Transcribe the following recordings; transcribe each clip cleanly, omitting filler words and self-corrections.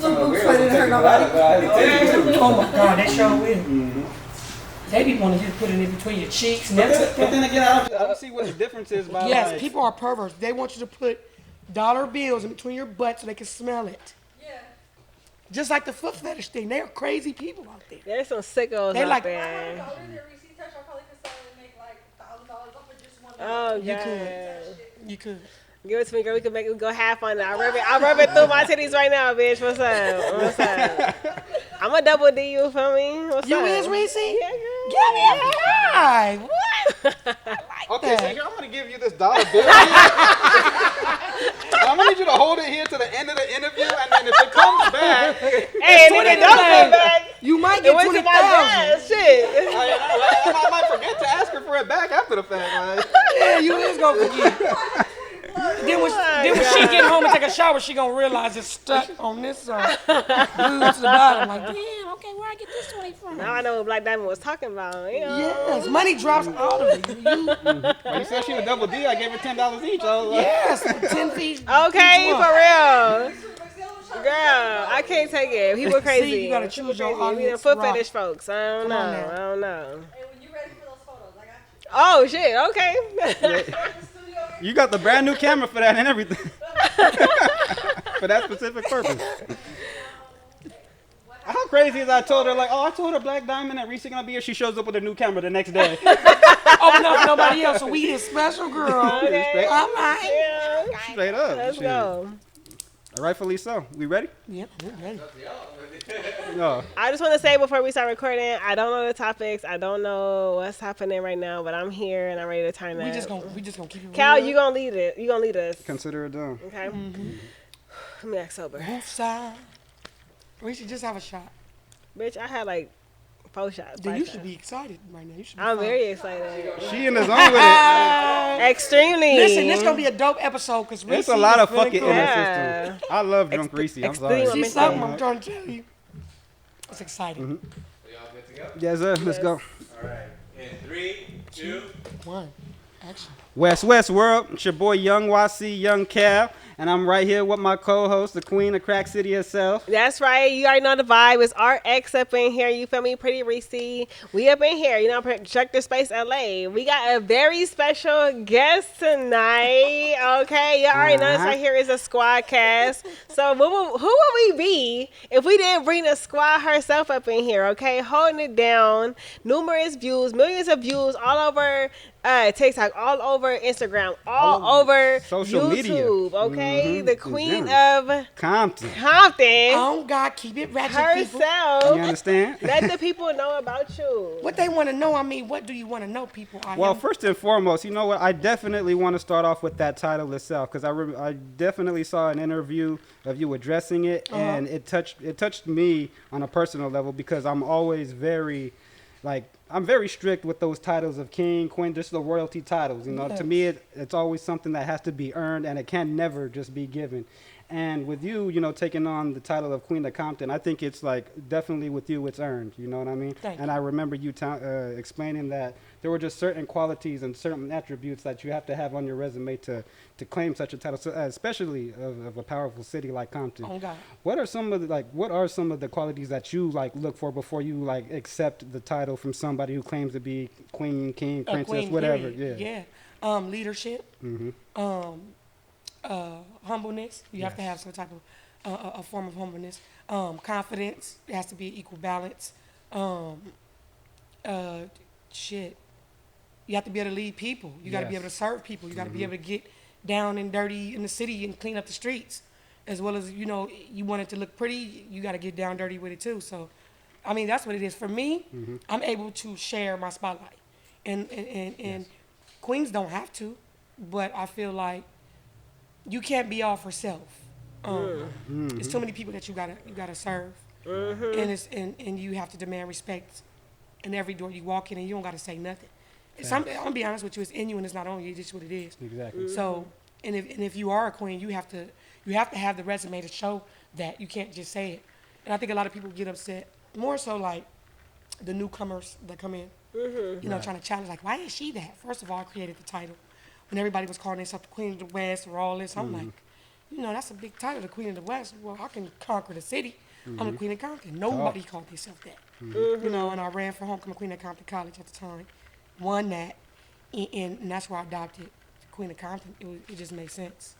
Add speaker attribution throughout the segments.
Speaker 1: Oh my God, they sure will. They be wanting you to put it in between your cheeks and everything.
Speaker 2: But then again, I don't see what the difference is by
Speaker 1: Yes, people are perverts. They want you to put dollar bills in between your butt so they can smell it. Yeah. Just like the foot fetish thing. They are crazy people out there.
Speaker 3: There's some sickos out there. Oh,
Speaker 1: You could.
Speaker 3: Give it to me, girl. We can go half on that. I'll rub it through my titties right now, bitch. What's up? What's up? I'm a double D, you feel me? What's
Speaker 1: you
Speaker 3: up?
Speaker 1: You is, Reese?
Speaker 3: Yeah, girl.
Speaker 1: Give me a five. What?
Speaker 2: Okay, so I'm going to give you this dollar bill. I'm going to need you to hold it here to the end of the interview, and then if it comes back...
Speaker 3: Hey, and if it don't come back,
Speaker 1: you might get 20,000.
Speaker 3: Shit.
Speaker 2: I might forget to ask her for it back after the fact. Like.
Speaker 1: Yeah, you is going to forget. Then when she get home and take a shower, she gonna realize it's stuck on this side. Glued to the bottom. Like, damn, okay, where I get this 20 from?
Speaker 3: Now I know what Black Diamond was talking about. You know.
Speaker 1: Yes, money drops out of it.
Speaker 2: You said she was double D. I gave her $10 each.
Speaker 1: Yes, 10 feet.
Speaker 3: Okay, for real. Girl, I can't take it. People crazy.
Speaker 1: See, you gotta choose your audience.
Speaker 3: Foot fetish folks. I don't know.
Speaker 4: Hey, when you ready for those photos, I got you.
Speaker 3: Oh shit. Okay.
Speaker 2: You got the brand new camera for that and everything. For that specific purpose. How crazy is I told her, like, I told her Black Diamond and Reese gonna be here. She shows up with a new camera the next day.
Speaker 1: Oh, no, nobody else. So we his special girl.
Speaker 3: Okay.
Speaker 1: All right.
Speaker 3: Yeah.
Speaker 2: Straight up.
Speaker 3: Let's go.
Speaker 2: Rightfully so. We ready?
Speaker 1: Yep, we're ready.
Speaker 2: No.
Speaker 3: I just want to say before we start recording, I don't know the topics. I don't know what's happening right now, but I'm here and I'm ready to turn up.
Speaker 1: We just gonna keep it
Speaker 3: Cal,
Speaker 1: real.
Speaker 3: you gonna lead it. You gonna lead us.
Speaker 2: Consider it done.
Speaker 3: Okay. Let me act sober.
Speaker 1: Both sides. We should just have a shot.
Speaker 3: Bitch, I had like 4 shots.
Speaker 1: Then you should be excited right now. You should be
Speaker 3: I'm
Speaker 1: fine.
Speaker 3: very excited.
Speaker 2: She in the zone with it.
Speaker 3: Extremely.
Speaker 1: Listen, this gonna be a dope episode because
Speaker 2: There's a lot of fucking in
Speaker 3: Yeah.
Speaker 2: the system. I love drunk Reese. I'm sorry.
Speaker 3: extreme.
Speaker 1: She's something I'm trying to tell you. It's exciting.
Speaker 5: So y'all good to go?
Speaker 2: Yes, sir. Let's go.
Speaker 5: All right. In 3, 2.
Speaker 1: 1. Action.
Speaker 2: West World. It's your boy Young YC, Young Cal. And I'm right here with my co-host, the queen of Crack City herself.
Speaker 3: That's right. You already know the vibe. It's RX up in here. You feel me? Pretty Reese. We up in here. You know, Projector Space LA. We got a very special guest tonight. Okay. You already know this right here is a squad cast. So who would we be if we didn't bring the squad herself up in here? Okay. Holding it down. Numerous views, millions of views all over TikTok, all over Instagram, all over
Speaker 2: social
Speaker 3: YouTube,
Speaker 2: media.
Speaker 3: Okay, the queen
Speaker 2: Yeah.
Speaker 3: of
Speaker 2: Compton.
Speaker 3: Compton
Speaker 1: Oh God, keep it ratchet, people.
Speaker 3: herself.
Speaker 2: You understand?
Speaker 3: Let the people know about you.
Speaker 1: What they want to know, I mean, what do you want to know, people?
Speaker 2: Well, first and foremost, you know what? I definitely want to start off with that title itself because I definitely saw an interview of you addressing it, and it touched me on a personal level because I'm always very, I'm very strict with those titles of king, queen, just the royalty titles. You know,
Speaker 1: Yes.
Speaker 2: to me, it's always something that has to be earned, and it can never just be given. And with you, you know, taking on the title of Queen of Compton, I think it's definitely with you, it's earned. You know what I mean?
Speaker 1: Thank
Speaker 2: and
Speaker 1: you.
Speaker 2: I remember you explaining that there were just certain qualities and certain attributes that you have to have on your resume to claim such a title, so, especially of a powerful city like Compton.
Speaker 1: Oh God.
Speaker 2: What are some of the qualities that you look for before you accept the title from somebody who claims to be queen, king, princess,
Speaker 1: Queen,
Speaker 2: whatever?
Speaker 1: period. Yeah. Leadership. Humbleness. You have to have some type of a form of humbleness. Confidence. It has to be equal balance. You have to be able to lead people. You got to be able to serve people. You got to be able to get down and dirty in the city and clean up the streets, as well as, you know, you want it to look pretty. You got to get down dirty with it too. So, I mean, that's what it is for me. I'm able to share my spotlight, and queens don't have to, but I feel like you can't be all for self. It's too many people that you gotta serve, and you have to demand respect in every door you walk in, and you don't gotta say nothing. I'm gonna be honest with you, it's in you and it's not on you. It's just what it is.
Speaker 2: Exactly.
Speaker 1: So, and if you are a queen, you have to have the resume to show that. You can't just say it. And I think a lot of people get upset, more so like the newcomers that come in, you know, trying to challenge, like, why is she that? First of all, I created the title when everybody was calling themselves the Queen of the West or all this. I'm like, you know, that's a big title, the Queen of the West. Well, I can conquer the city. I'm the Queen of Compton. Nobody called themselves that. You know, and I ran for homecoming queen at Compton College at the time. Won that. And that's where I adopted Queen of Compton. It just made sense.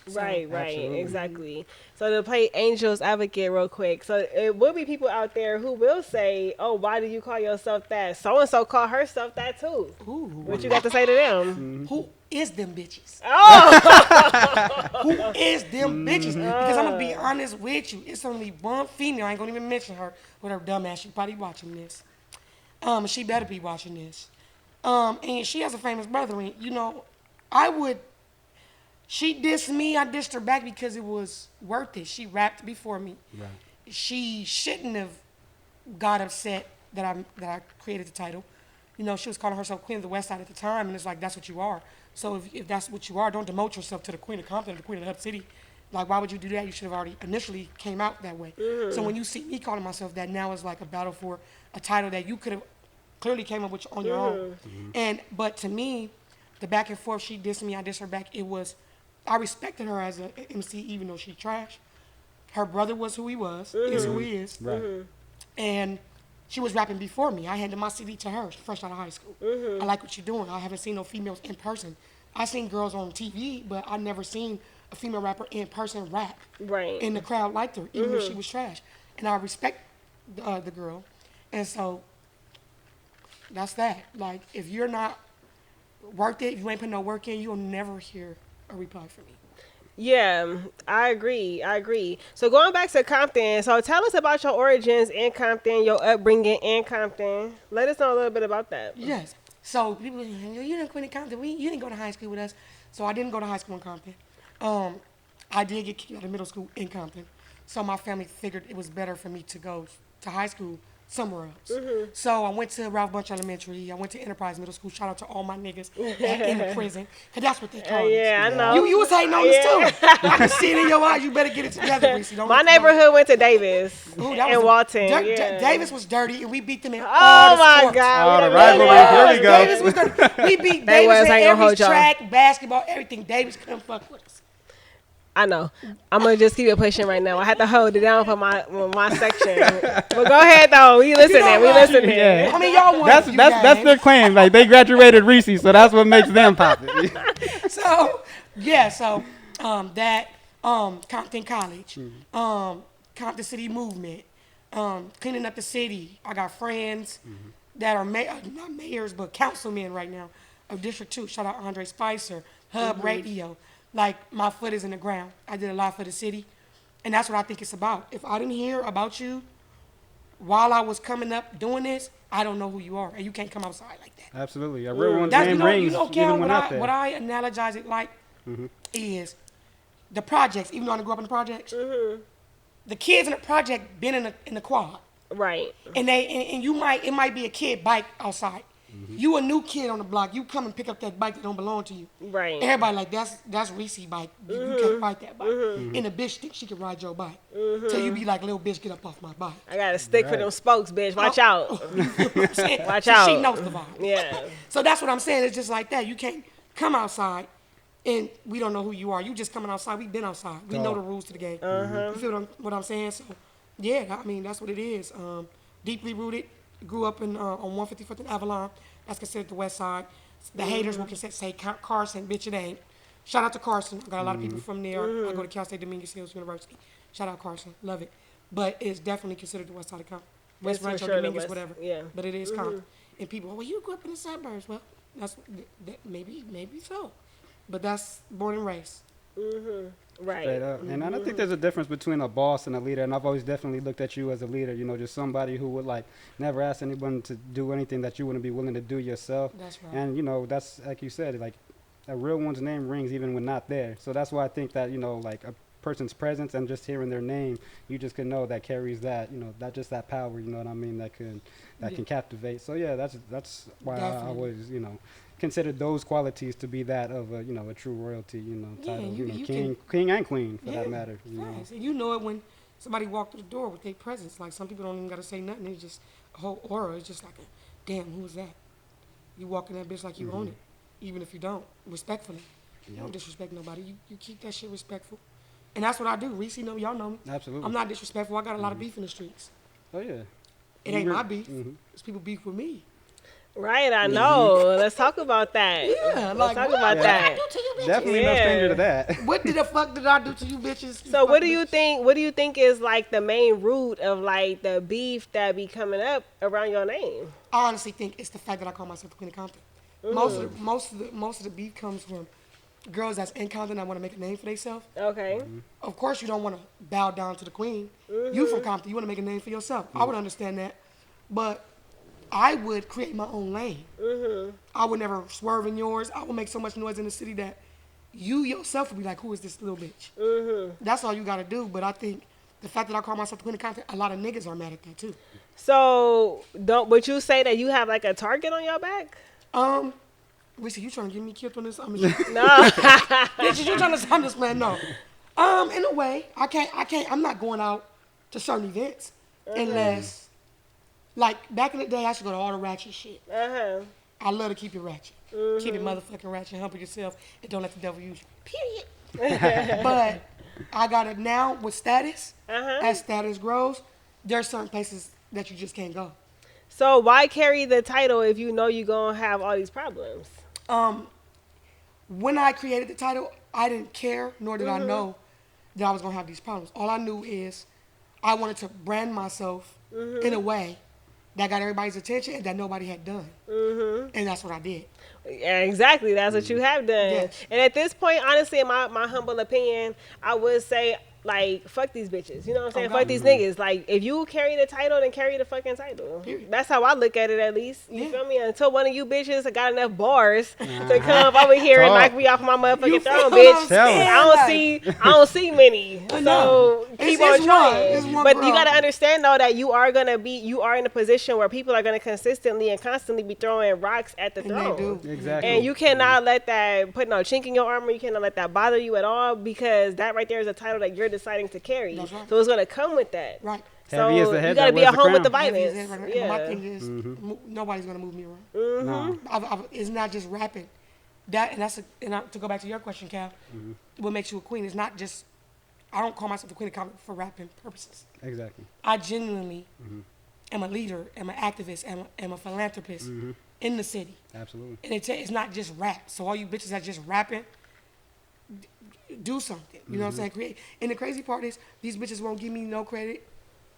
Speaker 1: So,
Speaker 3: Right,
Speaker 2: Absolutely.
Speaker 3: exactly. So to play Angel's Advocate real quick, so it will be people out there who will say, "Oh, why do you call yourself that?" So and so called herself that too.
Speaker 1: Ooh,
Speaker 3: What you got to say to them?
Speaker 1: who is them bitches?
Speaker 3: Oh,
Speaker 1: Who is them bitches? Because I'm gonna be honest with you, it's only one female. I ain't gonna even mention her with her dumb ass. She probably watching this. She better be watching this. And she has a famous brother. And you know, She dissed me. I dissed her back because it was worth it. She rapped before me.
Speaker 2: Right.
Speaker 1: She shouldn't have got upset that I created the title. You know, she was calling herself Queen of the West Side at the time, and it's like, that's what you are. So if that's what you are, don't demote yourself to the Queen of Compton, the Queen of the Hub City. Like, why would you do that? You should have already initially came out that way. So when you see me calling myself that, now it's like a battle for a title that you could have clearly came up with on your own. But to me, the back and forth, she dissed me, I dissed her back. I respected her as an MC, even though she trash. Her brother was who he was, is who he is.
Speaker 2: Right.
Speaker 1: And she was rapping before me. I handed my CD to her, fresh out of high school. I like what you're doing. I haven't seen no females in person. I seen girls on TV, but I never seen a female rapper in person rap.
Speaker 3: right.
Speaker 1: And the crowd liked her, even if she was trash. And I respect the girl. And so that's that. Like, if you're not worth it, if you ain't put no work in, you'll never hear a reply from me.
Speaker 3: Yeah, I agree. So going back to Compton, so tell us about your origins in Compton, your upbringing in Compton. Let us know a little bit about that.
Speaker 1: Yes. So people, you didn't go to Compton. You didn't go to high school with us. So I didn't go to high school in Compton. I did get kicked out of middle school in Compton. So my family figured it was better for me to go to high school somewhere else. So I went to Ralph Bunch Elementary. I went to Enterprise Middle School. Shout out to all my niggas in the prison, because that's what they call us.
Speaker 3: Yeah, I know.
Speaker 1: You was hating on us too. I can see it in your eyes. You better get it together, Reese. Don't
Speaker 3: My
Speaker 1: let-
Speaker 3: neighborhood went to Davis
Speaker 1: Ooh, that
Speaker 3: in
Speaker 1: was
Speaker 3: Walton. Yeah.
Speaker 1: Davis was dirty, and we beat them in
Speaker 3: Oh
Speaker 1: all the
Speaker 3: my
Speaker 1: sports.
Speaker 3: God.
Speaker 2: Oh, the
Speaker 3: we done
Speaker 2: rivalry.
Speaker 3: made it.
Speaker 2: Here we go.
Speaker 1: Davis was dirty. We beat
Speaker 3: They was,
Speaker 1: Davis
Speaker 3: I ain't
Speaker 1: at
Speaker 3: gonna
Speaker 1: every
Speaker 3: hold y'all.
Speaker 1: track, basketball, everything. Davis couldn't fuck with us.
Speaker 3: I know. I'm gonna just keep it pushing right now. I had to hold it down for my section. But go ahead though. We listening.
Speaker 1: know
Speaker 3: We
Speaker 1: what?
Speaker 3: listening.
Speaker 2: Yeah.
Speaker 1: I mean, y'all won.
Speaker 2: That's their claim. Like, they graduated Reese, so that's what makes them pop it.
Speaker 1: So Compton College, Compton City Movement, cleaning up the city. I got friends that are not mayors but councilmen right now of District 2. Shout out Andre Spicer, Hub Radio. Like, my foot is in the ground. I did a lot for the city, and that's what I think it's about. If I didn't hear about you while I was coming up doing this, I don't know who you are, and you can't come outside like that.
Speaker 2: Absolutely. Everyone's
Speaker 1: That's,
Speaker 2: name rings
Speaker 1: Cal,
Speaker 2: even when out there.
Speaker 1: what I analogize it like is the projects. Even though I didn't grow up in the projects, the kids in the project been in the quad,
Speaker 3: Right.
Speaker 1: and it might be a kid bike outside. You a new kid on the block. You come and pick up that bike that don't belong to you.
Speaker 3: Right.
Speaker 1: Everybody like, that's Reese's bike. You can't ride that bike. And the bitch thinks she can ride your bike. Till you be like, little bitch, get up off my bike.
Speaker 3: I got a stick for
Speaker 2: Right.
Speaker 3: them spokes, bitch. Watch out. Watch
Speaker 1: She
Speaker 3: out.
Speaker 1: knows the vibe.
Speaker 3: Yeah.
Speaker 1: So that's what I'm saying. It's just like that. You can't come outside and we don't know who you are. You just coming outside. We've been outside. We know the rules to the game. You feel what I'm saying? So, yeah, I mean, that's what it is. Deeply rooted. Grew up on 154th and Avalon. That's considered the West Side. The haters will say Carson, bitch, it ain't. Shout out to Carson. I got a lot of people from there. I go to Cal State Dominguez Hills University. Shout out Carson. Love it. But it's definitely considered the West Side of Compton. West
Speaker 3: It's for
Speaker 1: Rancho
Speaker 3: sure the
Speaker 1: Dominguez,
Speaker 3: West-
Speaker 1: whatever.
Speaker 3: yeah.
Speaker 1: But it is Compton. And people, well, you grew up in the suburbs. Well, that's maybe so. But that's born and raised.
Speaker 3: Right.
Speaker 2: Straight up. And I don't think there's a difference between a boss and a leader. And I've always definitely looked at you as a leader, you know, just somebody who would like never ask anyone to do anything that you wouldn't be willing to do yourself.
Speaker 1: That's right.
Speaker 2: And, you know, that's like you said, like a real one's name rings even when not there. So that's why I think that, you know, like a person's presence and just hearing their name, you just can know that carries that, you know, that just that power, you know what I mean, that can captivate. So yeah, that's why I
Speaker 1: Definitely.
Speaker 2: always, you know, consider those qualities to be that of a, you know, a true royalty, you know,
Speaker 1: Yeah,
Speaker 2: title,
Speaker 1: you-
Speaker 2: you know,
Speaker 1: you
Speaker 2: king and queen for
Speaker 1: Yeah,
Speaker 2: that matter. You know.
Speaker 1: facts. And you know it when somebody walk through the door with their presence. Like, some people don't even got to say nothing. It's just a whole aura. It's just like, damn, who is that? You walk in that bitch like you own it, even if you don't, respectfully. You don't disrespect nobody. You keep that shit respectful. And that's what I do. Reese, y'all know me.
Speaker 2: Absolutely.
Speaker 1: I'm not disrespectful. I got a lot of beef in the streets.
Speaker 2: Oh yeah.
Speaker 1: It ain't my beef. It's people beef with me.
Speaker 3: Right, I know. Let's talk about that.
Speaker 1: Yeah,
Speaker 3: Let's
Speaker 1: like,
Speaker 3: talk
Speaker 1: what
Speaker 3: about
Speaker 1: did
Speaker 3: that.
Speaker 1: I do to you bitches?
Speaker 2: Definitely no
Speaker 3: Yeah.
Speaker 2: stranger to that.
Speaker 1: What the fuck did I do to you bitches?
Speaker 3: So what do you think? What do you think is like the main root of like the beef that be coming up around your name?
Speaker 1: I honestly think it's the fact that I call myself the Queen of Compton. Most of the beef comes from girls that's in Compton that want to make a name for themselves.
Speaker 3: Okay.
Speaker 1: Of course, you don't want to bow down to the queen. You from Compton, you want to make a name for yourself. I would understand that, but I would create my own lane. I would never swerve in yours. I would make so much noise in the city that you yourself would be like, "Who is this little bitch?" That's all you got to do. But I think the fact that I call myself the Queen of Compton, a lot of niggas are mad at that too.
Speaker 3: So would you say that you have like a target on your back?
Speaker 1: Risa, you trying to get me killed on this? I mean,
Speaker 3: No.
Speaker 1: bitches, you trying to? I'm just playing. No. In a way, I can't. I'm not going out to certain events unless, like back in the day, I used to go to all the ratchet shit. I love to keep it ratchet. Keep it motherfucking ratchet. Humble yourself and don't let the devil use you. Period. But I got it now with status. As status grows, there are certain places that you just can't go.
Speaker 3: So why carry the title if you know you're gonna have all these problems?
Speaker 1: When I created the title, I didn't care, nor did I know that I was gonna have these problems. All I knew is I wanted to brand myself in a way that got everybody's attention and that nobody had done. And that's what I did.
Speaker 3: Yeah, exactly. That's what you have done.
Speaker 1: Yes.
Speaker 3: And at this point, honestly, in my humble opinion, I would say, like, fuck these bitches. You know what I'm saying?
Speaker 1: Oh, God.
Speaker 3: Fuck these niggas. Like, if you carry the title, then carry the fucking title.
Speaker 1: Period.
Speaker 3: That's how I look at it, at least. You
Speaker 1: Yeah.
Speaker 3: feel me? Until one of you bitches got enough bars to come over here and knock me off my motherfucking
Speaker 1: You
Speaker 3: throne,
Speaker 1: feel
Speaker 3: bitch.
Speaker 1: what I'm saying?
Speaker 3: I don't see many.
Speaker 1: I
Speaker 3: So
Speaker 1: know.
Speaker 3: keep
Speaker 1: It's
Speaker 3: on
Speaker 1: one.
Speaker 3: trying.
Speaker 1: It's one
Speaker 3: But you
Speaker 1: girl.
Speaker 3: gotta understand though that you are in a position where people are gonna consistently and constantly be throwing rocks at the
Speaker 1: And
Speaker 3: throne.
Speaker 1: they do.
Speaker 2: Exactly.
Speaker 3: And you cannot let that put no chink in your armor. You cannot let that bother you at all because that right there is a title that you're deciding to carry.
Speaker 1: That's right.
Speaker 3: So it's gonna come with that.
Speaker 1: Right.
Speaker 3: So
Speaker 2: Heavy is the head
Speaker 3: you gotta
Speaker 2: that
Speaker 3: be
Speaker 2: wears
Speaker 3: at
Speaker 2: the
Speaker 3: home with the
Speaker 2: crown.
Speaker 3: violence.
Speaker 1: And my
Speaker 3: Yeah.
Speaker 1: thing is, nobody's gonna move me around.
Speaker 2: No.
Speaker 1: It's not just rapping. To go back to your question, Cal, what makes you a queen is not just. I don't call myself the Queen of Compton for rapping purposes.
Speaker 2: Exactly.
Speaker 1: I genuinely am a leader, am an activist, am a philanthropist in the city.
Speaker 2: Absolutely.
Speaker 1: And it's not just rap. So all you bitches that just rapping, do something. You know what I'm saying? Create. And the crazy part is, these bitches won't give me no credit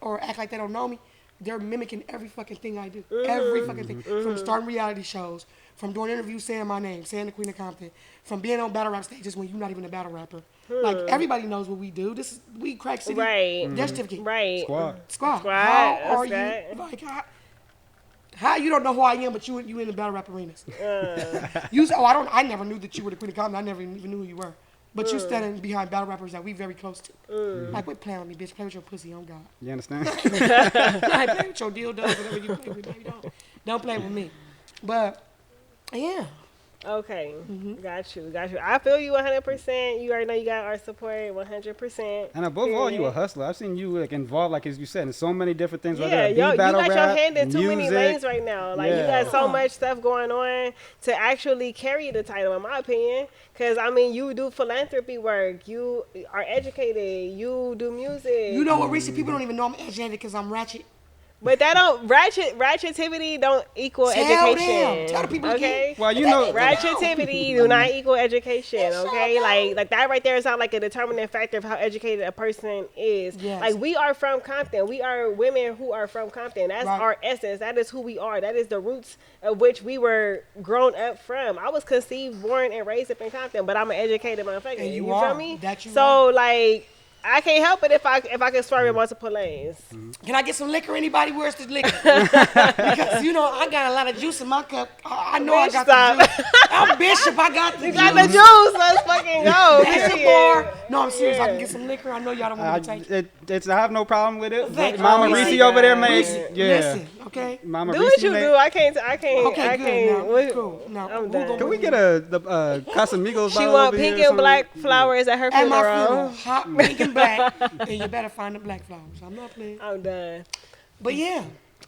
Speaker 1: or act like they don't know me. They're mimicking every fucking thing I do. Every fucking thing. From starting reality shows, from doing interviews saying my name, saying the Queen of Compton, from being on battle rap stages when you're not even a battle rapper. Like, everybody knows what we do. We crack city.
Speaker 3: Right.
Speaker 1: Death certificate.
Speaker 3: Right.
Speaker 2: Squad.
Speaker 1: How
Speaker 3: That's
Speaker 1: are you?
Speaker 3: right.
Speaker 1: Like, how you don't know who I am, but you in the battle rap arenas? You say, I never knew that you were the Queen of Compton. I never even knew who you were. But you standing behind battle rappers that we very close to. Like, quit playing with me, bitch. Play with your pussy, on God.
Speaker 2: You understand?
Speaker 1: Like, play with your dildo, whatever you play with, baby. Don't play with me. But, yeah.
Speaker 3: Okay. Got you. I feel you 100%. You already know you got our support 100%.
Speaker 2: And above all, you a hustler. I've seen you like involved, like as you said, in so many different things.
Speaker 3: Yeah,
Speaker 2: whether it be
Speaker 3: you
Speaker 2: battle
Speaker 3: got your
Speaker 2: rap,
Speaker 3: hand in too many
Speaker 2: music.
Speaker 3: lanes right now. Like, you
Speaker 2: Yeah.
Speaker 3: got so much stuff going on to actually carry the title, in my opinion. Because, I mean, you do philanthropy work. You are educated. You do music.
Speaker 1: You know what, Reese? People don't even know I'm educated because I'm ratchet.
Speaker 3: But that don't, ratchetivity don't equal
Speaker 1: Tell
Speaker 3: education.
Speaker 1: them. Tell the people
Speaker 3: okay?
Speaker 1: again.
Speaker 2: Well, you know,
Speaker 3: Ratchetivity do not equal education,
Speaker 1: Yes,
Speaker 3: okay?
Speaker 1: sure
Speaker 3: Like that right there is not like a determining factor of how educated a person is.
Speaker 1: Yes.
Speaker 3: Like, we are from Compton. We are women who are from Compton. That's
Speaker 1: Right.
Speaker 3: our essence. That is who we are. That is the roots of which we were grown up from. I was conceived, born, and raised up in Compton, but I'm an educated motherfucker.
Speaker 1: And you
Speaker 3: feel
Speaker 1: are.
Speaker 3: me?
Speaker 1: That you
Speaker 3: so,
Speaker 1: are.
Speaker 3: like, I can't help it if I can swerve in multiple lanes.
Speaker 1: Can I get some liquor? Anybody? Where's the liquor? Because, I got a lot of juice in my cup. I know I got
Speaker 3: Stop.
Speaker 1: the juice. I'm Bishop. I got the
Speaker 3: You
Speaker 1: juice.
Speaker 3: got the juice. Let's fucking go.
Speaker 1: Bishop
Speaker 3: Period.
Speaker 1: bar. No, I'm serious. I can get some liquor. I know y'all don't want me to take it.
Speaker 2: I have no problem with it.
Speaker 1: Thank you.
Speaker 2: Mama
Speaker 1: Reese.
Speaker 2: Reese over there made,
Speaker 1: Reese,
Speaker 2: yeah.
Speaker 1: listen, okay?
Speaker 2: Mama
Speaker 3: Do
Speaker 2: Reese
Speaker 3: what you
Speaker 2: made-
Speaker 3: do. I can't.
Speaker 1: Okay, good. Now, cool. Now,
Speaker 3: I'm
Speaker 1: who
Speaker 3: done.
Speaker 1: gonna
Speaker 2: Can we
Speaker 1: move
Speaker 2: get
Speaker 1: me?
Speaker 2: the Casamigos
Speaker 3: She
Speaker 2: bottle
Speaker 3: want
Speaker 2: over
Speaker 3: pink
Speaker 2: here or
Speaker 3: and black
Speaker 2: something?
Speaker 3: flowers at her
Speaker 1: At my funeral,
Speaker 3: funeral.
Speaker 1: hot, pink, and black. And you better find the black flowers. I'm not playing.
Speaker 3: I'm done.
Speaker 1: But yeah,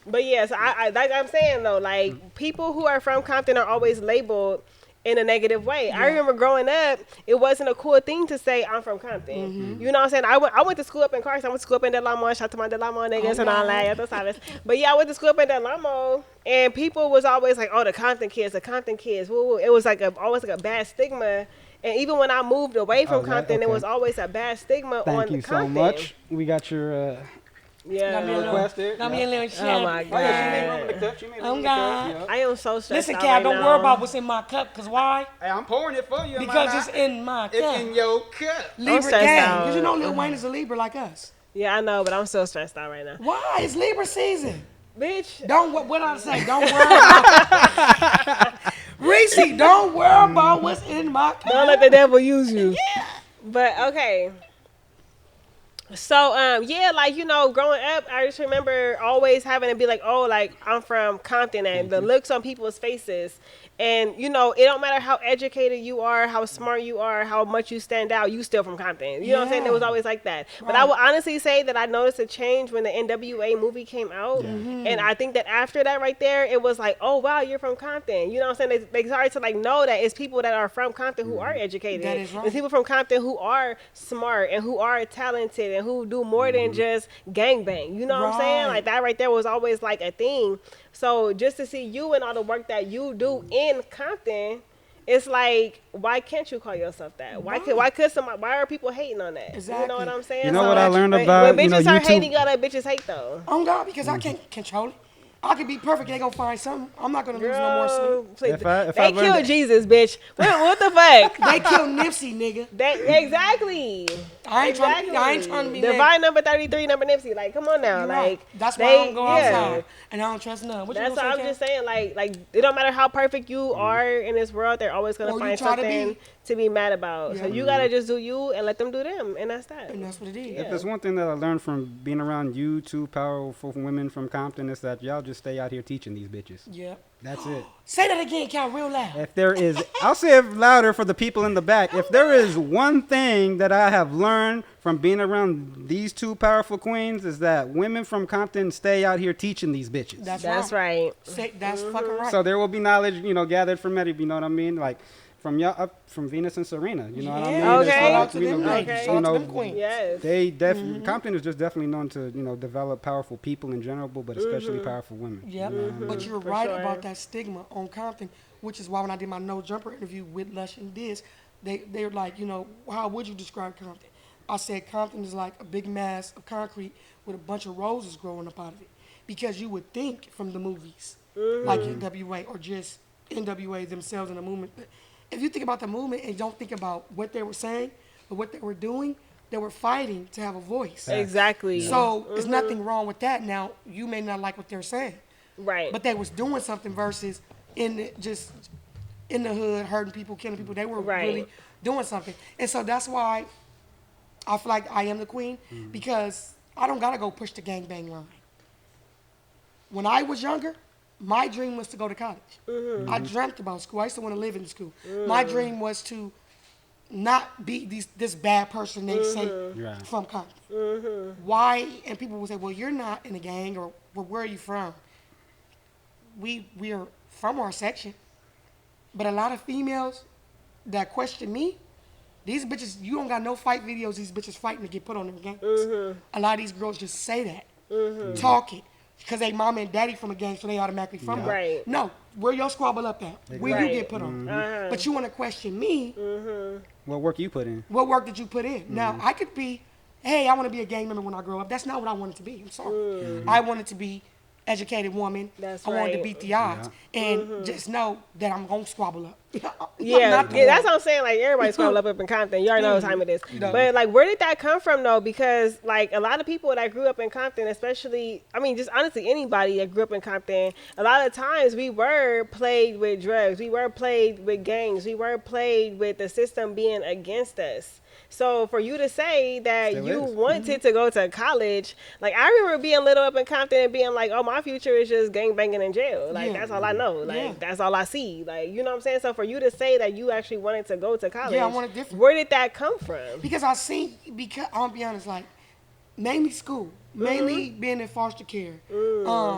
Speaker 3: But yes, I like I'm saying though, like, people who are from Compton are always labeled in a negative way. I remember growing up, it wasn't a cool thing to say I'm from Compton. You know what I'm saying? I went to school up in Carson. I went to school up in Del Amo. Shout out to my Del Amo niggas and all that. But yeah, I went to school up in Del Amo, and people was always like, "Oh, the Compton kids, the Compton kids." Woo. It was like always like a bad stigma. And even when I moved away from Compton, it was always a bad stigma on Compton.
Speaker 2: Thank you so much. We got your request there.
Speaker 1: Got me a little
Speaker 3: Oh my
Speaker 1: shit.
Speaker 3: God.
Speaker 2: She made room in the cup. She made room in the cup.
Speaker 3: I am so stressed
Speaker 1: Listen,
Speaker 3: out
Speaker 1: Cal,
Speaker 3: right
Speaker 1: don't
Speaker 3: now.
Speaker 1: worry about what's in my cup, cause why?
Speaker 2: Hey, I'm pouring it for you.
Speaker 1: Because it's in my cup.
Speaker 2: It's in your cup.
Speaker 1: Libra
Speaker 3: stressed
Speaker 1: gang.
Speaker 3: out.
Speaker 1: Cause you know Lil Wayne is a Libra like us.
Speaker 3: Yeah, I know, but I'm so stressed out right now.
Speaker 1: Why? It's Libra season.
Speaker 3: Bitch.
Speaker 1: Don't what I say? Don't worry about Reese, don't worry about what's in my cup.
Speaker 3: Don't let the devil use you. Yeah. But okay. So yeah, like growing up, I just remember always having to be like, oh, like I'm from Compton, and the looks on people's faces. And it don't matter how educated you are, how smart you are, how much you stand out, you still from Compton. You know what I'm saying? It was always like that. Right. But I would honestly say that I noticed a change when the NWA movie came out. And I think that after that right there, it was like, oh wow, you're from Compton. You know what I'm saying? They started to like know that it's people that are from Compton who are educated.
Speaker 1: That is right.
Speaker 3: It's people from Compton who are smart and who are talented and who do more than just gangbang. You know what I'm saying? Like that right there was always like a thing. So just to see you and all the work that you do in Compton, it's like, why can't you call yourself that? Why are people hating on that?
Speaker 1: Exactly.
Speaker 3: You know what I'm saying?
Speaker 2: You know what I learned about
Speaker 3: when bitches are
Speaker 2: YouTube?
Speaker 3: hating, you gotta let bitches hate though.
Speaker 1: Oh God, because I can't control it. I could be perfect. They gonna find something. I'm not gonna lose no more sleep.
Speaker 3: Please.
Speaker 2: If I
Speaker 3: They
Speaker 2: learned
Speaker 3: killed
Speaker 2: that-
Speaker 3: Jesus, bitch. What the fuck?
Speaker 1: They killed Nipsey, nigga.
Speaker 3: Exactly.
Speaker 1: I ain't trying to be
Speaker 3: Divine number 33, number Nipsey. Like, come on now.
Speaker 1: You're
Speaker 3: Like,
Speaker 1: right. That's why I don't go outside, and I don't trust none. What you
Speaker 3: That's
Speaker 1: gonna
Speaker 3: what
Speaker 1: say,
Speaker 3: I'm just
Speaker 1: Kat?
Speaker 3: saying. Like it don't matter how perfect you are in this world, they're always gonna
Speaker 1: Or you
Speaker 3: find
Speaker 1: try to
Speaker 3: something to be mad about. So
Speaker 1: Yeah.
Speaker 3: you gotta just do you and let them do them, and that's that.
Speaker 1: And that's what it is.
Speaker 2: If there's one thing that I learned from being around you two powerful women from Compton, is that y'all just stay out here teaching these bitches.
Speaker 1: Yeah.
Speaker 2: That's it.
Speaker 1: Say that again, Cal, real loud.
Speaker 2: If there is, I'll say it louder for the people in the back. If there is one thing that I have learned from being around these two powerful queens, is that women from Compton stay out here teaching these bitches.
Speaker 3: That's right.
Speaker 1: That's fucking right.
Speaker 2: So there will be knowledge, gathered from it. You know what I mean? Like from y'all up from Venus and Serena. You know what I mean?
Speaker 3: Okay.
Speaker 2: There's
Speaker 1: Shout out to
Speaker 2: you
Speaker 1: them
Speaker 2: know,
Speaker 1: ladies.
Speaker 3: Okay.
Speaker 1: Shout out to
Speaker 2: you
Speaker 1: them
Speaker 2: know,
Speaker 1: queens.
Speaker 3: Yes.
Speaker 2: They definitely Compton is just definitely known to develop powerful people in general, but especially powerful women.
Speaker 1: Yep.
Speaker 2: You know what I mean?
Speaker 1: But you're
Speaker 3: For
Speaker 1: right
Speaker 3: sure.
Speaker 1: about that stigma on Compton, which is why when I did my No Jumper interview with Lush and Diz, they're like, how would you describe Compton? I said Compton is like a big mass of concrete with a bunch of roses growing up out of it. Because you would think from the movies, like NWA or just NWA themselves in the movement. But if you think about the movement and don't think about what they were saying or what they were doing, they were fighting to have a voice.
Speaker 3: Exactly.
Speaker 1: So there's nothing wrong with that. Now, you may not like what they're saying,
Speaker 3: Right.
Speaker 1: but they was doing something versus just in the hood, hurting people, killing people. They were really doing something. And so that's why I feel like I am the queen, because I don't got to go push the gangbang line. When I was younger, my dream was to go to college. I dreamt about school. I used to want to live in school. My dream was to not be this bad person they say from Compton. Why? And people will say, well, you're not in a gang, or well, where are you from? We are from our section. But a lot of females that question me, these bitches, you don't got no fight videos, these bitches fighting to get put on them gangs. A lot of these girls just say that, talk it, because they mama and daddy from a gang, so they automatically from it.
Speaker 3: Right.
Speaker 1: No, where your squabble up at? Where you get put on? But you want to question me,
Speaker 2: What work you put in?
Speaker 1: what work did you put in? Now, I could be, hey, I want to be a gang member when I grow up. That's not what I wanted to be. I'm sorry. I wanted to be educated woman.
Speaker 3: That's
Speaker 1: I wanted to
Speaker 3: right.
Speaker 1: beat the odds. And just know that I'm going to squabble up.
Speaker 3: Yeah, that's what I'm saying. Like, everybody's scroll up in Compton. You already know what time it is. But, like, where did that come from, though? Because, like, a lot of people that grew up in Compton, especially, I mean, just honestly, anybody that grew up in Compton, a lot of times we were played with drugs. We were played with gangs. We were played with the system being against us. So for you to say that
Speaker 2: Still
Speaker 3: you
Speaker 2: is.
Speaker 3: wanted to go to college, like, I remember being little up in Compton and being like, oh, my future is just gang banging in jail. Like, that's all I know. Like, that's all I see. Like, you know what I'm saying? So for you to say that you actually wanted to go to college,
Speaker 1: Yeah, I wanted different.
Speaker 3: where did that come from?
Speaker 1: Because I seen, because I'll be honest, like, Mainly school. Mainly being in foster care.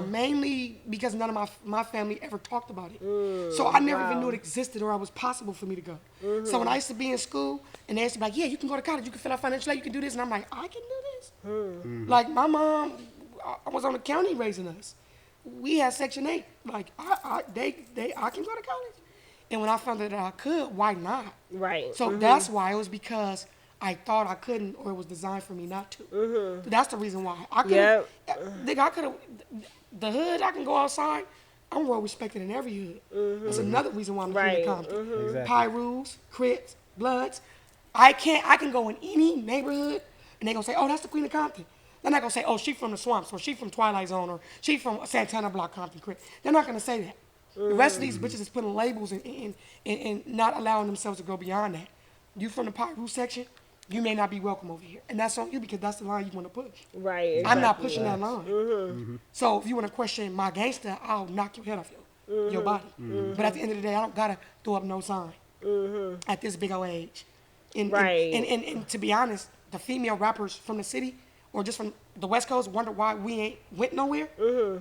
Speaker 1: Mainly because none of my family ever talked about it. So I never even knew it existed or it was possible for me to go. So when I used to be in school and they used to be like, yeah, you can go to college, you can fill out financial aid, you can do this. And I'm like, I can do this? Like my mom, I was on the county raising us. We had Section 8. Like, I can go to college. And when I found out that I could, why not?
Speaker 3: Right.
Speaker 1: So that's why. It was because I thought I couldn't, or it was designed for me not to. That's the reason why. I could have, the hood, I can go outside. I'm well respected in every hood. That's another reason why I'm the Queen of Compton.
Speaker 2: Exactly.
Speaker 1: Pyrus, Crips, Bloods. I can go in any neighborhood, and they going to say, oh, that's the Queen of Compton. They're not going to say, oh, she from the swamps, or she from Twilight Zone, or she from Santana Block, Compton Crip. They're not going to say that. The rest of these bitches is putting labels and not allowing themselves to go beyond that. You from the Pyrus section, you may not be welcome over here. And that's on you because that's the line you want to push.
Speaker 3: Right.
Speaker 1: I'm not pushing that line. So if you want to question my gangster, I'll knock your head off your body. But at the end of the day, I don't got to throw up no sign at this big old age. And to be honest, the female rappers from the city or just from the West Coast wonder why we ain't went nowhere.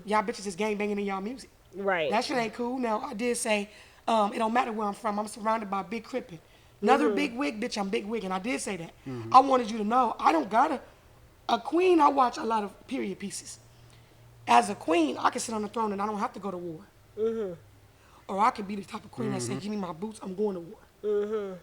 Speaker 1: Y'all bitches is gang banging in y'all music.
Speaker 3: Right.
Speaker 1: That shit ain't cool. Now, I did say, it don't matter where I'm from. I'm surrounded by big crippin'. Another big wig, bitch, I'm big wig. And I did say that. I wanted you to know, I don't got a queen. I watch a lot of period pieces. As a queen, I can sit on the throne and I don't have to go to war. Or I could be the type of queen that say, give me my boots, I'm going to war.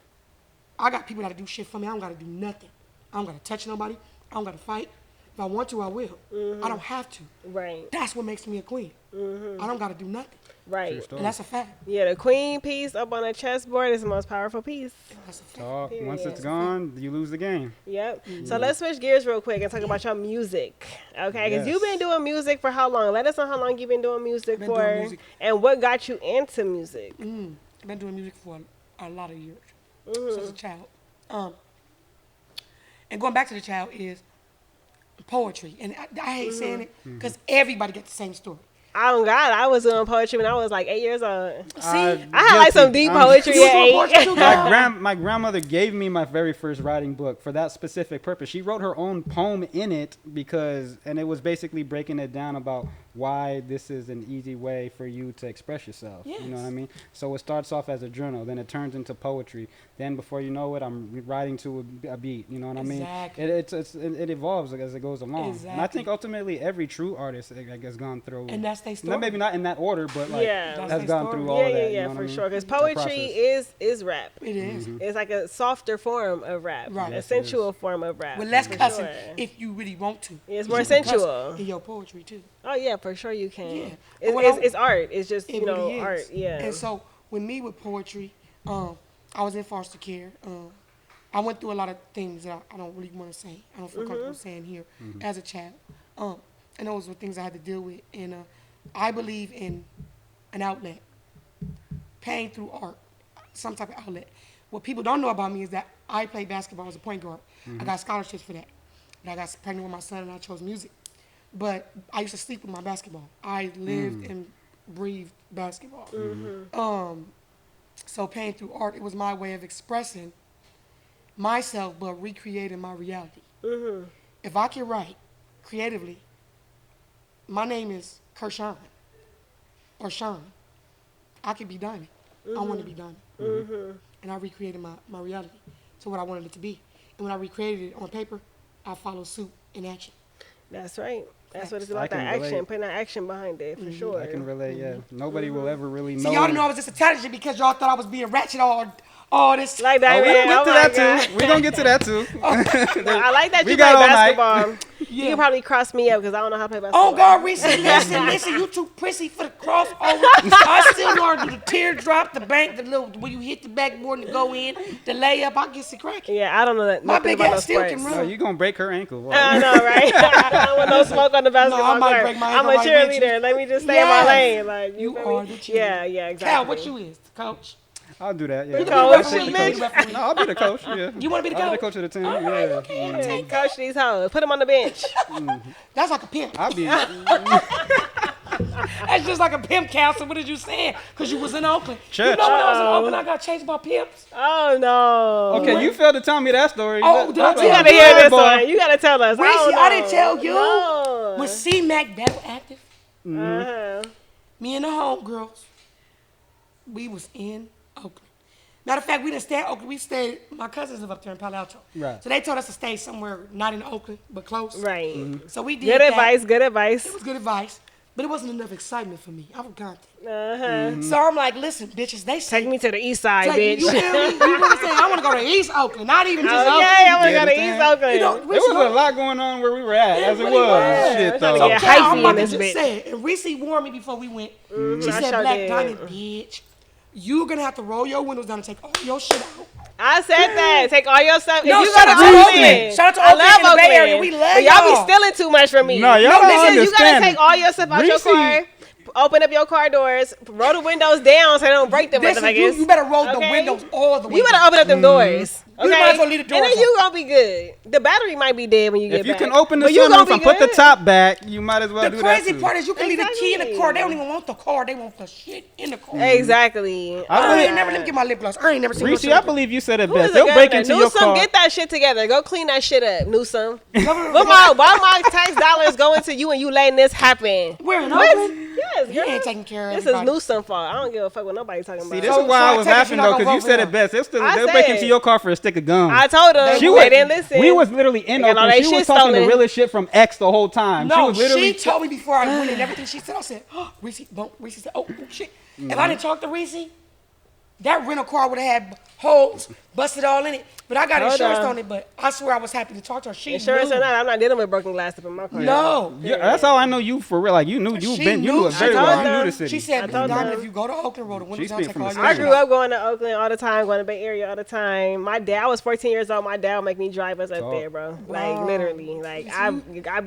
Speaker 1: I got people that do shit for me. I don't got to do nothing. I don't got to touch nobody. I don't got to fight. If I want to, I will. I don't have to.
Speaker 3: Right.
Speaker 1: That's what makes me a queen. I don't got to do nothing.
Speaker 3: Right.
Speaker 1: And that's a fact.
Speaker 3: Yeah, the queen piece up on a chessboard is the most powerful piece.
Speaker 1: That's a fact.
Speaker 2: Talk. Once
Speaker 3: Period.
Speaker 2: it's gone, you lose the game.
Speaker 3: Yep. So let's switch gears real quick and talk about your music. Okay? Because you've been
Speaker 2: Yes.
Speaker 3: doing music for how long? Let us know how long you've been doing music
Speaker 1: Been
Speaker 3: for.
Speaker 1: doing music.
Speaker 3: And what got you into music.
Speaker 1: I've been doing music for a lot of years. Since a child. And going back to the child is poetry. And I hate saying it because everybody gets the same story.
Speaker 3: Oh God, I was doing poetry when I was like 8 years old.
Speaker 1: See?
Speaker 3: I had like some deep poetry
Speaker 1: You was
Speaker 3: at
Speaker 1: doing
Speaker 3: 8.
Speaker 1: poetry too, girl?
Speaker 2: My grandmother gave me my very first writing book for that specific purpose. She wrote her own poem in it and it was basically breaking it down about why this is an easy way for you to express yourself.
Speaker 1: Yes.
Speaker 2: You know what I mean? So it starts off as a journal, then it turns into poetry. Then before you know it, I'm writing to a beat. You know what I mean?
Speaker 1: Exactly.
Speaker 2: It evolves as it goes along.
Speaker 1: Exactly.
Speaker 2: And I think ultimately every true artist has gone through.
Speaker 1: And that's their story.
Speaker 2: Maybe not in that order, but like
Speaker 3: Yeah.
Speaker 1: That's
Speaker 2: has
Speaker 1: their
Speaker 2: gone
Speaker 1: story.
Speaker 2: through all of that.
Speaker 3: Yeah,
Speaker 2: you know what
Speaker 3: for
Speaker 2: I mean?
Speaker 3: sure. Because
Speaker 2: It's a
Speaker 3: poetry
Speaker 2: process.
Speaker 3: is rap.
Speaker 1: It is.
Speaker 3: It's like a softer form of rap,
Speaker 1: Right.
Speaker 3: a
Speaker 1: Yes,
Speaker 2: it
Speaker 3: sensual form of rap.
Speaker 1: With less
Speaker 3: for
Speaker 1: cussing
Speaker 3: sure.
Speaker 1: if you really want to.
Speaker 3: It's
Speaker 1: 'Cause
Speaker 3: more
Speaker 1: you can cuss
Speaker 3: sensual.
Speaker 1: in your poetry too.
Speaker 3: Oh yeah, for sure you can.
Speaker 1: Yeah.
Speaker 3: It's,
Speaker 1: But
Speaker 3: it's art. It's just
Speaker 1: It really is.
Speaker 3: art. Yeah.
Speaker 1: And so with me with poetry, I was in foster care. I went through a lot of things that I don't really want to say. I don't feel comfortable saying here as a child. And those were things I had to deal with. And I believe in an outlet, pain through art, some type of outlet. What people don't know about me is that I played basketball as a point guard. I got scholarships for that. And I got pregnant with my son and I chose music. But I used to sleep with my basketball. I lived and breathed basketball. So pain through art, it was my way of expressing myself but recreating my reality. If I can write creatively, my name is Kershawn or Sean. I could be Diamond. I want to be Diamond. And I recreated my reality to what I wanted it to be. And when I recreated it on paper, I followed suit in action.
Speaker 3: That's right. That's what it's
Speaker 2: I
Speaker 3: about. That
Speaker 2: can
Speaker 3: action,
Speaker 2: relate.
Speaker 3: putting that action behind it for sure.
Speaker 2: I can relate, yeah. Nobody will ever really know.
Speaker 1: See, y'all didn't know I was just intelligent because y'all thought I was being ratchet all this.
Speaker 3: Like that,
Speaker 2: Oh, we're
Speaker 3: man.
Speaker 2: gonna
Speaker 3: Oh
Speaker 2: get
Speaker 3: my
Speaker 2: to that too. We're gonna get to that too.
Speaker 3: I like that
Speaker 2: We
Speaker 3: you play
Speaker 2: got all night.
Speaker 3: basketball. You can probably cross me up because I don't know how to play basketball.
Speaker 1: Oh God, Reese, listen, you too prissy for the crossover. I still know how to do the teardrop, the bank, the little when you hit the backboard and go in, the layup. I get it cracking.
Speaker 3: Yeah, I don't know that.
Speaker 1: My
Speaker 3: nothing
Speaker 1: big
Speaker 3: about
Speaker 1: ass
Speaker 3: no
Speaker 1: still
Speaker 3: sports.
Speaker 1: can
Speaker 2: No,
Speaker 1: run.
Speaker 2: you gonna break her ankle. boy.
Speaker 3: I know, right? I don't want no smoke on the basketball
Speaker 1: I might
Speaker 3: court.
Speaker 1: break my
Speaker 3: I'm a
Speaker 1: ankle right with
Speaker 3: cheerleader.
Speaker 1: you.
Speaker 3: Let me just stay in my
Speaker 1: Yes.
Speaker 3: lane. Like
Speaker 1: You
Speaker 3: feel me?
Speaker 1: are the cheerleader.
Speaker 3: Yeah, exactly.
Speaker 1: Cal, what you is, coach?
Speaker 2: I'll do that. Yeah.
Speaker 3: You coach,
Speaker 2: I'll take the
Speaker 3: bitch.
Speaker 2: coach. No, I'll be the coach. Yeah.
Speaker 1: You want to be the
Speaker 2: I'll be
Speaker 1: coach?
Speaker 2: the coach of the team.
Speaker 1: All right,
Speaker 2: Yeah.
Speaker 1: okay, I'll
Speaker 3: Yeah,
Speaker 1: take that.
Speaker 3: coach these hoes. Put them on the bench.
Speaker 1: That's like a pimp.
Speaker 2: I'll be.
Speaker 1: That's just like a pimp counselor. What did you say? Because you was in Oakland.
Speaker 2: Church.
Speaker 1: You know when I was in Oakland, I got chased by pimps.
Speaker 3: Oh no.
Speaker 2: Okay, you failed to tell me that story.
Speaker 1: Oh, did I tell
Speaker 3: You gotta
Speaker 1: you?
Speaker 3: hear this
Speaker 2: boy.
Speaker 3: one. You gotta tell us.
Speaker 1: Reese,
Speaker 3: don't
Speaker 1: I didn't
Speaker 3: know.
Speaker 1: tell you.
Speaker 3: No.
Speaker 1: Was C-Mac battle active?
Speaker 3: Uh-huh.
Speaker 1: Me and the homegirls, we was in Oakland. Matter of fact, we didn't stay in Oakland. We stayed, my cousins live up there in Palo Alto.
Speaker 2: Right.
Speaker 1: So they told us to stay somewhere not in Oakland, but close.
Speaker 3: Right.
Speaker 1: So we did
Speaker 3: Good
Speaker 1: that.
Speaker 3: advice. Good advice.
Speaker 1: It was good advice, but it wasn't enough excitement for me. I'm from Compton.
Speaker 3: Uh-huh.
Speaker 1: So I'm like, listen, bitches, they say.
Speaker 3: Take me to the east side,
Speaker 1: Take-
Speaker 3: bitch.
Speaker 1: You feel me? You understand? I want to go to East Oakland, not even just
Speaker 3: Okay,
Speaker 1: Oakland.
Speaker 3: I wanna
Speaker 2: Yeah,
Speaker 3: go to
Speaker 2: understand?
Speaker 3: East Oakland.
Speaker 1: You know,
Speaker 2: There
Speaker 1: Reese,
Speaker 2: was a lot going on where we were at, as it
Speaker 1: really
Speaker 2: was.
Speaker 1: was.
Speaker 2: Shit,
Speaker 3: We're
Speaker 2: though.
Speaker 3: trying to get
Speaker 1: okay, I'm
Speaker 3: hyphy in
Speaker 1: about to
Speaker 3: this
Speaker 1: just
Speaker 3: bitch.
Speaker 1: say it. And Reese warned me before we went. She
Speaker 3: I
Speaker 1: said,
Speaker 3: sure
Speaker 1: Black
Speaker 3: did.
Speaker 1: Diamond, bitch, you're going to have to roll your windows down and take all your shit out.
Speaker 3: I said that. Take all your stuff.
Speaker 1: No,
Speaker 3: if you
Speaker 1: shout
Speaker 3: go
Speaker 1: out
Speaker 3: to
Speaker 1: to
Speaker 3: Oakland,
Speaker 1: Oakland. Shout out to
Speaker 3: I
Speaker 1: Oakland
Speaker 3: love
Speaker 1: in the Bay
Speaker 3: Oakland.
Speaker 1: Area. We love
Speaker 3: But y'all be
Speaker 1: y'all.
Speaker 3: stealing too much from me.
Speaker 2: No, y'all don't
Speaker 3: listen, you gotta
Speaker 2: understand.
Speaker 3: take all your stuff out your
Speaker 2: Reese-
Speaker 3: car. Open up your car doors, roll the windows down so they don't break them
Speaker 1: This is,
Speaker 3: motherfuckers.
Speaker 1: you better roll the
Speaker 3: Okay?
Speaker 1: windows all the way
Speaker 3: You better
Speaker 1: down.
Speaker 3: open up them doors. Okay?
Speaker 1: You might as well leave the
Speaker 3: And
Speaker 1: doors
Speaker 3: then you gonna be good. The battery might be dead when you get
Speaker 2: If you
Speaker 3: back.
Speaker 2: can open the
Speaker 3: But you gonna
Speaker 2: sunroof
Speaker 3: be
Speaker 2: and put the
Speaker 3: good.
Speaker 2: top back, you might as well
Speaker 1: The
Speaker 2: do that
Speaker 1: crazy
Speaker 2: too.
Speaker 1: part is you can leave the key in the car. They don't
Speaker 3: Exactly.
Speaker 1: even want the car. They want the shit in the car.
Speaker 3: Exactly.
Speaker 1: I ain't never, let me get my lip gloss. I ain't never seen no
Speaker 2: Reese,
Speaker 1: shit
Speaker 2: I
Speaker 1: like that.
Speaker 2: believe you said it
Speaker 3: Who
Speaker 2: best.
Speaker 3: is
Speaker 2: They'll
Speaker 3: the
Speaker 2: break
Speaker 3: governor?
Speaker 2: into your
Speaker 3: Newsom,
Speaker 2: car.
Speaker 3: get that shit together. Go clean that shit up, Newsom. Why my tax dollars going to you and you letting this happen?
Speaker 1: Where in
Speaker 3: What?
Speaker 1: Oakland?
Speaker 3: Yes,
Speaker 1: You
Speaker 3: girl.
Speaker 1: ain't taking care of
Speaker 3: This is
Speaker 1: everybody.
Speaker 3: Newsom fault. I don't give a fuck what nobody talking about.
Speaker 2: See, this
Speaker 1: So-
Speaker 2: is why
Speaker 1: so
Speaker 2: I
Speaker 1: I
Speaker 2: was
Speaker 1: take it
Speaker 2: laughing
Speaker 1: you're not
Speaker 2: though,
Speaker 1: gonna
Speaker 2: because you
Speaker 1: vote
Speaker 2: said
Speaker 1: for
Speaker 2: it best. They'll
Speaker 3: I
Speaker 2: break
Speaker 3: said-
Speaker 2: into your car for a stick of gum.
Speaker 3: I told them.
Speaker 2: She
Speaker 3: They
Speaker 2: was,
Speaker 3: didn't listen.
Speaker 2: we was literally in
Speaker 3: They got all
Speaker 2: Oakland.
Speaker 3: they
Speaker 2: She was
Speaker 3: shit
Speaker 2: talking the
Speaker 3: stolen.
Speaker 2: realest shit from X the whole time. she
Speaker 1: No,
Speaker 2: was literally
Speaker 1: she told me before I went and everything she said. I said, oh, Reese, boom. Reese said, oh, shit. If I didn't talk to Reese, that rental car would have had holes, busted all in it. But I got
Speaker 3: Hold
Speaker 1: insurance
Speaker 3: on.
Speaker 1: on it, but I swear I was happy to talk to her. She
Speaker 3: Insurance
Speaker 1: knew.
Speaker 3: or not, I'm not dealing with broken glass up in my car.
Speaker 1: No.
Speaker 2: Yeah, that's how I know you for real. Like you knew
Speaker 1: She
Speaker 2: you
Speaker 1: knew.
Speaker 2: it
Speaker 1: She
Speaker 2: very
Speaker 3: told
Speaker 2: well. You
Speaker 3: them.
Speaker 2: knew the city.
Speaker 1: She said,
Speaker 3: I
Speaker 1: Blue
Speaker 3: told
Speaker 1: Diamond,
Speaker 3: them.
Speaker 1: if you go to Oakland, roll the windows down,
Speaker 2: speak
Speaker 1: take
Speaker 2: from
Speaker 1: all your
Speaker 3: I
Speaker 1: shit
Speaker 3: grew
Speaker 1: out.
Speaker 3: up going to Oakland all the time, going to Bay Area all the time. My dad, I was 14 years old. My dad would make me drive us up
Speaker 2: Talk.
Speaker 3: there, bro.
Speaker 1: Wow.
Speaker 3: Like literally, like I
Speaker 1: You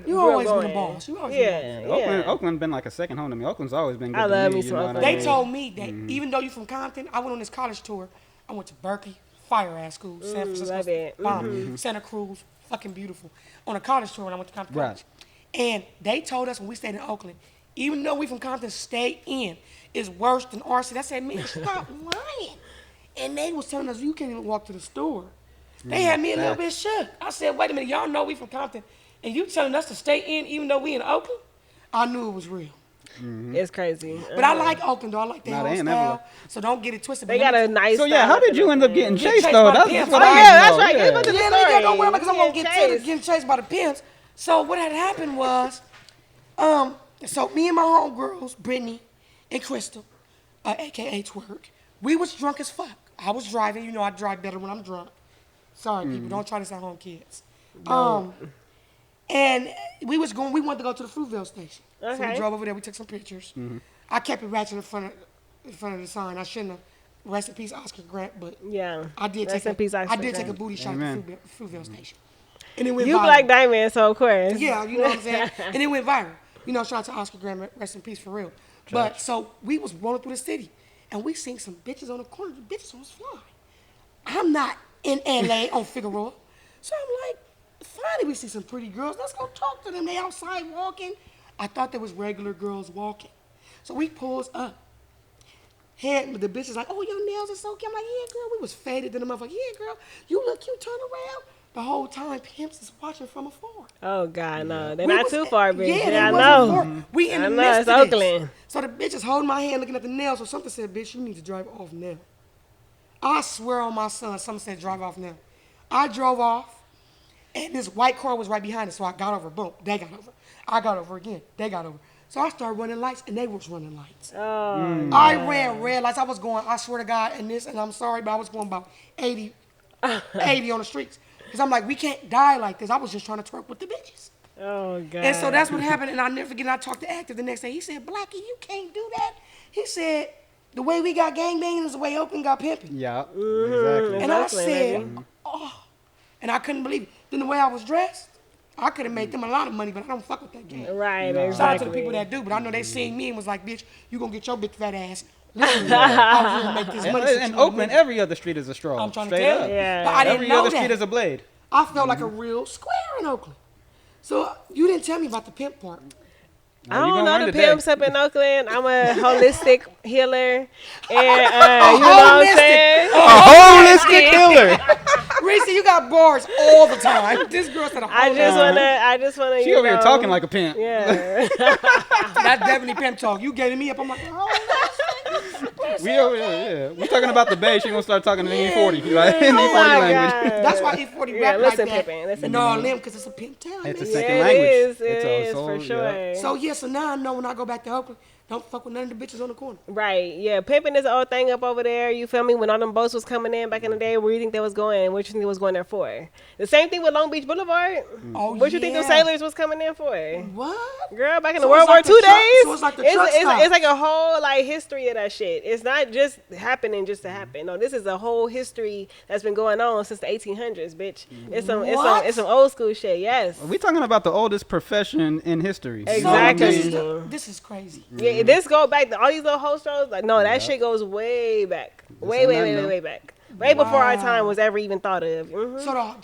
Speaker 3: grew up
Speaker 1: always been
Speaker 3: going.
Speaker 1: a boss. You always been a boss.
Speaker 3: Yeah, yeah.
Speaker 2: Oakland been like a second home to me. Oakland's always been good
Speaker 3: I
Speaker 2: to
Speaker 3: love
Speaker 2: me.
Speaker 3: me
Speaker 2: You
Speaker 3: some
Speaker 2: know what I
Speaker 3: Oakland.
Speaker 1: They
Speaker 2: mean?
Speaker 1: told me that even though you from Compton, I went on this college tour. I went to Berkeley, fire ass school, San Francisco,
Speaker 3: love it.
Speaker 1: bomb, Santa Cruz, fucking beautiful. On a college tour when I went to Compton
Speaker 2: Right.
Speaker 1: College. And they told us when we stayed in Oakland, even though we from Compton, stay in is worse than our city. I said, man, stop lying. And they was telling us you can't even walk to the store. They had me a little bit shook. I said, wait a minute, y'all know we from Compton, and you telling us to stay in even though we in Oakland? I knew it was real.
Speaker 3: It's crazy.
Speaker 1: But I like Oakland, though. I like their
Speaker 2: Nah,
Speaker 1: whole
Speaker 2: they ain't never
Speaker 1: style.
Speaker 2: left.
Speaker 1: So don't get it twisted.
Speaker 3: They
Speaker 1: But
Speaker 3: got
Speaker 1: let
Speaker 3: a
Speaker 1: me-
Speaker 3: nice.
Speaker 2: So yeah,
Speaker 3: style
Speaker 2: how did you
Speaker 3: up
Speaker 2: end up
Speaker 3: there.
Speaker 2: getting
Speaker 1: Get
Speaker 2: chased
Speaker 1: chased
Speaker 2: though?
Speaker 1: by
Speaker 2: That's
Speaker 1: pimps.
Speaker 2: what
Speaker 1: Oh,
Speaker 2: I
Speaker 3: yeah,
Speaker 2: know.
Speaker 3: that's right. Get about the
Speaker 1: Yeah,
Speaker 3: story.
Speaker 1: nigga, don't worry about it, 'cause I'm gonna get to
Speaker 3: Chase.
Speaker 1: it, getting chased by the pimps. So what had happened was, so me and my homegirls, Brittany and Crystal, aka Twerk, we was drunk as fuck. I was driving. You know I drive better when I'm drunk. Sorry, people, don't try this at home, kids. And we wanted to go to the Fruitvale station. So we
Speaker 3: Okay.
Speaker 1: drove over there. We took some pictures. I kept it ratchet in front of the sign. I shouldn't have. Rest in peace, Oscar Grant. But
Speaker 3: Yeah.
Speaker 1: I did
Speaker 3: Rest
Speaker 1: take
Speaker 3: in peace,
Speaker 1: I
Speaker 3: Oscar
Speaker 1: did take a
Speaker 3: Grant.
Speaker 1: booty shot
Speaker 2: Amen.
Speaker 1: at the Fruitvale station. And it went
Speaker 3: You
Speaker 1: viral.
Speaker 3: Black Diamond, so of course.
Speaker 1: Yeah, you know what I'm saying? And it went viral. You know, shout out to Oscar Grant, rest in peace for real. But so we was rolling through the city and we seen some bitches on the corner. The bitches was fly. I'm not in LA on Figueroa. So I'm like, finally we see some pretty girls. Let's go talk to them. They outside walking. I thought there was regular girls walking. So we pulls up. Had the bitch is like, oh, your nails are so cute. I'm like, yeah, girl. We was faded. Then the motherfucker, yeah, girl. You look cute. Turn around. The whole time, pimps is watching from afar.
Speaker 3: Oh God, no, they're
Speaker 1: We
Speaker 3: not
Speaker 1: was-
Speaker 3: too far, bitch.
Speaker 1: Yeah,
Speaker 3: Yeah, I
Speaker 1: they
Speaker 3: know.
Speaker 1: wasn't far. We in
Speaker 3: I
Speaker 1: the
Speaker 3: know,
Speaker 1: midst
Speaker 3: it's
Speaker 1: of this.
Speaker 3: Oakland.
Speaker 1: So the bitch is holding my hand, looking at the nails. So something said, bitch, you need to drive off now. I swear on my son, something said, drive off now. I drove off, and this white car was right behind us. So I got over. Boom, they got over. I got over again. They got over. So I started running lights, and they was running lights.
Speaker 3: Oh,
Speaker 1: I ran red lights. I was going, I swear to God, and I'm sorry, but I was going about 80 on the streets. Because I'm like, we can't die like this. I was just trying to twerk with the bitches.
Speaker 3: oh God.
Speaker 1: And so that's what happened. And I'll never forget, I talked to Active the next day. He said, Blackie, you can't do that. He said, the way we got gangbanging is the way Oakland got pimping.
Speaker 2: Yeah, exactly.
Speaker 1: And I
Speaker 3: Exactly,
Speaker 1: said,
Speaker 3: baby.
Speaker 1: oh. And I couldn't believe it. Then the way I was dressed, I could have made them a lot of money, but I don't fuck with that game.
Speaker 3: Right,
Speaker 1: Shout out
Speaker 3: exactly.
Speaker 1: to the people that do, but I know they seen me and was like, bitch, you gonna get your big fat ass. Listen, I'm here to make this money.
Speaker 2: In Oakland, every other street is a straw.
Speaker 1: I'm trying to
Speaker 2: Straight
Speaker 1: tell
Speaker 2: up.
Speaker 1: you.
Speaker 3: Yeah.
Speaker 1: But I didn't
Speaker 2: Every
Speaker 1: know
Speaker 2: other
Speaker 1: that.
Speaker 2: street is a blade.
Speaker 1: I felt like a real square in Oakland. So you didn't tell me about the pimp part.
Speaker 3: I
Speaker 2: you
Speaker 3: don't
Speaker 2: gonna
Speaker 3: know
Speaker 2: learn
Speaker 3: the
Speaker 2: today.
Speaker 3: pimps up in Oakland. I'm a holistic healer, and you know what I'm saying.
Speaker 2: Holistic killer.
Speaker 1: Reese, you got bars all the time. This girl said a whole
Speaker 3: I just wanna.
Speaker 2: She
Speaker 3: you
Speaker 2: over here
Speaker 3: know,
Speaker 2: talking like a pimp.
Speaker 3: Yeah.
Speaker 1: That's definitely pimp talk. You getting me up? I'm like,
Speaker 2: We over here, yeah. We talking about the Bay. She gonna start talking in E40, like in
Speaker 3: Oh
Speaker 2: E40
Speaker 3: my
Speaker 2: language.
Speaker 3: God.
Speaker 1: that's why E40
Speaker 3: Yeah,
Speaker 1: rap
Speaker 3: listen,
Speaker 1: like that.
Speaker 3: Pippin, listen,
Speaker 1: No, Lim, because it's a pimp town.
Speaker 2: It's a
Speaker 1: man.
Speaker 2: second
Speaker 3: Yeah,
Speaker 2: language.
Speaker 3: It is.
Speaker 2: It's
Speaker 3: It
Speaker 2: a
Speaker 3: is
Speaker 2: soul,
Speaker 3: for sure.
Speaker 2: yeah.
Speaker 1: So yeah, so now I know when I go back to Oakland, don't fuck with none of the bitches on the corner.
Speaker 3: Right, yeah. Pimping is the old thing up over there. You feel me? When all them boats was coming in back in the day, where you think they was going? What you think they was going there for? The same thing with Long Beach Boulevard.
Speaker 1: Oh,
Speaker 3: What you think those
Speaker 1: yeah.
Speaker 3: sailors was coming in for?
Speaker 1: What?
Speaker 3: Girl, back in
Speaker 1: So
Speaker 3: the World
Speaker 1: it's like
Speaker 3: War II
Speaker 1: the truck-
Speaker 3: days,
Speaker 1: so it's like the truck
Speaker 3: it's
Speaker 1: stops.
Speaker 3: like a whole like history of that shit. It's not just happening just to happen. No, this is a whole history that's been going on since the 1800s, bitch. It's
Speaker 1: What?
Speaker 3: some old school shit. Yes.
Speaker 2: We talking about the oldest profession in history. You know what I
Speaker 3: Exactly.
Speaker 2: mean?
Speaker 1: This is crazy.
Speaker 3: Yeah, this go back to all these little whole shows. Like, no, that shit goes way back, way back, way before our time was ever even thought of.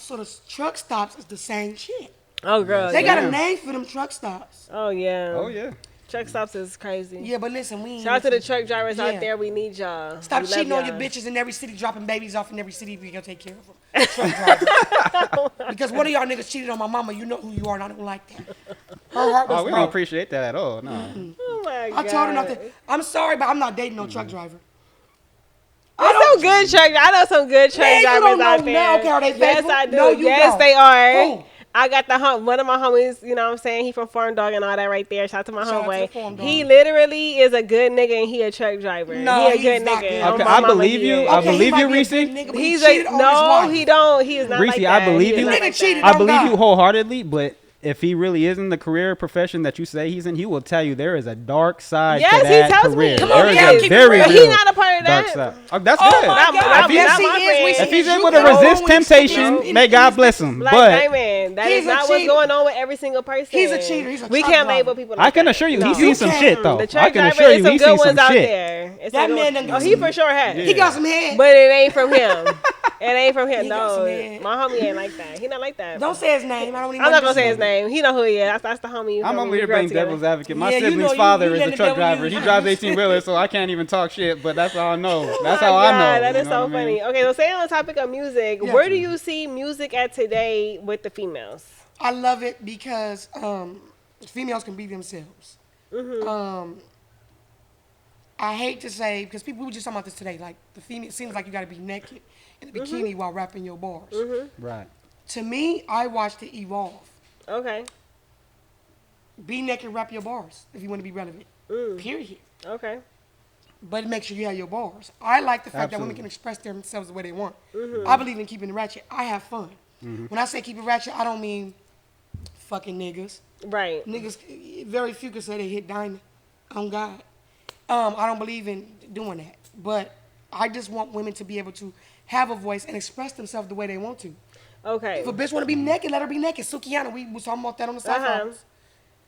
Speaker 1: So the truck stops is the same shit.
Speaker 3: Oh, girl,
Speaker 1: They
Speaker 3: yeah.
Speaker 1: got a name for them truck stops.
Speaker 3: Oh yeah.
Speaker 2: Oh yeah.
Speaker 3: Truck stops is crazy.
Speaker 1: Yeah, but listen, we ain't
Speaker 3: Shout out to the truck drivers
Speaker 1: Yeah.
Speaker 3: out there. We need y'all.
Speaker 1: Stop
Speaker 3: We love
Speaker 1: cheating on your
Speaker 3: y'all.
Speaker 1: bitches in every city, dropping babies off in every city. We gonna take care of them. Truck drivers. Because one of y'all niggas cheated on my mama. You know who you are, and I don't like that. Her heart was
Speaker 2: Oh, we don't
Speaker 1: broke.
Speaker 2: appreciate that at all. No.
Speaker 3: Oh my God.
Speaker 1: I told her not to. I'm sorry, but I'm not dating no truck driver.
Speaker 3: There's some good truck. I know some good truck
Speaker 1: Man, you
Speaker 3: drivers
Speaker 1: don't
Speaker 3: out
Speaker 1: know
Speaker 3: there.
Speaker 1: now. Okay, are they
Speaker 3: Yes,
Speaker 1: faithful?
Speaker 3: I do.
Speaker 1: No, you
Speaker 3: Yes,
Speaker 1: don't.
Speaker 3: they are.
Speaker 1: Who?
Speaker 3: I got one of my homies, you know what I'm saying? He from Farm Dog and all that right there. Shout out to my
Speaker 1: Shout out to
Speaker 3: homeboy.
Speaker 1: Farm Dog.
Speaker 3: He literally is a good nigga and he a truck driver.
Speaker 1: No,
Speaker 3: he a
Speaker 1: he's
Speaker 3: good
Speaker 1: not
Speaker 3: nigga.
Speaker 1: good.
Speaker 3: Oh,
Speaker 2: Okay,
Speaker 3: my
Speaker 2: I
Speaker 3: mama,
Speaker 2: believe
Speaker 3: he
Speaker 2: you.
Speaker 3: is.
Speaker 2: I
Speaker 1: Okay, he
Speaker 2: believe
Speaker 1: might
Speaker 2: you,
Speaker 1: be a
Speaker 2: Reese.
Speaker 1: good nigga, but he
Speaker 3: He's
Speaker 1: cheated on his
Speaker 3: no,
Speaker 1: wife.
Speaker 3: he don't. He is not
Speaker 2: Reese,
Speaker 3: like
Speaker 2: I
Speaker 3: that.
Speaker 2: believe
Speaker 3: He is
Speaker 2: you.
Speaker 3: not
Speaker 1: Nigga
Speaker 3: like
Speaker 1: cheated
Speaker 3: that.
Speaker 2: I
Speaker 1: on
Speaker 2: believe
Speaker 1: God.
Speaker 2: you wholeheartedly, but if he really is in the career profession that you say he's in, he will tell you there is a dark side
Speaker 3: Yes,
Speaker 2: to
Speaker 3: he
Speaker 2: that
Speaker 3: tells me.
Speaker 2: career.
Speaker 3: Come
Speaker 1: on,
Speaker 2: There is
Speaker 1: Cal,
Speaker 2: a
Speaker 1: keep it
Speaker 2: very
Speaker 1: real.
Speaker 3: But
Speaker 2: real
Speaker 3: he not a part of
Speaker 2: dark
Speaker 3: that.
Speaker 2: side. Oh, that's
Speaker 1: Oh
Speaker 2: good.
Speaker 1: my
Speaker 3: Not-
Speaker 1: God!
Speaker 3: not-
Speaker 1: yes,
Speaker 3: not
Speaker 1: he
Speaker 3: my
Speaker 1: is.
Speaker 3: friend.
Speaker 1: We
Speaker 3: If
Speaker 1: see
Speaker 2: If he's
Speaker 1: you
Speaker 2: able to
Speaker 1: go
Speaker 2: resist
Speaker 1: when he's
Speaker 2: temptation,
Speaker 1: cheating
Speaker 2: may
Speaker 1: in
Speaker 2: God
Speaker 1: his
Speaker 2: bless
Speaker 1: business.
Speaker 2: him.
Speaker 3: Like,
Speaker 2: But
Speaker 3: Diamond, that
Speaker 1: He's
Speaker 3: is
Speaker 1: a
Speaker 3: not what's
Speaker 1: cheater.
Speaker 3: going on with every single person.
Speaker 1: He's a cheater. He's a
Speaker 3: We
Speaker 1: truck
Speaker 3: can't
Speaker 1: driver.
Speaker 3: label people like
Speaker 2: I can
Speaker 3: that.
Speaker 2: assure you,
Speaker 3: No.
Speaker 2: he's seen some
Speaker 1: can't.
Speaker 2: shit though.
Speaker 3: The
Speaker 2: I
Speaker 3: truck
Speaker 2: can
Speaker 3: driver
Speaker 2: assure
Speaker 3: is
Speaker 2: you,
Speaker 3: some
Speaker 2: he's
Speaker 3: good
Speaker 2: seen some
Speaker 3: ones out
Speaker 2: shit.
Speaker 3: there. It's
Speaker 1: That
Speaker 3: some
Speaker 1: man
Speaker 3: good-
Speaker 1: done
Speaker 3: Oh,
Speaker 1: got
Speaker 3: he
Speaker 1: some-
Speaker 3: for sure has.
Speaker 1: He got some head.
Speaker 3: But it ain't from him. It ain't from him.
Speaker 1: He got
Speaker 3: No,
Speaker 1: some head.
Speaker 3: my homie ain't like that. He not like that.
Speaker 1: Don't say his name. I don't even.
Speaker 3: I'm not
Speaker 1: want
Speaker 3: gonna say his
Speaker 1: to
Speaker 3: name. He know who he is. That's the homie. you
Speaker 2: I'm
Speaker 3: feel
Speaker 2: over
Speaker 3: me?
Speaker 2: here
Speaker 3: We grew up
Speaker 2: playing
Speaker 3: together.
Speaker 2: devil's advocate. My
Speaker 1: Yeah, you
Speaker 2: sibling's
Speaker 1: know, you
Speaker 2: father is
Speaker 1: letting
Speaker 2: a
Speaker 1: the
Speaker 2: truck
Speaker 1: devil
Speaker 2: driver.
Speaker 1: use
Speaker 2: He
Speaker 1: you.
Speaker 2: drives 18 wheelers, so I can't even talk shit. But that's all I know. That's
Speaker 3: Oh
Speaker 2: all
Speaker 3: my
Speaker 2: I know.
Speaker 3: God, that
Speaker 2: you
Speaker 3: is
Speaker 2: know
Speaker 3: so
Speaker 2: what I mean?
Speaker 3: funny. Okay, so staying on the topic of music,
Speaker 1: Yeah.
Speaker 3: where do you see music at today with the females?
Speaker 1: I love it because females can be themselves. I hate to say, because we were just talking about this today, like the female, it seems like you got to be naked in a bikini while rapping your bars.
Speaker 2: Right.
Speaker 1: To me, I watched it evolve.
Speaker 3: Okay,
Speaker 1: Be naked, rap your bars if you want to be relevant. Period.
Speaker 3: okay.
Speaker 1: But make sure you have your bars. I like the fact that women
Speaker 2: Absolutely.
Speaker 1: can express themselves the way they want. I believe in keeping it ratchet. I have fun. When I say keep it ratchet, I don't mean fucking niggas.
Speaker 3: Right.
Speaker 1: Niggas, very few can say they hit diamond on God. I don't believe in doing that. But I just want women to be able to have a voice and express themselves the way they want to.
Speaker 3: Okay.
Speaker 1: If a bitch want to be naked, let her be naked. Sukiana, we was talking about that on the side.
Speaker 3: Uh-huh.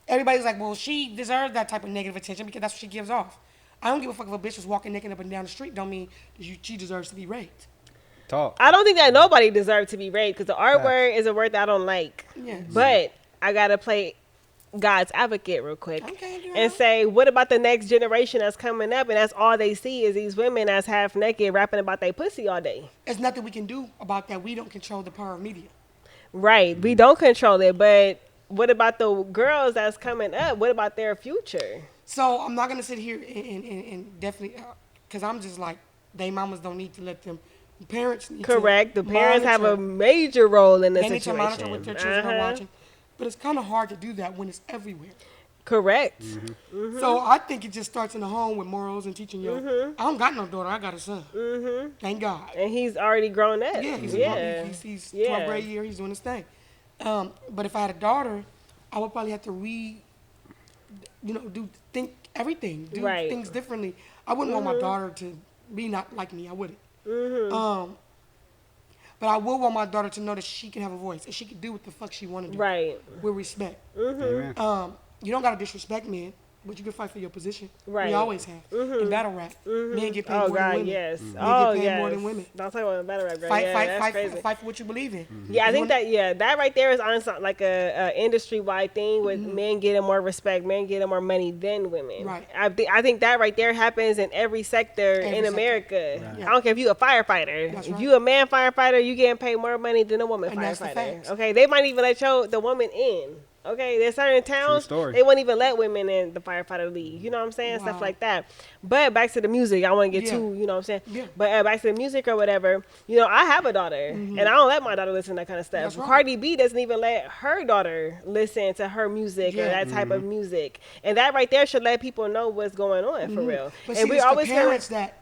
Speaker 1: Everybody's like, well, she deserves that type of negative attention because that's what she gives off. I don't give a fuck if a bitch was walking naked up and down the street. Don't mean she deserves to be raped.
Speaker 2: Talk.
Speaker 3: I don't think that nobody deserves to be raped because the R
Speaker 2: Facts.
Speaker 3: word is a word that I don't like.
Speaker 1: Yes.
Speaker 3: But I gotta play God's advocate real quick
Speaker 1: Okay, girl.
Speaker 3: and say, what about the next generation that's coming up and that's all they see is these women that's half naked rapping about their pussy all day.
Speaker 1: There's nothing we can do about that. We don't control the power of media.
Speaker 3: Right. We don't control it, but what about the girls that's coming up? What about their future?
Speaker 1: So I'm not gonna sit here and definitely, because I'm just like, they mamas don't need to let them. Parents need
Speaker 3: Correct.
Speaker 1: to
Speaker 3: The parents have a
Speaker 1: monitor.
Speaker 3: major role in this
Speaker 1: They need to
Speaker 3: situation.
Speaker 1: monitor what their children are
Speaker 3: Uh-huh.
Speaker 1: watching. But it's kind of hard to do that when it's everywhere.
Speaker 3: Correct.
Speaker 1: So I think it just starts in the home with morals and teaching your. I don't got no daughter. I got a son. Thank God.
Speaker 3: And he's already grown up.
Speaker 1: Yeah, he's
Speaker 3: yeah.
Speaker 1: he's 12th
Speaker 3: Yeah.
Speaker 1: grade year. He's doing his thing. But if I had a daughter, I would probably have to think everything, do
Speaker 3: Right.
Speaker 1: things differently. I wouldn't want my daughter to be not like me. I wouldn't. But I would want my daughter to know that she can have a voice and she can do what the fuck she want to do.
Speaker 3: Right.
Speaker 1: With respect.
Speaker 2: Amen.
Speaker 1: You don't gotta disrespect men. but you can fight for your position.
Speaker 3: Right.
Speaker 1: We always have. In battle rap, men get paid more than
Speaker 3: God,
Speaker 1: women.
Speaker 3: yes.
Speaker 1: Men
Speaker 3: Oh,
Speaker 1: get paid
Speaker 3: yes.
Speaker 1: more than women.
Speaker 3: Don't talk about the battle rap, girl.
Speaker 1: Fight,
Speaker 3: Yeah,
Speaker 1: fight,
Speaker 3: that's
Speaker 1: fight,
Speaker 3: crazy.
Speaker 1: fight for what you believe in.
Speaker 3: Yeah, I think that right there is honestly like a industry wide thing with men getting more respect, men getting more money than women.
Speaker 1: Right.
Speaker 3: I think that right there happens in every sector
Speaker 1: Every
Speaker 3: in
Speaker 1: sector.
Speaker 3: America.
Speaker 1: Right.
Speaker 3: I don't care if you a firefighter.
Speaker 1: That's
Speaker 3: if
Speaker 1: right.
Speaker 3: you a man firefighter, you getting paid more money than a woman
Speaker 1: And that's the
Speaker 3: firefighter.
Speaker 1: facts.
Speaker 3: Okay, they might even let the woman in. Okay, there's certain towns
Speaker 2: story.
Speaker 3: they won't even let women in the firefighter league. You know what I'm saying? Stuff
Speaker 1: Wow.
Speaker 3: like that. But back to the music, I want to get
Speaker 1: Yeah.
Speaker 3: to, you know what I'm saying?
Speaker 1: Yeah.
Speaker 3: But back to the music or whatever, you know, I have a daughter, and I don't let my daughter listen to that kind of stuff.
Speaker 1: That's right.
Speaker 3: Cardi B doesn't even let her daughter listen to her music or
Speaker 1: Yeah.
Speaker 3: that type of music. And that right there should let people know what's going on for real.
Speaker 1: But
Speaker 3: and
Speaker 1: see,
Speaker 3: we
Speaker 1: it's
Speaker 3: always
Speaker 1: the
Speaker 3: feel
Speaker 1: parents that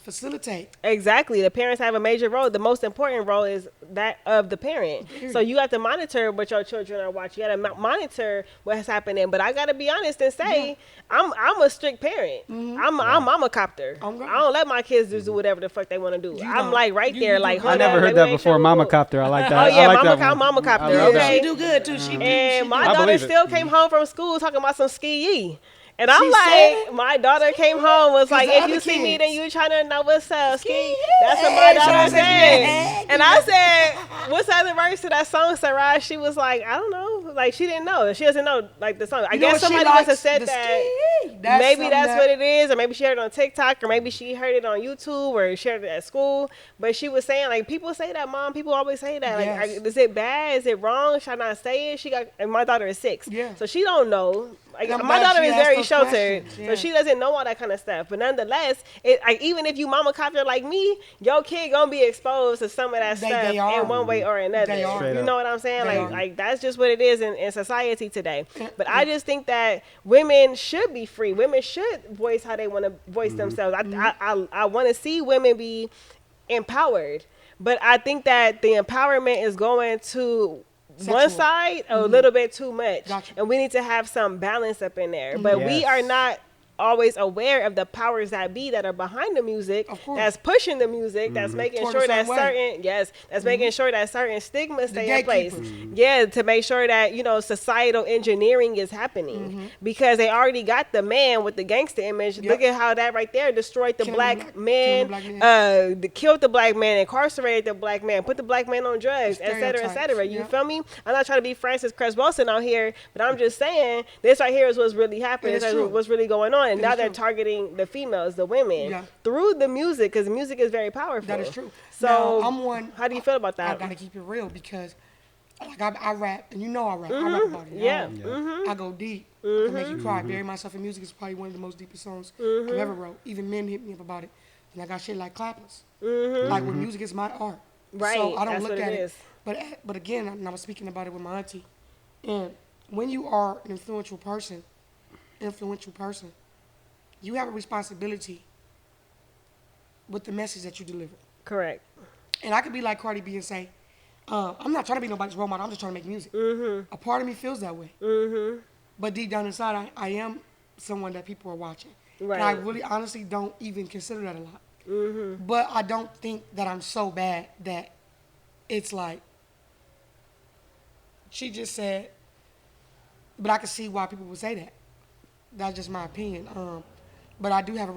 Speaker 1: facilitate.
Speaker 3: exactly. The parents have a major role. The most important role is that of the parent. So you have to monitor what your children are watching. You got to monitor what's happening. But I got to be honest and say, I'm a strict parent. I'm a copter.
Speaker 1: I'm
Speaker 3: I don't let my kids just do whatever the fuck they want to do.
Speaker 1: You
Speaker 3: I'm
Speaker 1: don't.
Speaker 3: like right
Speaker 1: You
Speaker 3: there,
Speaker 1: do
Speaker 3: like
Speaker 1: good.
Speaker 3: hold
Speaker 2: I never
Speaker 3: on,
Speaker 2: heard
Speaker 3: like,
Speaker 2: that
Speaker 3: we ain't
Speaker 2: before.
Speaker 3: sure
Speaker 2: Mama
Speaker 3: who-
Speaker 2: copter. I like that.
Speaker 3: Oh
Speaker 2: I
Speaker 3: yeah,
Speaker 2: like
Speaker 3: mama,
Speaker 2: that one.
Speaker 3: mama copter.
Speaker 2: I love that.
Speaker 1: She
Speaker 3: Okay.
Speaker 1: do good too. She do.
Speaker 3: And my
Speaker 2: I
Speaker 3: daughter
Speaker 2: believe it.
Speaker 3: still came home from school talking about some ski. And I'm
Speaker 1: She
Speaker 3: like,
Speaker 1: said
Speaker 3: my daughter came home, was like,
Speaker 1: the
Speaker 3: if
Speaker 1: other
Speaker 3: you see me,
Speaker 1: kids.
Speaker 3: then you trying to know what's up, ski.
Speaker 1: yeah.
Speaker 3: That's what my
Speaker 1: Hey,
Speaker 3: daughter
Speaker 1: Sean said,
Speaker 3: said.
Speaker 1: yeah.
Speaker 3: And I said, what's the other verse to that song, Sarah? She was like, I don't know. Like, she didn't know. She doesn't know, like, the song. I
Speaker 1: You know
Speaker 3: guess
Speaker 1: what she
Speaker 3: somebody must have
Speaker 1: likes?
Speaker 3: said
Speaker 1: The
Speaker 3: that.
Speaker 1: ski.
Speaker 3: Maybe
Speaker 1: something
Speaker 3: that's
Speaker 1: that-
Speaker 3: what it is, or maybe she heard it on TikTok, or maybe she heard it on YouTube, or shared it at school. But she was saying, like, people say that, Mom. People always say that. Like,
Speaker 1: Yes.
Speaker 3: is it bad? Is it wrong? Should I not say it? And my daughter is 6.
Speaker 1: Yeah.
Speaker 3: So she don't know. Like,
Speaker 1: I'm
Speaker 3: my
Speaker 1: glad
Speaker 3: daughter
Speaker 1: she
Speaker 3: is
Speaker 1: asked
Speaker 3: very
Speaker 1: those
Speaker 3: sheltered,
Speaker 1: questions,
Speaker 3: so
Speaker 1: yeah.
Speaker 3: she doesn't know all that kind of stuff. But nonetheless, even if you mama copter like me, your kid gonna be exposed to some of that
Speaker 1: They
Speaker 3: stuff
Speaker 1: are.
Speaker 3: in one way or another.
Speaker 1: They are.
Speaker 2: Straight
Speaker 3: You
Speaker 2: up.
Speaker 3: know what I'm saying?
Speaker 1: They
Speaker 3: Like,
Speaker 1: are.
Speaker 3: like that's just what it is in society today. But I just think that women should be free. Women should voice how they want to voice themselves. I want to see women be empowered, but I think that the empowerment is going to one
Speaker 1: Sexual.
Speaker 3: side a little bit too much,
Speaker 1: Gotcha.
Speaker 3: and we need to have some balance up in there. But we
Speaker 2: Yes.
Speaker 3: are not always aware of the powers that be that are behind the music,
Speaker 1: Of course.
Speaker 3: that's pushing the music, that's making
Speaker 1: Toward a
Speaker 3: sure that
Speaker 1: certain way.
Speaker 3: that's making sure that certain stigmas stay in place.
Speaker 1: gatekeepers.
Speaker 3: Yeah, to make sure that, you know, societal engineering is happening, because they already got the man with the gangster image.
Speaker 1: Yep.
Speaker 3: Look at how that right there destroyed the
Speaker 1: Killing
Speaker 3: black
Speaker 1: the black-
Speaker 3: man,
Speaker 1: killing the black
Speaker 3: killed the black man, incarcerated the black man, put the black man on drugs,
Speaker 1: The
Speaker 3: et cetera, et cetera.
Speaker 1: stereotypes,
Speaker 3: You
Speaker 1: yep.
Speaker 3: feel me? I'm not trying to be Francis Cress Wilson out here, but I'm just saying this right here is what's really happening.
Speaker 1: It is
Speaker 3: This is
Speaker 1: true.
Speaker 3: what's really going on, and
Speaker 1: It
Speaker 3: now
Speaker 1: is
Speaker 3: they're
Speaker 1: true.
Speaker 3: targeting the females, the women,
Speaker 1: Yeah.
Speaker 3: through the music, because music is very powerful.
Speaker 1: That is true.
Speaker 3: So
Speaker 1: Now, I'm one.
Speaker 3: how do you feel about
Speaker 1: I
Speaker 3: that?
Speaker 1: gotta keep it real because, like, I rap, and you know I rap. I rap about it.
Speaker 3: Yeah.
Speaker 1: I go deep. I can make you cry. Bury Myself in Music is probably one of the most deepest songs I've ever wrote. Even men hit me up about it. And I got shit like clappers. Like, with music is my art.
Speaker 3: Right,
Speaker 1: So I don't
Speaker 3: that's
Speaker 1: look
Speaker 3: what
Speaker 1: at
Speaker 3: it
Speaker 1: it.
Speaker 3: is.
Speaker 1: But again, and I was speaking about it with my auntie. And when you are an influential person, you have a responsibility with the message that you deliver.
Speaker 3: Correct.
Speaker 1: And I could be like Cardi B and say, I'm not trying to be nobody's role model. I'm just trying to make music. A part of me feels that way. But deep down inside, I am someone that people are watching.
Speaker 3: Right.
Speaker 1: And I really honestly don't even consider that a lot. But I don't think that I'm so bad that it's like, she just said, but I can see why people would say that. That's just my opinion. But I do have a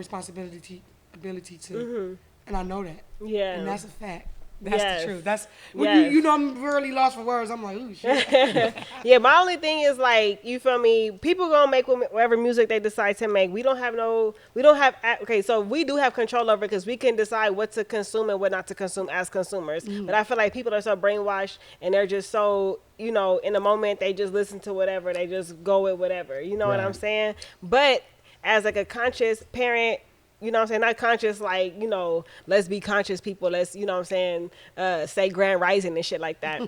Speaker 1: ability to, and I know that.
Speaker 3: Yeah.
Speaker 1: And that's a fact. That's
Speaker 3: Yes.
Speaker 1: the truth. That's when
Speaker 3: Yes.
Speaker 1: you know I'm really lost for words. I'm like, ooh, shit.
Speaker 3: Yeah, my only thing is like, you feel me? People gonna make whatever music they decide to make. Okay, so we do have control over it because we can decide what to consume and what not to consume as consumers. But I feel like people are so brainwashed and they're just so, you know, in the moment they just listen to whatever, they just go with whatever. You know what I'm
Speaker 2: Right.
Speaker 3: saying? But as like a conscious parent, you know what I'm saying? Not conscious, like, you know, let's be conscious people. Let's, you know what I'm saying, say Grand Rising and shit like that.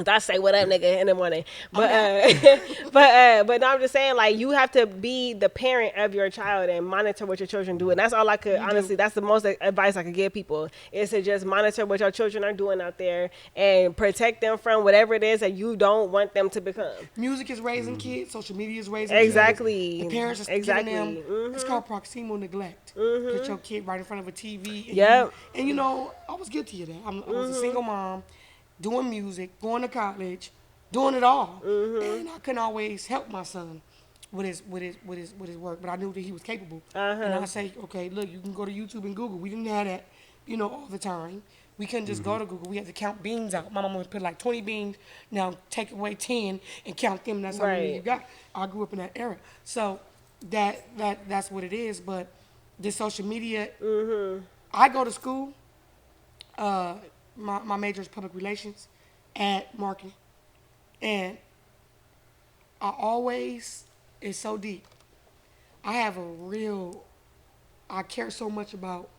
Speaker 3: I say what up, nigga, in the morning. But but no, I'm just saying, like, you have to be the parent of your child and monitor what your children do. And that's all I could, honestly, that's the most advice I could give people, is to just monitor what your children are doing out there and protect them from whatever it is that you don't want them to become.
Speaker 1: Music is raising kids. Social media is raising
Speaker 3: Exactly.
Speaker 1: kids. The parents are
Speaker 3: Exactly.
Speaker 1: giving them. It's called proximal neglect. Put your kid right in front of a TV. And
Speaker 3: Yep.
Speaker 1: and you know, I was guilty of that. I was a single mom, doing music, going to college, doing it all. And I couldn't always help my son with his work, but I knew that he was capable. And I say, okay, look, you can go to YouTube and Google. We didn't have that, all the time. We couldn't just go to Google. We had to count beans out. My mama would put like 20 beans. Now take away 10 and count them. That's how many you got. I grew up in that era, so that's what it is. But this social media, I go to school. My major is public relations and marketing, and it's so deep. I care so much about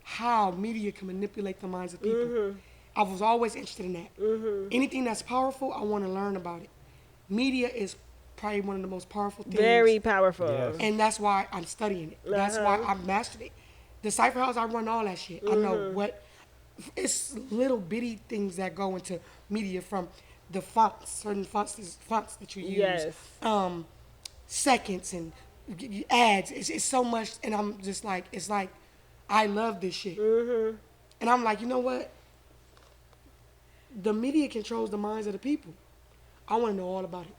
Speaker 1: how media can manipulate the minds of people. I was always interested in that. Anything that's powerful, I want to learn about it. Media is probably one of the most powerful things.
Speaker 3: Very powerful.
Speaker 2: Yes.
Speaker 1: And that's why I'm studying it. That's why I've mastered it. The Cypher House, I run all that shit. I know it's little bitty things that go into media, from the fonts, certain fonts that you use.
Speaker 3: Yes.
Speaker 1: Seconds and ads. It's so much, and I'm just like, it's like, I love this shit. And I'm like, you know what? The media controls the minds of the people. I want to know all about it.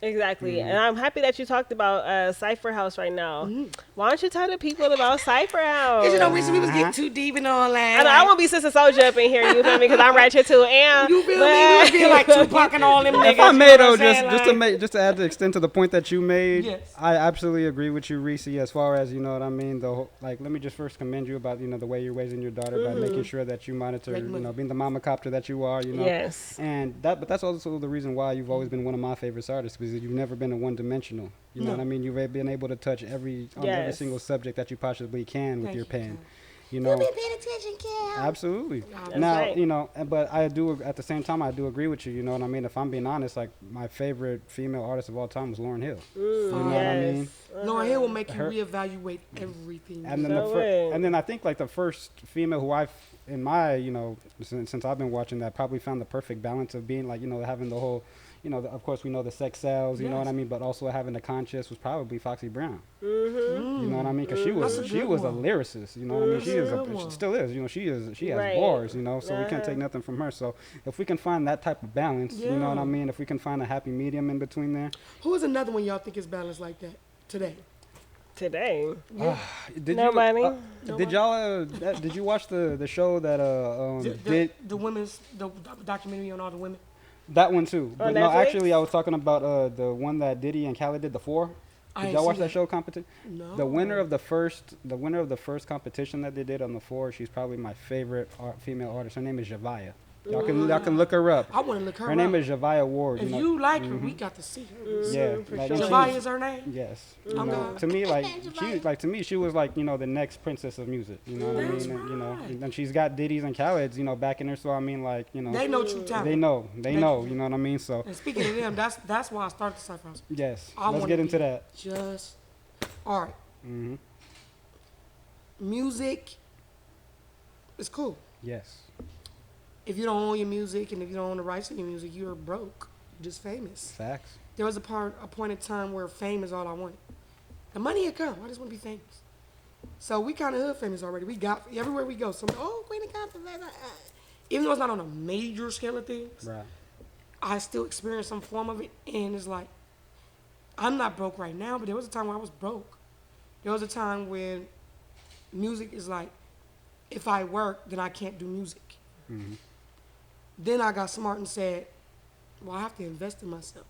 Speaker 3: Exactly. And I'm happy that you talked about Cypher House right now. Why don't you tell the people about Cypher House?
Speaker 1: Because, we was getting too deep and all that.
Speaker 3: I know, I won't be Sister Soldier up in here, you feel me? Because I'm ratchet too. And
Speaker 1: You feel me? We was being like Tupac and all them niggas.
Speaker 2: If I
Speaker 1: you
Speaker 2: may
Speaker 1: know
Speaker 2: though,
Speaker 1: what I'm saying?
Speaker 2: just to add to extend to the point that you made,
Speaker 1: Yes.
Speaker 2: I absolutely agree with you, Reese. As far as what I mean, let me just first commend you about the way you're raising your daughter by making sure that you monitor, being the mama copter that you are,
Speaker 3: Yes.
Speaker 2: And but that's also the reason why you've always been one of my favorite artists, because you've never been a one-dimensional. You know what I mean? You've been able to touch every single subject that you possibly can with your pen.
Speaker 1: You've been paying attention, kid.
Speaker 2: Absolutely.
Speaker 3: That's
Speaker 2: Now,
Speaker 3: right.
Speaker 2: but I do, at the same time, I do agree with you. You know what I mean? If I'm being honest, like, my favorite female artist of all time was Lauryn Hill. You know what I mean?
Speaker 1: Lauryn Hill will make you reevaluate everything.
Speaker 2: And then and then I think like the first female who in my, since I've been watching that, probably found the perfect balance of being like, having the whole, of course we know the sex sells, you know what I mean, but also having the conscious was probably Foxy Brown. You know what I mean? Because she was a lyricist. You know what I mean? She still is. She has bars. So we can't take nothing from her. So if we can find that type of balance, you know what I mean? If we can find a happy medium in between there.
Speaker 1: Who is another one y'all think is balanced like that today?
Speaker 3: Did
Speaker 2: Nobody. Did y'all? Did you watch the show that
Speaker 1: the documentary on all the women?
Speaker 2: That one too. But no,
Speaker 3: Netflix?
Speaker 2: actually, I was talking about the one that Diddy and Khaled did, the 4. Did y'all watch that show competition?
Speaker 1: No.
Speaker 2: The winner of the first competition that they did on the 4, she's probably my favorite female artist. Her name is Javaya. Y'all can look her up.
Speaker 1: I want to look her up.
Speaker 2: Her name is Javaya Ward.
Speaker 1: If you like her, we got to see her.
Speaker 2: Yeah,
Speaker 3: for
Speaker 2: sure.
Speaker 1: Javaya is her name?
Speaker 2: Yes.
Speaker 1: Okay.
Speaker 2: To me, she was like the next princess of music. You know what I mean? And, and she's got Diddy's and Khaled's backing her. So I mean, like
Speaker 1: they know true talent.
Speaker 2: They know. You know what I mean? So.
Speaker 1: And speaking of them, that's why I started the Cypher House.
Speaker 2: Yes. Let's get into that.
Speaker 1: All right. Music is cool.
Speaker 2: Yes.
Speaker 1: If you don't own your music and if you don't own the rights to your music, you're broke. You're just famous.
Speaker 2: Facts.
Speaker 1: There was a point in time where fame is all I wanted. The money had come. I just want to be famous. So we kind of hood famous already. We got everywhere we go. Queen of Compton. Even though it's not on a major scale of things,
Speaker 2: Right.
Speaker 1: I still experience some form of it. And it's like, I'm not broke right now, but there was a time where I was broke. There was a time when music is like, if I work, then I can't do music. Then I got smart and said, well, I have to invest in myself.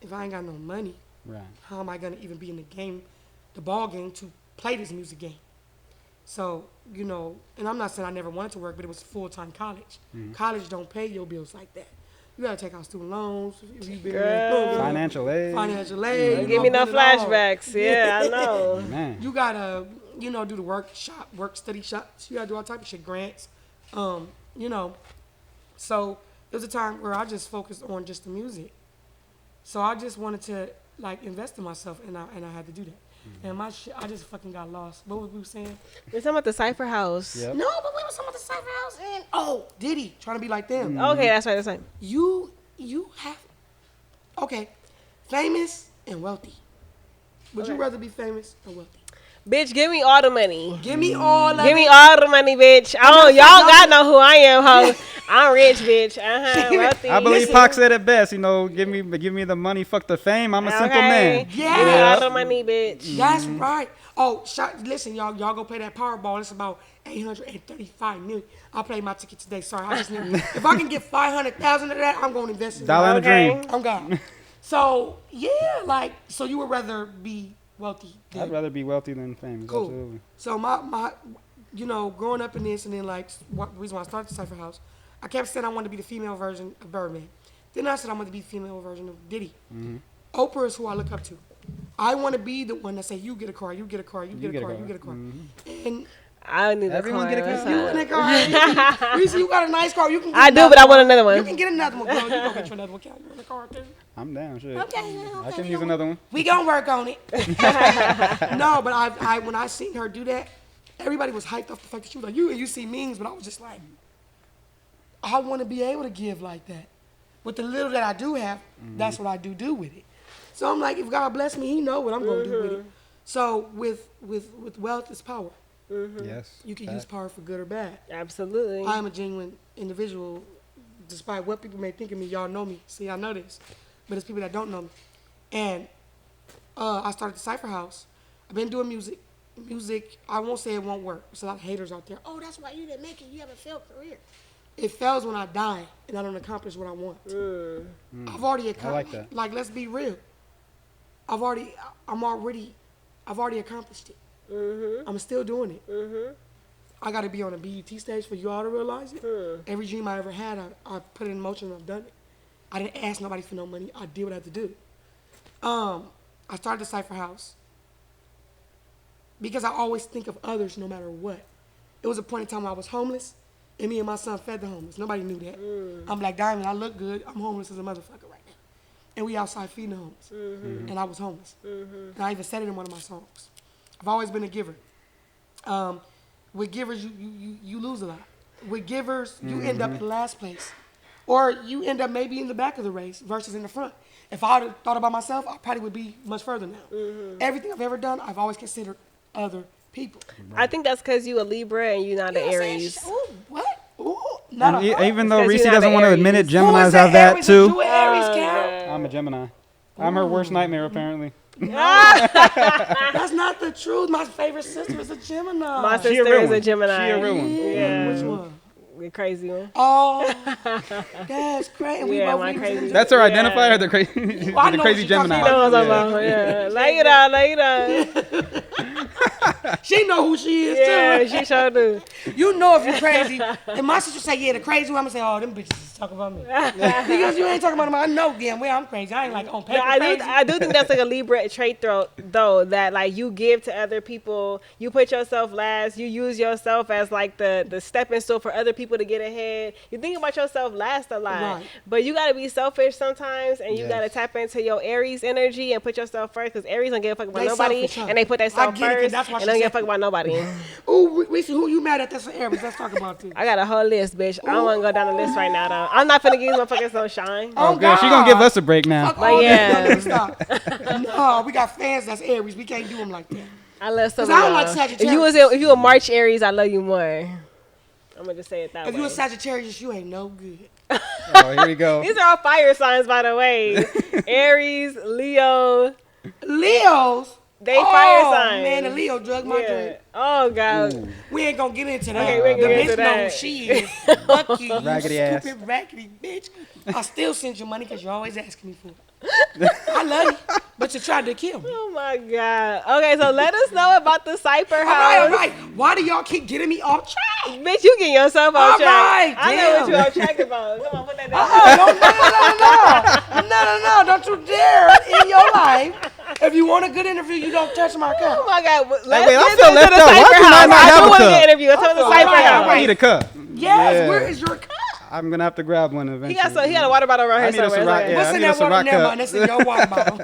Speaker 1: If I ain't got no money,
Speaker 2: Right.
Speaker 1: how am I going to even be in the ball game to play this music game? So, and I'm not saying I never wanted to work, but it was full-time college. College don't pay your bills like that. You got to take out student loans.
Speaker 2: Financial aid.
Speaker 1: Financial aid.
Speaker 3: Give me no flashbacks. Yeah, I know.
Speaker 2: Man.
Speaker 1: You got to, do the work study shops. You got to do all type of shit, grants. So there was a time where I just focused on just the music. So I just wanted to invest in myself, and I had to do that. And my shit, I just fucking got lost. What was we saying?
Speaker 3: We're talking about the Cypher House.
Speaker 2: Yep.
Speaker 1: No, but we was talking about the Cypher House and Diddy trying to be like them.
Speaker 3: Okay, that's right.
Speaker 1: You have famous and wealthy. Would you rather be famous or wealthy?
Speaker 3: Bitch, give me all the money.
Speaker 1: Give me all of
Speaker 3: Give me
Speaker 1: it.
Speaker 3: all the money, bitch. Y'all gotta know who I am, ho. I'm rich, bitch. Wealthy.
Speaker 2: I believe
Speaker 1: Listen.
Speaker 2: Pac said it best. You know, give me the money, fuck the fame. I'm a simple man.
Speaker 3: Give me
Speaker 1: Yeah.
Speaker 3: all the money, bitch.
Speaker 1: That's right. Oh, listen, y'all go play that Powerball. It's about 835 million. I'll play my ticket today. Sorry, I just need. If I can get 500,000 of that, I'm gonna invest in
Speaker 2: Dollar and a
Speaker 3: Okay.
Speaker 2: dream.
Speaker 1: I'm God. So yeah, like, so you would rather be wealthy than
Speaker 2: I'd rather be wealthy than famous.
Speaker 1: cool.
Speaker 2: Absolutely.
Speaker 1: So my, you know, growing up in this, and then like, the reason why I started the Cypher House, I kept saying I wanted to be the female version of Birdman. Then I said I wanted to be the female version of Diddy. Oprah is who I look up to. I want to be the one that say, you get a car, you get a car, you get a car, you get a car. And
Speaker 3: I need a
Speaker 2: Everyone
Speaker 3: car.
Speaker 2: get a car.
Speaker 3: What's
Speaker 1: you
Speaker 3: up?
Speaker 1: in a car. Reese, you got a nice car. You can. Get
Speaker 3: I do,
Speaker 1: another
Speaker 3: but I want
Speaker 1: one.
Speaker 3: another one.
Speaker 1: You can get another one, girl. You go get you another one. Cal. You in a car too?
Speaker 2: I'm down. Shit.
Speaker 1: Okay.
Speaker 2: I can use another one.
Speaker 1: We gonna work on it. No, but I when I seen her do that, everybody was hyped off the fact that she was like, you see memes, but I was just like, I want to be able to give like that. With the little that I do have, that's what I do with it. So I'm like, if God bless me, He know what I'm gonna do with it. So with wealth is power.
Speaker 2: Yes.
Speaker 1: You can use power for good or bad.
Speaker 3: Absolutely.
Speaker 1: I am a genuine individual, despite what people may think of me. Y'all know me. See, I know this. But it's people that don't know me. And I started the Cypher House. I've been doing music. Music, I won't say it won't work. There's a lot of haters out there. Oh, that's why you didn't make it. You have a failed career. It fails when I die and I don't accomplish what I want. I've already accomplished.
Speaker 2: that.
Speaker 1: Like, let's be real. I've already accomplished it. I'm still doing it. I got to be on a BET stage for you all to realize it. Every dream I ever had, I put it in motion and I've done it. I didn't ask nobody for no money. I did what I had to do. I started the Cypher House because I always think of others no matter what. It was a point in time where I was homeless, and me and my son fed the homeless. Nobody knew that. I'm Black Diamond. I look good. I'm homeless as a motherfucker right now. And we outside feeding the homeless. And I was homeless. And I even said it in one of my songs. I've always been a giver. With givers, you lose a lot. With givers, you end up in last place. Or you end up maybe in the back of the race versus in the front. If I had thought about myself, I probably would be much further now. Everything I've ever done, I've always considered other people.
Speaker 3: I think that's because you a Libra and you not
Speaker 1: You
Speaker 3: an
Speaker 1: know what I'm saying?
Speaker 3: Aries.
Speaker 1: Ooh, what? Ooh, not
Speaker 2: And
Speaker 1: a
Speaker 2: even though
Speaker 3: Because
Speaker 2: Reese
Speaker 3: you're not
Speaker 2: doesn't
Speaker 3: an
Speaker 2: want to
Speaker 3: Aries.
Speaker 2: admit it,
Speaker 1: Who
Speaker 2: Geminis
Speaker 1: is
Speaker 2: have
Speaker 1: that
Speaker 2: that
Speaker 1: Aries?
Speaker 2: too.
Speaker 1: Do Aries count?
Speaker 2: I'm a Gemini. I'm her worst nightmare, apparently.
Speaker 1: That's not the truth. My favorite sister is a Gemini.
Speaker 3: My
Speaker 2: She a
Speaker 3: sister
Speaker 2: real
Speaker 3: is a
Speaker 2: one.
Speaker 3: Gemini.
Speaker 2: She a real one.
Speaker 1: Yeah. Which one?
Speaker 3: The crazy one.
Speaker 1: Oh, that's crazy. We
Speaker 3: Yeah,
Speaker 1: both
Speaker 3: my
Speaker 1: leave
Speaker 3: crazy-
Speaker 1: Gemini.
Speaker 2: That's her
Speaker 3: Yeah.
Speaker 2: identifier, the crazy,
Speaker 1: I
Speaker 2: the
Speaker 1: know
Speaker 2: crazy
Speaker 1: what you're talking
Speaker 2: Gemini.
Speaker 3: You know what I'm
Speaker 2: Yeah.
Speaker 3: talking about? Yeah. Lay it on.
Speaker 1: She know who she is
Speaker 3: Yeah,
Speaker 1: too.
Speaker 3: she sure do.
Speaker 1: You know if you're crazy. And my sister say, yeah, the crazy one. I'm gonna say, oh, them bitches is talking about me. Because you ain't talking about them. I know damn well I'm crazy. I ain't like on paper
Speaker 3: But
Speaker 1: crazy.
Speaker 3: I do think that's like a Libra trait though, that like you give to other people, you put yourself last, you use yourself as like the stepping stone for other people to get ahead. You think about yourself last a lot,
Speaker 1: Right.
Speaker 3: but you gotta be selfish sometimes, and you
Speaker 2: Yes.
Speaker 3: gotta tap into your Aries energy and put yourself first, because Aries don't give a fuck about
Speaker 1: They
Speaker 3: nobody,
Speaker 1: selfish, huh?
Speaker 3: and they put
Speaker 1: I
Speaker 3: themselves
Speaker 1: get it, 'cause
Speaker 3: first,
Speaker 1: that's why
Speaker 3: and
Speaker 1: she
Speaker 3: don't give a
Speaker 1: said-
Speaker 3: fuck about nobody.
Speaker 1: Ooh, Reese, who you mad at? That's an Aries. Let's talk about this.
Speaker 3: I got a whole list, bitch. I don't want to go down the list right now though. I'm not finna give these motherfuckers no shine.
Speaker 2: Oh, good. She gonna give us a break now.
Speaker 1: Fuck
Speaker 3: But
Speaker 1: all
Speaker 3: yeah.
Speaker 1: that. Stop. No, we got fans that's Aries. We can't do them like that.
Speaker 3: I love some.
Speaker 1: 'Cause I don't
Speaker 3: of
Speaker 1: like
Speaker 3: y'all.
Speaker 1: Sagittarius.
Speaker 3: If you a March Aries, I love you more. I'm gonna just say it that
Speaker 1: If
Speaker 3: way.
Speaker 1: you a Sagittarius, you ain't no good.
Speaker 2: Oh, here we go.
Speaker 3: These are all fire signs, by the way. Aries, Leo,
Speaker 1: Leos.
Speaker 3: they fire
Speaker 1: Oh,
Speaker 3: signs.
Speaker 1: man, the Leo drug my
Speaker 3: Yeah.
Speaker 1: drink.
Speaker 3: Oh God.
Speaker 1: We ain't gonna get into that.
Speaker 3: Okay, we ain't
Speaker 1: the
Speaker 3: gonna get
Speaker 1: bitch
Speaker 3: into
Speaker 1: know
Speaker 3: that.
Speaker 1: who she is. Fuck you, you
Speaker 2: Raggedy ass.
Speaker 1: stupid raggedy bitch. I still send you money because you're always asking me for it. I love you, but you tried to kill me.
Speaker 3: Oh my God. Okay, so let us know about the Cypher
Speaker 1: All
Speaker 3: House.
Speaker 1: right. Why do y'all keep getting me off track?
Speaker 3: Bitch, you getting yourself
Speaker 1: All
Speaker 3: off track.
Speaker 1: right,
Speaker 3: I know what
Speaker 1: damn.
Speaker 3: you off track about. Come on, put that down.
Speaker 1: Oh, no. Don't you dare in your life. If you want a good interview, you don't touch my
Speaker 3: Oh
Speaker 1: cup.
Speaker 3: my God. Let's
Speaker 2: wait, I
Speaker 3: get
Speaker 2: feel
Speaker 3: into
Speaker 2: left
Speaker 3: the
Speaker 2: out. Why
Speaker 3: Cypher
Speaker 2: do I
Speaker 3: House.
Speaker 2: not
Speaker 3: I
Speaker 2: have
Speaker 3: do
Speaker 2: a
Speaker 3: want to
Speaker 2: cup?
Speaker 3: get an interview. Let's talk about the Cypher
Speaker 1: right,
Speaker 3: House.
Speaker 2: I need a cup.
Speaker 1: Yes,
Speaker 2: Yeah.
Speaker 1: where is your cup?
Speaker 2: I'm gonna have to grab one eventually.
Speaker 3: He got a water bottle around
Speaker 2: I
Speaker 3: here
Speaker 2: need a
Speaker 3: somewhere.
Speaker 2: Ciroc, yeah.
Speaker 1: What's
Speaker 2: I
Speaker 1: in
Speaker 2: need a
Speaker 1: that water?
Speaker 2: Ciroc
Speaker 1: Never
Speaker 2: cup.
Speaker 1: mind. That's in your water bottle.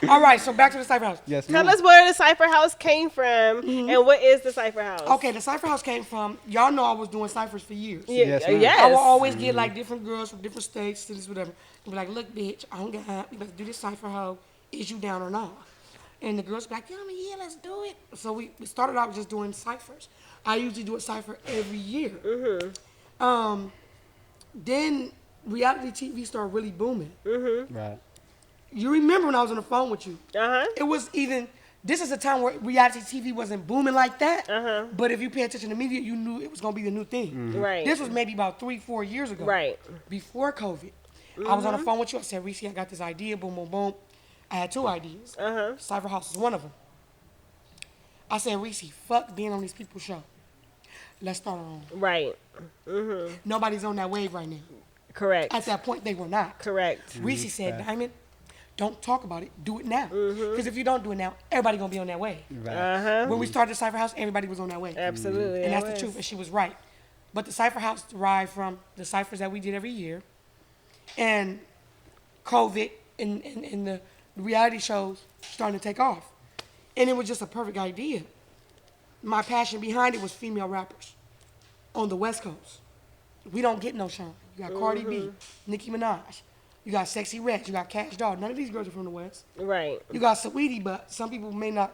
Speaker 1: All right, so back to the Cypher House.
Speaker 2: Yes,
Speaker 3: Tell
Speaker 2: ma'am.
Speaker 3: us where the Cypher House came from and what is the Cypher House?
Speaker 1: Okay, the Cypher House came from, y'all know I was doing ciphers for years.
Speaker 3: Yeah,
Speaker 2: Yes, ma'am.
Speaker 3: yes.
Speaker 1: I will always get like different girls from different states, cities, whatever. And be like, look, bitch, I don't got, you better do this cipher hoe. Is you down or not? And the girls be like, yeah, let's do it. So we started out just doing ciphers. I usually do a cipher every year. Then reality TV started really booming.
Speaker 2: Right.
Speaker 1: You remember when I was on the phone with you? It was even, this is a time where reality TV wasn't booming like that. But if you pay attention to media, you knew it was going to be the new thing.
Speaker 3: Right.
Speaker 1: This was maybe about 3-4 years ago.
Speaker 3: Right.
Speaker 1: Before COVID. I was on the phone with you. I said, Reese, I got this idea. Boom, boom, boom. I had 2 ideas. Cypher House is one of them. I said, Reese, fuck being on these people's show. Let's start our own.
Speaker 3: Right.
Speaker 1: Nobody's on that wave right now.
Speaker 3: Correct.
Speaker 1: At that point, they were not.
Speaker 3: Correct.
Speaker 1: Reese said, Diamond, don't talk about it. Do it now. Because if you don't do it now, everybody going to be on that wave.
Speaker 2: Right.
Speaker 1: When we started the Cypher House, everybody was on that wave.
Speaker 3: Absolutely.
Speaker 1: And that's the truth. And she was right. But the Cypher House derived from the ciphers that we did every year. And COVID and the reality shows starting to take off. And it was just a perfect idea. My passion behind it was female rappers on the West Coast. We don't get no shine. You got Cardi B, Nicki Minaj. You got Sexy Red. You got Cash Doll. None of these girls are from the West.
Speaker 3: Right.
Speaker 1: You got Saweetie, but some people may not.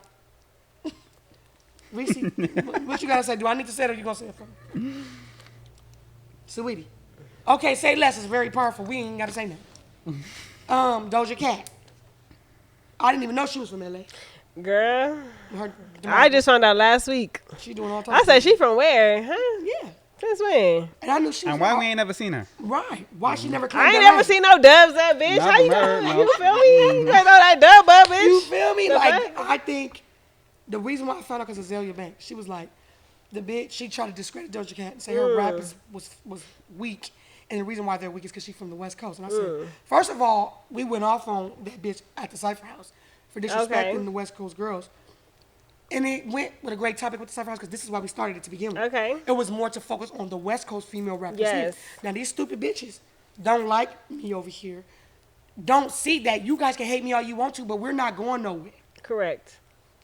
Speaker 1: Reese, what you got to say? Do I need to say it or you going to say it for me? Saweetie. Okay, say less. It's very powerful. We ain't got to say nothing. Doja Cat. I didn't even know she was from LA.
Speaker 3: Girl,
Speaker 1: Her,
Speaker 3: I just found out last week.
Speaker 1: She doing all
Speaker 3: I
Speaker 1: types
Speaker 3: said,
Speaker 1: of
Speaker 3: she from where? Huh?
Speaker 1: yeah.
Speaker 3: Since when?
Speaker 1: And I knew she was
Speaker 2: And why
Speaker 1: all-
Speaker 2: we ain't never seen her?
Speaker 1: right. Why she never came
Speaker 3: I ain't
Speaker 1: LA?
Speaker 3: never seen no dubs that bitch.
Speaker 2: Not
Speaker 3: How you
Speaker 2: from her,
Speaker 3: know?
Speaker 2: no.
Speaker 3: You feel me? You better know that dub up, bitch.
Speaker 1: You feel me?
Speaker 3: The
Speaker 1: Like,
Speaker 3: fuck?
Speaker 1: I think the reason why I found out because Azalea Banks, she was like, the bitch, she tried to discredit Doja Cat and say her rap was weak. And the reason why they're weak is because she's from the West Coast. And I said, first of all, we went off on that bitch at the Cypher House for disrespecting the West Coast girls. And it went with a great topic with the Cypher House because this is why we started it to begin with.
Speaker 3: Okay.
Speaker 1: It was more to focus on the West Coast female rappers here.
Speaker 3: Yes.
Speaker 1: Now, these stupid bitches don't like me over here. Don't see that. You guys can hate me all you want to, but we're not going nowhere.
Speaker 3: Correct.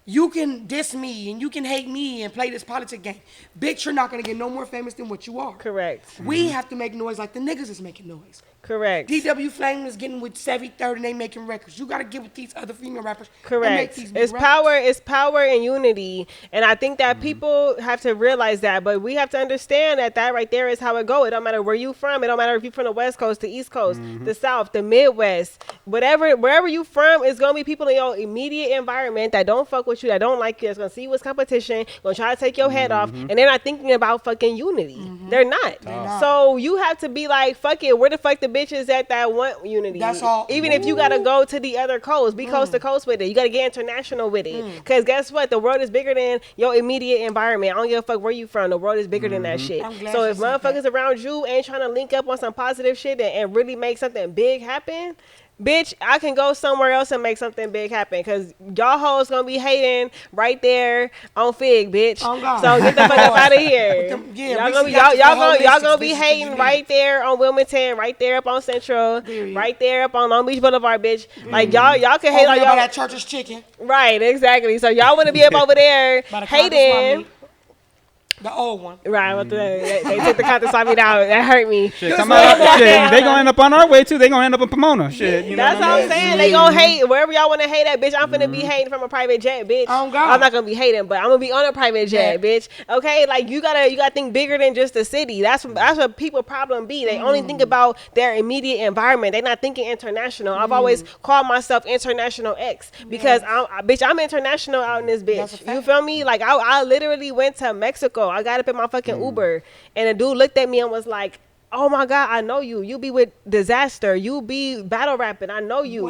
Speaker 1: You can diss me and you can hate me and play this politic game. Bitch, you're not going to get no more famous than what you are.
Speaker 3: Correct.
Speaker 1: We have to make noise like the niggas is making noise.
Speaker 3: Correct.
Speaker 1: DW Flame is getting with Sevy Third and they making records. You got to get with these other female rappers. And make
Speaker 3: Correct.
Speaker 1: these big
Speaker 3: It's
Speaker 1: records.
Speaker 3: power. It's power and unity, and I think that people have to realize that. But we have to understand that right there is how it go. It don't matter where you from. It don't matter if you from the West Coast, the East Coast, the South, the Midwest, wherever you from, it's gonna be people in your immediate environment that don't fuck with you, that don't like you, that's gonna see you as competition, gonna try to take your head off, and they're not thinking about fucking unity. They're not.
Speaker 1: not.
Speaker 3: So you have to be like, fuck it. Where the fuck the bitches at that want unity?
Speaker 1: That's all.
Speaker 3: Even if you gotta go to the other coast, be coast to coast with it. You gotta get international with it. Because guess what? The world is bigger than your immediate environment. I don't give a fuck where you from. The world is bigger than that shit.
Speaker 1: I'm glad
Speaker 3: So
Speaker 1: you
Speaker 3: if
Speaker 1: said that.
Speaker 3: motherfuckers around you ain't trying to link up on some positive shit and really make something big happen, bitch, I can go somewhere else and make something big happen. Because y'all hoes gonna be hating right there on Fig, bitch.
Speaker 1: Oh, God.
Speaker 3: So get the fuck up out of here.
Speaker 1: Yeah,
Speaker 3: y'all
Speaker 1: Reese
Speaker 3: gonna be,
Speaker 1: got you for
Speaker 3: y'all
Speaker 1: holistics,
Speaker 3: gonna be
Speaker 1: bitch,
Speaker 3: hating
Speaker 1: you
Speaker 3: right there on Wilmington, right there up on Central,
Speaker 1: Period.
Speaker 3: right there up on Long Beach Boulevard, bitch. Like y'all can hate
Speaker 1: Over
Speaker 3: on
Speaker 1: there by
Speaker 3: y'all.
Speaker 1: that Church's Chicken.
Speaker 3: Right, exactly. So y'all want to be up over there
Speaker 1: By the Congress
Speaker 3: hating.
Speaker 1: Mommy. The old one.
Speaker 3: Right, what they took the contest off me down. That hurt me.
Speaker 2: Shit, come on. Shit, they gonna end up on our way too. They gonna end up in Pomona. Shit, you know
Speaker 3: That's
Speaker 2: what
Speaker 3: what
Speaker 2: I
Speaker 3: I'm
Speaker 2: mean?
Speaker 3: saying. They gonna hate wherever y'all want to hate at, bitch. I'm finna be hating from a private jet, bitch.
Speaker 1: Oh, God.
Speaker 3: I'm not gonna be hating, but I'm gonna be on a private jet,
Speaker 1: Yeah.
Speaker 3: bitch. Okay, like you gotta think bigger than just the city. That's what people problem be. They only think about their immediate environment. They not thinking international. I've always called myself international X because I'm international out in this
Speaker 1: That's a
Speaker 3: bitch.
Speaker 1: fact.
Speaker 3: You feel me? Like I literally went to Mexico. I got up in my fucking Uber, and a dude looked at me and was like, "Oh my God, I know you. You be with Disaster. You be battle rapping. I know you.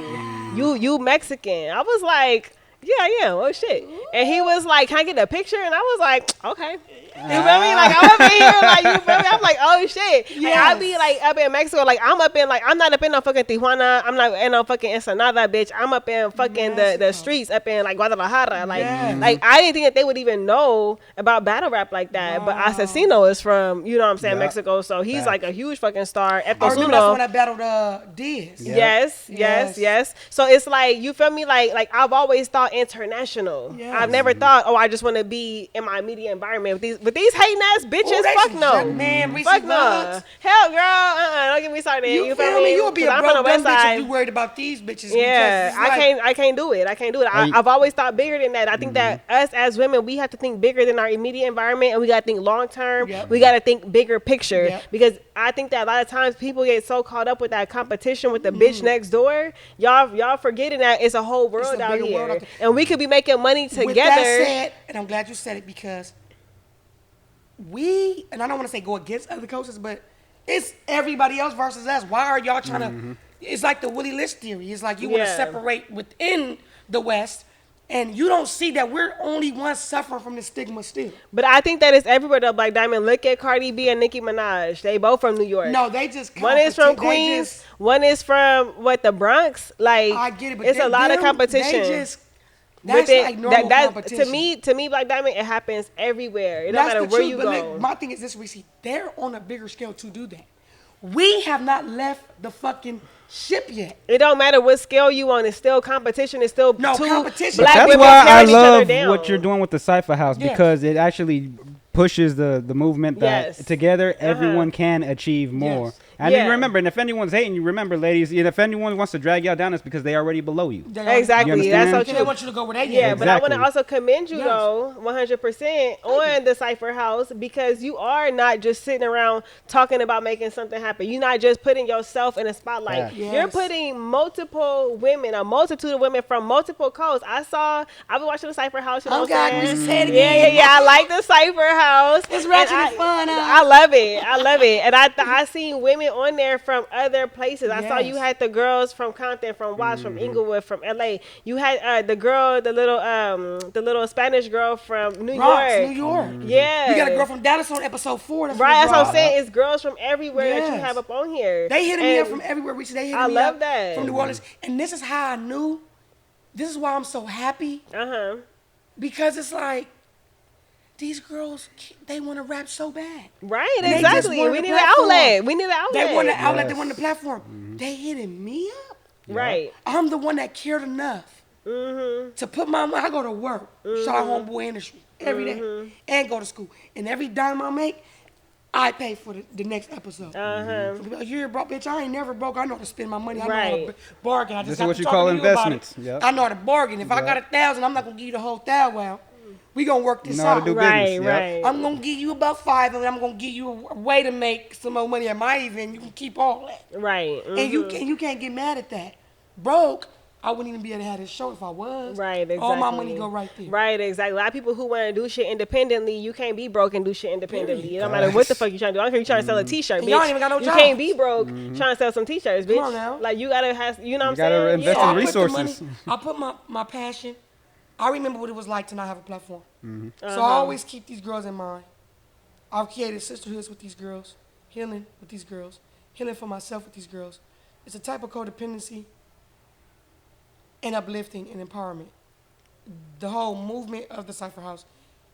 Speaker 3: You Mexican." I was like, "Yeah, I am. Oh shit." And he was like, "Can I get a picture?" And I was like, "Okay." You feel me? Like I'm up in here, like you feel me? I'm like, oh shit. Like, I be like up in Mexico, like I'm up in like I'm not up in no fucking Tijuana. I'm not in no fucking Ensenada, bitch. I'm up in fucking the streets up in like Guadalajara. Like like I didn't think that they would even know about battle rap like that. But Asesino is from, you know what I'm saying,
Speaker 2: Yep.
Speaker 3: Mexico. So he's
Speaker 2: Facts.
Speaker 3: like a huge fucking star.
Speaker 1: I remember that's when I battled Diz.
Speaker 2: Yeah.
Speaker 3: Yes,
Speaker 1: Yes.
Speaker 3: yes. So it's like, you feel me? Like I've always thought international.
Speaker 1: Yes.
Speaker 3: I've never thought, oh, I just want to be in my immediate environment. But these hating ass bitches,
Speaker 1: Ooh, they
Speaker 3: fuck
Speaker 1: some
Speaker 3: no.
Speaker 1: junk- Man, Reese
Speaker 3: Fuck no.
Speaker 1: Bugs.
Speaker 3: Hell, girl, don't get me started.
Speaker 1: You feel me? You'll be
Speaker 3: 'Cause
Speaker 1: a
Speaker 3: I'm from the
Speaker 1: broke dumb
Speaker 3: west
Speaker 1: bitch if
Speaker 3: side.
Speaker 1: you worried about these bitches.
Speaker 3: Yeah,
Speaker 1: because it's like,
Speaker 3: I can't do it. I can't do it.
Speaker 2: Hey.
Speaker 3: I've always thought bigger than that. I think that us as women, we have to think bigger than our immediate environment, and we got to think long term.
Speaker 1: Yep.
Speaker 3: We got to think bigger picture
Speaker 1: Yep.
Speaker 3: because I think that a lot of times people get so caught up with that competition with the bitch next door. Y'all forgetting that it's a whole world
Speaker 1: a
Speaker 3: out
Speaker 1: bigger
Speaker 3: here,
Speaker 1: world out there.
Speaker 3: and we could be making money together.
Speaker 1: With that said, and I'm glad you said it because and I don't want to say go against other coaches, but it's everybody else versus us. Why are y'all trying to? It's like the Willie Lynch theory. It's like you want to
Speaker 3: Yeah.
Speaker 1: separate within the West, and you don't see that we're only ones suffering from the stigma still.
Speaker 3: But I think that it's everywhere though. Black Diamond, look at Cardi B and Nicki Minaj. They both from New York.
Speaker 1: No, they just
Speaker 3: One is from
Speaker 1: they
Speaker 3: Queens.
Speaker 1: just-
Speaker 3: One is from the Bronx. Like
Speaker 1: I get it, but
Speaker 3: it's a lot of competition.
Speaker 1: They just that's like normal competition.
Speaker 3: To me, Black Diamond, it happens everywhere. It don't
Speaker 1: That's
Speaker 3: matter
Speaker 1: the
Speaker 3: where
Speaker 1: truth,
Speaker 3: you
Speaker 1: but
Speaker 3: go.
Speaker 1: look, my thing is this, Reese. They're on a bigger scale to do that. We have not left the fucking ship yet.
Speaker 3: It don't matter what scale you on. It's still competition. It's still
Speaker 1: No,
Speaker 3: two
Speaker 1: competition.
Speaker 3: black
Speaker 2: That's
Speaker 3: women
Speaker 2: why I
Speaker 3: tearing each other
Speaker 2: love
Speaker 3: down.
Speaker 2: what you're doing with the Cypher House
Speaker 1: Yeah.
Speaker 2: because it actually pushes the movement that
Speaker 3: Yes.
Speaker 2: together everyone can achieve more.
Speaker 1: Yes.
Speaker 2: And
Speaker 3: Yeah.
Speaker 2: then remember, and if anyone's hating you, remember, ladies, and if anyone wants to drag y'all down, it's because they already below you.
Speaker 3: Exactly.
Speaker 2: You
Speaker 3: That's so
Speaker 2: understand?
Speaker 3: true.
Speaker 1: They want you to go where they
Speaker 3: Yeah,
Speaker 1: get.
Speaker 3: but I want to
Speaker 2: Exactly.
Speaker 3: also commend you
Speaker 1: Yes.
Speaker 3: though, 100% on the Cypher House because you are not just sitting around talking about making something happen. You're not just putting yourself in a spotlight.
Speaker 2: Yeah.
Speaker 3: You're
Speaker 1: Yes.
Speaker 3: putting multiple women, a multitude of women from multiple coasts. I've been watching the Cypher House. You know
Speaker 1: Oh,
Speaker 3: what
Speaker 1: God,
Speaker 3: I'm
Speaker 1: we
Speaker 3: saying?
Speaker 1: just said it
Speaker 3: Yeah.
Speaker 1: again.
Speaker 3: I like the Cypher House.
Speaker 1: It's
Speaker 3: And
Speaker 1: ratchet and fun, huh?
Speaker 3: I love it. And I seen women on there from other places. I saw you
Speaker 1: Yes.
Speaker 3: had the girls from Compton, from Watts, from Inglewood, from LA. You had the girl, the little Spanish girl from New
Speaker 1: Bronx,
Speaker 3: York.
Speaker 1: New York.
Speaker 3: Yeah.
Speaker 1: You got a girl from Dallas on episode 4. That's
Speaker 3: Right,
Speaker 1: from
Speaker 3: that's what I'm
Speaker 1: Bronx.
Speaker 3: saying. It's girls from everywhere that you
Speaker 1: Yes.
Speaker 3: have up on here.
Speaker 1: They hitting me up
Speaker 3: And
Speaker 1: from everywhere. Reese. They hitting
Speaker 3: I
Speaker 1: me
Speaker 3: love
Speaker 1: up
Speaker 3: that.
Speaker 1: from New Orleans. And this is how I knew. This is why I'm so happy.
Speaker 3: Uh-huh.
Speaker 1: Because it's like, these girls, they want to rap so bad.
Speaker 3: Right,
Speaker 1: And they just
Speaker 3: exactly.
Speaker 1: wanted
Speaker 3: We
Speaker 1: the
Speaker 3: need an
Speaker 1: platform.
Speaker 3: outlet. We need an outlet.
Speaker 1: They want an outlet. They
Speaker 2: Yes.
Speaker 1: want the platform. They hitting me up.
Speaker 3: Right.
Speaker 1: I'm the one that cared enough to put my money. I go to work, shout out homeboy industry every day, and go to school. And every dime I make, I pay for the next episode.
Speaker 3: Uh-huh.
Speaker 1: So people like, you're broke, bitch. I ain't never broke. I know how to spend my money. I know how
Speaker 3: Right.
Speaker 1: to bargain. I just
Speaker 2: This is
Speaker 1: got
Speaker 2: what
Speaker 1: to
Speaker 2: you
Speaker 1: talk
Speaker 2: call
Speaker 1: to you about
Speaker 2: investments.
Speaker 1: it.
Speaker 2: Yep.
Speaker 1: I know how to bargain. If I
Speaker 2: Yep.
Speaker 1: got 1,000, I'm not gonna give you the whole 1,000. We gonna work this
Speaker 2: You know how
Speaker 1: out.
Speaker 2: to do
Speaker 3: Right,
Speaker 2: business. Yep.
Speaker 3: right.
Speaker 1: I'm gonna give you about 5, and I'm gonna give you a way to make some more money at my event. You can keep all that.
Speaker 3: Right.
Speaker 1: And you can't get mad at that. Broke, I wouldn't even be able to have this show if I was.
Speaker 3: Right, exactly.
Speaker 1: All my money go right there.
Speaker 3: Right, exactly. A lot of people who want to do shit independently, you can't be broke and do shit independently.
Speaker 1: Period.
Speaker 3: It don't matter what the fuck you trying to do. I don't care if you're trying to sell a t-shirt,
Speaker 1: And
Speaker 3: bitch.
Speaker 1: y'all ain't even got no
Speaker 3: you
Speaker 1: jobs.
Speaker 3: can't be broke trying to sell some t-shirts, bitch.
Speaker 1: Come on now.
Speaker 3: Like you gotta have, you know what I'm
Speaker 2: gotta
Speaker 3: saying?
Speaker 2: invest
Speaker 1: So
Speaker 2: in
Speaker 1: I put the
Speaker 2: resources.
Speaker 1: money- I put my passion. I remember what it was like to not have a platform. So
Speaker 3: Uh-huh.
Speaker 1: I always keep these girls in mind. I've created sisterhoods with these girls, healing with these girls, healing for myself with these girls. It's a type of codependency and uplifting and empowerment. The whole movement of the Cypher House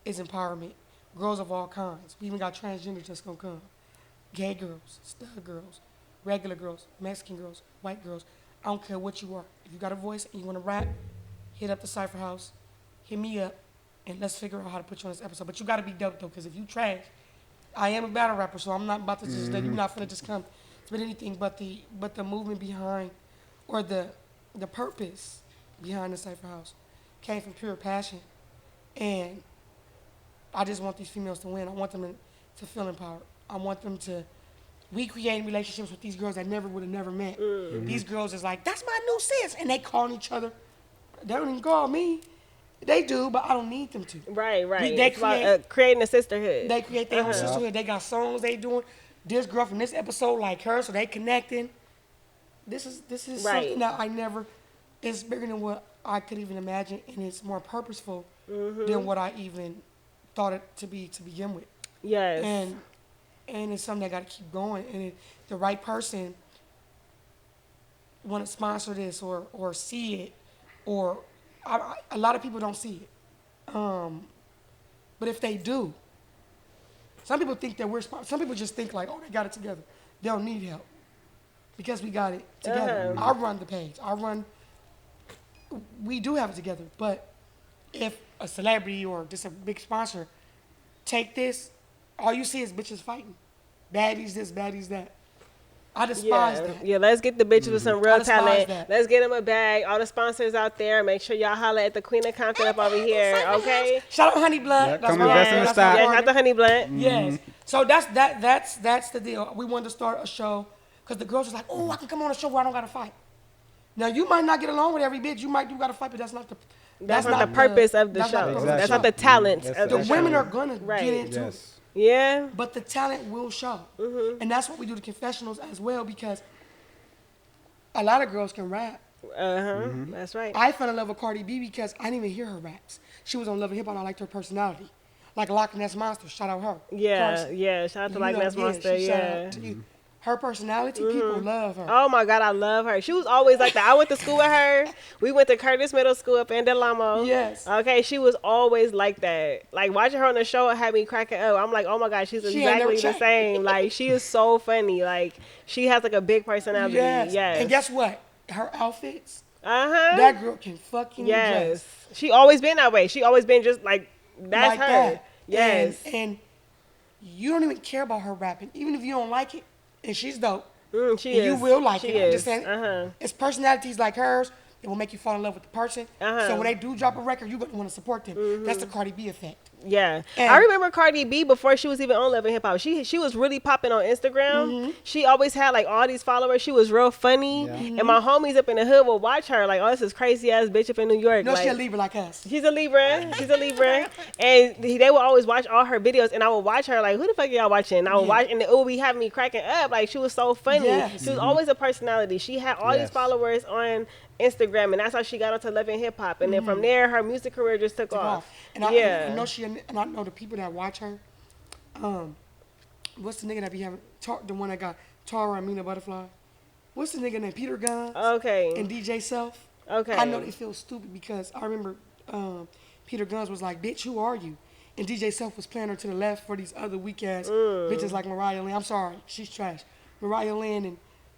Speaker 1: is empowerment. Girls of all kinds. We even got transgender just gonna come. Gay girls, stud girls, regular girls, Mexican girls, white girls. I don't care what you are. If you got a voice and you want to rap, hit up the Cypher House, hit me up, and let's figure out how to put you on this episode. But you got to be dope, though, because if you trash, I am a battle rapper, so I'm not about to just let you not finna just come spit anything but the movement behind, or the purpose behind the Cypher House came from pure passion. And I just want these females to win. I want them to feel empowered. I want them to, we creating relationships with these girls that never would have never met. These girls is like, that's my new sis. And they calling each other. They don't even call me. They do, but I don't need them to.
Speaker 3: Right.
Speaker 1: They
Speaker 3: It's about, creating a sisterhood.
Speaker 1: They create their own sisterhood. They got songs they doing. This girl from this episode like her, so they connecting. This is
Speaker 3: Right.
Speaker 1: something that I never, it's bigger than what I could even imagine, and it's more purposeful than what I even thought it to be to begin with.
Speaker 3: Yes.
Speaker 1: And it's something that got to keep going. And if the right person want to sponsor this or see it, or a lot of people don't see it. But if they do, some people think that some people just think like, oh, they got it together. They don't need help because we got it together. I run the page. We do have it together. But if a celebrity or just a big sponsor take this, all you see is bitches fighting. Baddies this, baddies that. I despise that.
Speaker 3: Yeah, let's get the bitches with some
Speaker 1: I
Speaker 3: real
Speaker 1: despise
Speaker 3: talent.
Speaker 1: that.
Speaker 3: Let's get them a bag. All the sponsors out there, make sure y'all holler at the Queen of Compton up over here, okay?
Speaker 1: Shout out Honey Blunt.
Speaker 2: Yeah,
Speaker 1: That's
Speaker 2: come
Speaker 1: my-
Speaker 2: invest in the
Speaker 1: that's
Speaker 2: stock.
Speaker 1: my
Speaker 3: Yeah,
Speaker 1: partner.
Speaker 3: shout out to Honey Blunt.
Speaker 1: Yes. So that's the deal. We wanted to start a show because the girls was like, oh, I can come on a show where I don't got to fight. Now, you might not get along with every bitch. You might do got to fight, but that's not the
Speaker 3: That's not the purpose of the
Speaker 1: that's not
Speaker 3: show.
Speaker 1: the purpose of
Speaker 3: That's
Speaker 1: the
Speaker 3: not the
Speaker 1: show.
Speaker 3: talent
Speaker 2: That's
Speaker 3: of
Speaker 1: The
Speaker 3: the show.
Speaker 1: women are going to
Speaker 3: Right.
Speaker 1: get into it.
Speaker 2: Yes.
Speaker 3: Yeah.
Speaker 1: But the talent will show. And that's what we do the confessionals as well because a lot of girls can rap.
Speaker 3: That's right.
Speaker 1: I fell in love with Cardi B because I didn't even hear her raps. She was on Love and Hip Hop and I liked her personality. Like Loch Ness Monster, shout out her.
Speaker 3: Yeah,
Speaker 1: Carson.
Speaker 3: yeah. Shout out to
Speaker 1: You
Speaker 3: Loch
Speaker 1: know,
Speaker 3: Ness Monster.
Speaker 1: she shout
Speaker 3: Yeah.
Speaker 1: out to you. Her personality, people love her.
Speaker 3: Oh my God, I love her. She was always like that. I went to school with her. We went to Curtis Middle School up in Del Amo.
Speaker 1: Yes.
Speaker 3: Okay, she was always like that. Like watching her on the show had me cracking up. I'm like, oh my God, she's
Speaker 1: She ain't never
Speaker 3: exactly the
Speaker 1: changed.
Speaker 3: same. Like she is so funny. Like she has like a big personality.
Speaker 1: Yes.
Speaker 3: Yes.
Speaker 1: And guess what? Her outfits,
Speaker 3: Uh-huh.
Speaker 1: that girl can fucking
Speaker 3: Yes.
Speaker 1: dress.
Speaker 3: She always been that way. She always been just like that's
Speaker 1: like
Speaker 3: her.
Speaker 1: that.
Speaker 3: Yes.
Speaker 1: And you don't even care about her rapping, even if you don't like it. And she's dope.
Speaker 3: She
Speaker 1: And
Speaker 3: is.
Speaker 1: you will like
Speaker 3: she
Speaker 1: it. I'm
Speaker 3: Is.
Speaker 1: just saying, it's personalities like hers that will make you fall in love with the person. So when they do drop a record, you're going to want to support them. That's the Cardi B effect.
Speaker 3: Yeah,
Speaker 1: And-
Speaker 3: I remember Cardi B before she was even on Love and Hip Hop. She was really popping on Instagram. She always had like all these followers. She was real funny,
Speaker 2: Yeah.
Speaker 3: and my homies up in the hood would watch her like, oh, this is crazy ass bitch up in New York.
Speaker 1: No,
Speaker 3: like,
Speaker 1: she a Libra like us.
Speaker 3: She's a Libra. She's a Libra, and they would always watch all her videos, and I would watch her like, who the fuck are y'all watching? And I would watch, and it would be having me cracking up. Like she was so funny.
Speaker 1: Yes.
Speaker 3: She was always a personality. She had all these
Speaker 2: Yes.
Speaker 3: followers on Instagram, and that's how she got onto Love and Hip Hop. And then from there, her music career just took off.
Speaker 1: And I know and I know the people that watch her. What's the nigga that be having the one that got Tara and Mina Butterfly? What's the nigga named Peter Guns?
Speaker 3: Okay.
Speaker 1: And DJ Self.
Speaker 3: Okay.
Speaker 1: I know they feel stupid because I remember Peter Guns was like, "Bitch, who are you?" And DJ Self was playing her to the left for these other weak ass bitches like Mariah Lynn. I'm sorry, she's trash. Mariah Lynn and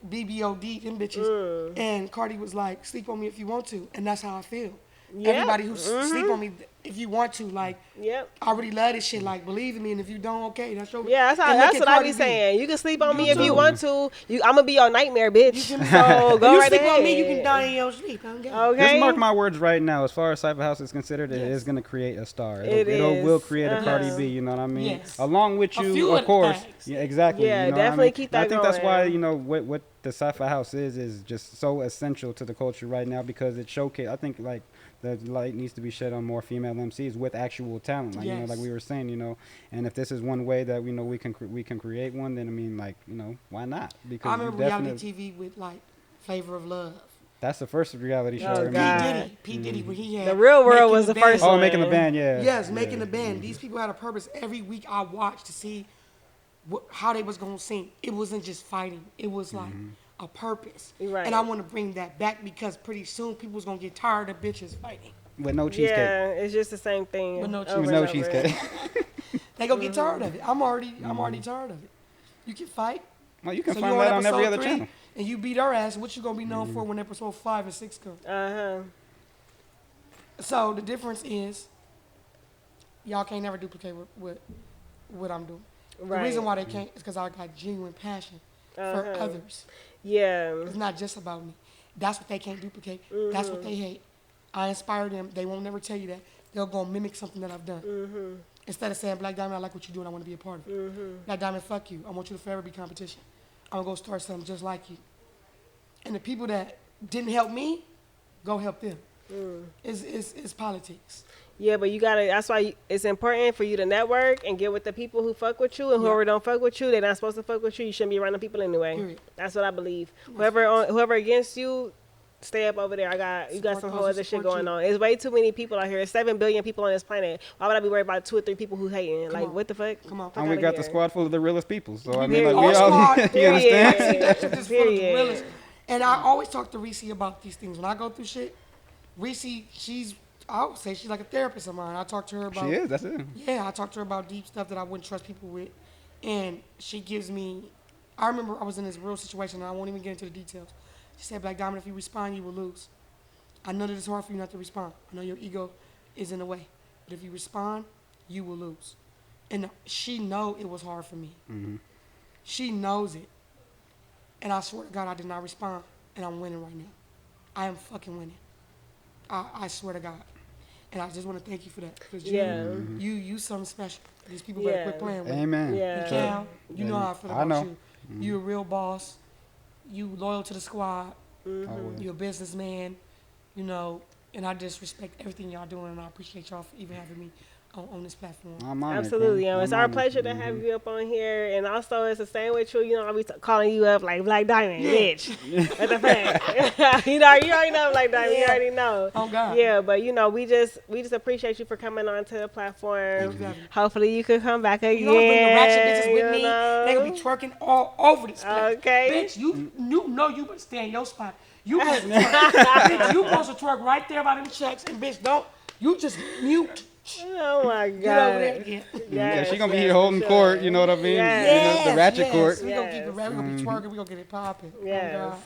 Speaker 1: BBOD, them bitches. And Cardi was like, "Sleep on me if you want to," and that's how I feel.
Speaker 3: Yeah.
Speaker 1: Everybody who sleep on me if you want to, like,
Speaker 3: Yep.
Speaker 1: I really love this shit. Like, believe in me, and if you don't, okay, that's your.
Speaker 3: Yeah,
Speaker 1: And look
Speaker 3: that's
Speaker 1: at
Speaker 3: what I
Speaker 1: Cardi
Speaker 3: be
Speaker 1: B.
Speaker 3: saying. You can sleep on me
Speaker 1: You
Speaker 3: if you
Speaker 1: too.
Speaker 3: want to. I'm gonna be your nightmare, bitch.
Speaker 1: You feel me?
Speaker 3: So
Speaker 1: If
Speaker 3: go
Speaker 1: you
Speaker 3: right
Speaker 1: sleep
Speaker 3: ahead.
Speaker 1: on me, you can die in your sleep. Okay.
Speaker 3: Okay.
Speaker 2: Just mark my words right now. As far as Cypher House is considered, it
Speaker 1: Yes.
Speaker 2: is going to create a star.
Speaker 3: It is.
Speaker 2: Will create a Cardi B. You know what I mean?
Speaker 1: Yes.
Speaker 2: Along with
Speaker 1: A
Speaker 2: you,
Speaker 1: few
Speaker 2: of
Speaker 1: of the
Speaker 2: course.
Speaker 1: things.
Speaker 2: Yeah, exactly.
Speaker 3: Yeah,
Speaker 2: you know what I
Speaker 3: definitely
Speaker 2: mean?
Speaker 3: keep
Speaker 2: And I
Speaker 3: that
Speaker 2: think that's why
Speaker 3: going.
Speaker 2: what the Cypher House is just so essential to the culture right now because it showcase. I think like the light needs to be shed on more female MCs with actual talent. Like
Speaker 1: Yes.
Speaker 2: like we were saying, and if this is one way that we can create one, then I mean, like why not? Because
Speaker 1: I
Speaker 2: you
Speaker 1: remember
Speaker 2: definitely
Speaker 1: reality TV with like Flavor of Love.
Speaker 2: that's the first reality show.
Speaker 3: Oh,
Speaker 2: I
Speaker 1: P
Speaker 2: remember.
Speaker 3: God.
Speaker 1: Diddy when he had
Speaker 3: The Real World
Speaker 1: Making
Speaker 3: was the
Speaker 1: Band.
Speaker 3: first
Speaker 2: Oh,
Speaker 3: one.
Speaker 2: making the band, yeah.
Speaker 1: Yes,
Speaker 2: Yeah.
Speaker 1: making the band. These people had a purpose. Every week I watched to see how they was gonna sing. It wasn't just fighting. It was like a purpose.
Speaker 3: Right.
Speaker 1: And I want to bring that back because pretty soon people's gonna get tired of bitches fighting.
Speaker 2: With no cheesecake.
Speaker 3: Yeah, it's just the same thing.
Speaker 1: With no
Speaker 3: over
Speaker 2: With
Speaker 3: and
Speaker 2: no
Speaker 3: over.
Speaker 2: cheesecake.
Speaker 1: They gonna get tired of it. I'm already tired of it. You can fight.
Speaker 2: Well, you can
Speaker 1: So
Speaker 2: find
Speaker 1: you
Speaker 2: that on every
Speaker 1: episode
Speaker 2: other
Speaker 1: 3,
Speaker 2: channel.
Speaker 1: and you beat her ass. What you gonna be known for when episode 5 and 6 come? So the difference is, y'all can't never duplicate what I'm doing.
Speaker 3: Right.
Speaker 1: The reason why they can't is because I got genuine passion for others.
Speaker 3: Yeah.
Speaker 1: It's not just about me. That's what they can't duplicate. That's what they hate. I inspire them. They won't never tell you that. They'll go mimic something that I've done. Instead of saying, Black Diamond, I like what you do and I want to be a part of it. Black Diamond, fuck you. I want you to forever be competition. I'm going to go start something just like you. And the people that didn't help me, go help them. It's politics.
Speaker 3: Yeah, but you gotta. That's why it's important for you to network and get with the people who fuck with you, and whoever don't fuck with you, they're not supposed to fuck with you. You shouldn't be around the people anyway.
Speaker 1: Period.
Speaker 3: That's what I believe. Whoever against you, stay up over there. You got
Speaker 1: Support
Speaker 3: some
Speaker 1: those
Speaker 3: whole
Speaker 1: who
Speaker 3: other shit
Speaker 1: support
Speaker 3: going
Speaker 1: you.
Speaker 3: on. There's way too many people out here. There's 7 billion people on this planet. Why would I be worried about 2 or 3 people who hating? Like,
Speaker 1: on.
Speaker 3: what the fuck?
Speaker 1: Come on.
Speaker 3: Fuck
Speaker 2: And we
Speaker 3: outta
Speaker 2: got the
Speaker 3: here.
Speaker 2: squad full of the realest people. So I mean,
Speaker 3: Period.
Speaker 2: like we
Speaker 1: Our
Speaker 2: all,
Speaker 1: squad,
Speaker 2: you understand?
Speaker 3: Period.
Speaker 1: That shit just full of the
Speaker 3: Period.
Speaker 1: realest. And I always talk to Reese about these things. When I go through shit, Reese, I would say she's like a therapist of mine. I talk to her about.
Speaker 2: She is. That's it.
Speaker 1: Yeah, I talk to her about deep stuff that I wouldn't trust people with. And she gives me, I remember I was in this real situation, and I won't even get into the details. She said, Black Diamond, if you respond, you will lose. I know that it's hard for you not to respond. I know your ego is in the way. But if you respond, you will lose. And she know it was hard for me.
Speaker 2: Mm-hmm.
Speaker 1: She knows it. And I swear to God, I did not respond. And I'm winning right now. I am fucking winning. I swear to God. And I just want to thank you for that. Because you something special. These people better quit playing with.
Speaker 2: Amen.
Speaker 3: Yeah.
Speaker 1: And Cal, you know how I feel
Speaker 2: I
Speaker 1: about
Speaker 2: know.
Speaker 1: you. You a real boss. You loyal to the squad.
Speaker 2: Mm-hmm.
Speaker 1: You're a businessman. You know, and I just respect everything y'all doing, and I appreciate y'all for even having me on this platform.
Speaker 2: I'm honored,
Speaker 3: Absolutely,
Speaker 2: man.
Speaker 3: it's
Speaker 2: I'm
Speaker 3: our
Speaker 2: honored.
Speaker 3: pleasure to have you up on here, and also it's the same with you. You know, I'll be calling you up like Black Diamond, bitch. What the fuck? you already know Black Diamond. You already know.
Speaker 1: Oh God.
Speaker 3: Yeah, but you know, we just appreciate you for coming on to the platform.
Speaker 1: Thank you.
Speaker 3: Hopefully, you could come back again.
Speaker 1: You know, bring the ratchet bitches with
Speaker 3: you
Speaker 1: me.
Speaker 3: know?
Speaker 1: They gonna be twerking all over this place.
Speaker 3: Okay.
Speaker 1: Bitch, you know you better stay in your spot. You supposed to twerk. Bitch, you supposed to twerk right there by them checks, and bitch, don't you just mute.
Speaker 3: Oh my God.
Speaker 1: Get over there again.
Speaker 2: Yeah, she gonna be here holding court. You know what I mean?
Speaker 3: Yes.
Speaker 2: You know, the ratchet court.
Speaker 1: We gonna keep it right. We gonna be twerking. We gonna get it popping.
Speaker 3: Yes.
Speaker 1: Oh, God.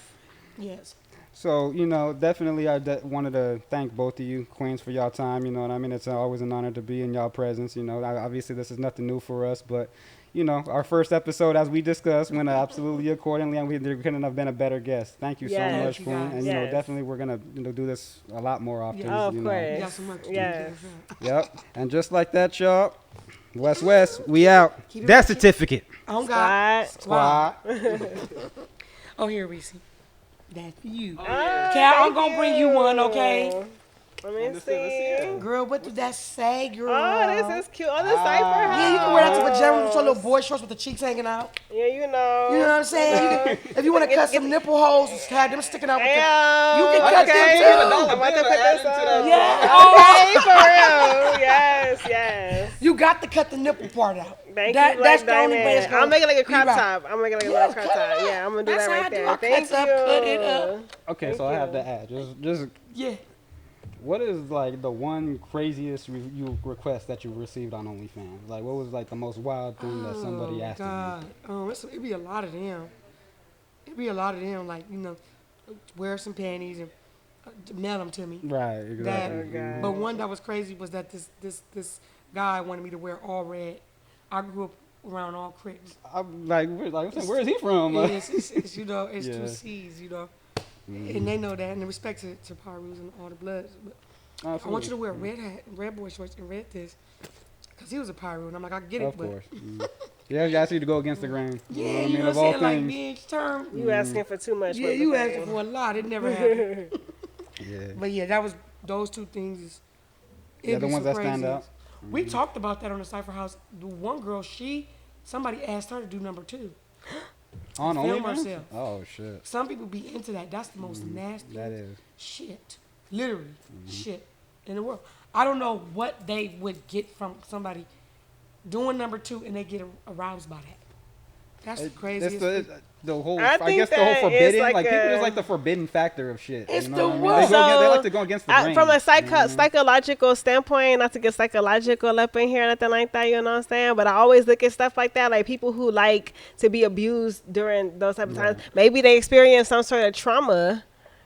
Speaker 1: Yes.
Speaker 2: So, you know, definitely I wanted to thank both of you queens for y'all time. You know what I mean? It's always an honor to be in y'all presence. You know, obviously this is nothing new for us, but, you know, our first episode, as we discussed, went absolutely accordingly, and there couldn't have been a better guest. Thank you so
Speaker 3: Yes.
Speaker 2: much,
Speaker 1: Thank you,
Speaker 2: Queen.
Speaker 1: guys.
Speaker 2: And, you know,
Speaker 3: Yes.
Speaker 2: definitely we're going to do this a lot more often.
Speaker 3: Oh, of
Speaker 2: you know.
Speaker 3: course.
Speaker 1: We got some work to do.
Speaker 3: Yes.
Speaker 2: Yep. And just like that, y'all, West, we out.
Speaker 1: Keep it
Speaker 2: Death
Speaker 1: right.
Speaker 2: certificate.
Speaker 1: Oh God.
Speaker 3: Squad.
Speaker 2: Squad.
Speaker 1: Oh, here, Reese. That's for you.
Speaker 3: Oh,
Speaker 1: Cal, I'm gonna bring you one, okay?
Speaker 3: Let me see.
Speaker 1: Girl, what did that say, girl?
Speaker 3: Oh, this is cute. Oh, the cipher house.
Speaker 1: Yeah, you can wear that to pajamas with your little boy shorts with the cheeks hanging out.
Speaker 3: Yeah, you know.
Speaker 1: You know what I'm saying? If you want to cut some nipple holes, just have them sticking out with the...
Speaker 3: Damn.
Speaker 1: You can cut
Speaker 3: okay.
Speaker 1: them too.
Speaker 3: I'm about to put this on.
Speaker 1: Yeah.
Speaker 3: Okay, for real. Yes.
Speaker 1: You got to cut the nipple part out.
Speaker 3: Thank
Speaker 1: That-
Speaker 3: you,
Speaker 1: that's
Speaker 3: Black
Speaker 1: the only way it's
Speaker 3: Diamond.
Speaker 1: gonna
Speaker 3: I'm making like a
Speaker 1: be
Speaker 3: crop
Speaker 1: right.
Speaker 3: top. I'm making like a
Speaker 1: Yeah,
Speaker 3: little crop
Speaker 1: cut it
Speaker 3: top.
Speaker 1: up.
Speaker 3: Yeah, I'm gonna do
Speaker 1: That's
Speaker 3: that
Speaker 1: how I
Speaker 3: right
Speaker 1: do.
Speaker 3: there.
Speaker 1: I
Speaker 3: Thank
Speaker 1: cut
Speaker 3: you.
Speaker 1: up, cut it up.
Speaker 2: Okay, so I have to add. Just
Speaker 1: Yeah.
Speaker 2: what is like the one craziest request that you received on OnlyFans? Like, what was like the most wild thing that somebody asked of
Speaker 1: God. It'd be a lot of them. Like, you know, wear some panties and mail them to me.
Speaker 2: you? Right, exactly.
Speaker 3: God.
Speaker 1: But one that was crazy was that this guy wanted me to wear all red. I grew up around all Crips.
Speaker 2: I'm like, where is he from?
Speaker 1: It's you know, it's
Speaker 2: Yeah.
Speaker 1: two C's, you know. And they know that, and in respect to Pyru's and all the bloods. But I want you to wear a red hat, red boy shorts, and red this. Because he was a Pyru, and I'm like, I get it,
Speaker 2: Of
Speaker 1: but...
Speaker 2: course. Yeah, you asked you to go against the grain.
Speaker 1: Yeah,
Speaker 2: what I
Speaker 1: you
Speaker 2: mean?
Speaker 1: know
Speaker 2: Of
Speaker 1: what I'm
Speaker 2: all
Speaker 1: saying? Like,
Speaker 2: things.
Speaker 1: bitch, term.
Speaker 3: You asking for too much.
Speaker 1: Yeah,
Speaker 3: with
Speaker 1: you
Speaker 3: the
Speaker 1: asking
Speaker 3: thing.
Speaker 1: for a lot. It never happened.
Speaker 2: Yeah.
Speaker 1: But yeah, that was those two things.
Speaker 2: Yeah, the ones that stand out.
Speaker 1: We talked about that on the Cypher House. The one girl, somebody asked her to do number 2.
Speaker 2: On
Speaker 1: Film
Speaker 2: OnlyFans?
Speaker 1: herself.
Speaker 2: Oh, shit.
Speaker 1: Some people be into that. That's the most nasty
Speaker 2: That is.
Speaker 1: shit. Literally, shit in the world. I don't know what they would get from somebody doing number 2 and they get aroused by that. That's the craziest.
Speaker 2: It's the whole,
Speaker 3: I
Speaker 2: I
Speaker 3: think
Speaker 2: guess the whole
Speaker 3: that
Speaker 2: forbidden,
Speaker 3: it's like
Speaker 2: people
Speaker 3: a-
Speaker 2: just like the forbidden factor of shit.
Speaker 1: It's
Speaker 2: you know
Speaker 1: the
Speaker 2: what I mean?
Speaker 1: worst.
Speaker 2: They like to go against the grain.
Speaker 3: From a psychological standpoint, not to get psychological up in here or nothing like that, you know what I'm saying? But I always look at stuff like that, like people who like to be abused during those type of times. Maybe they experienced some sort of trauma.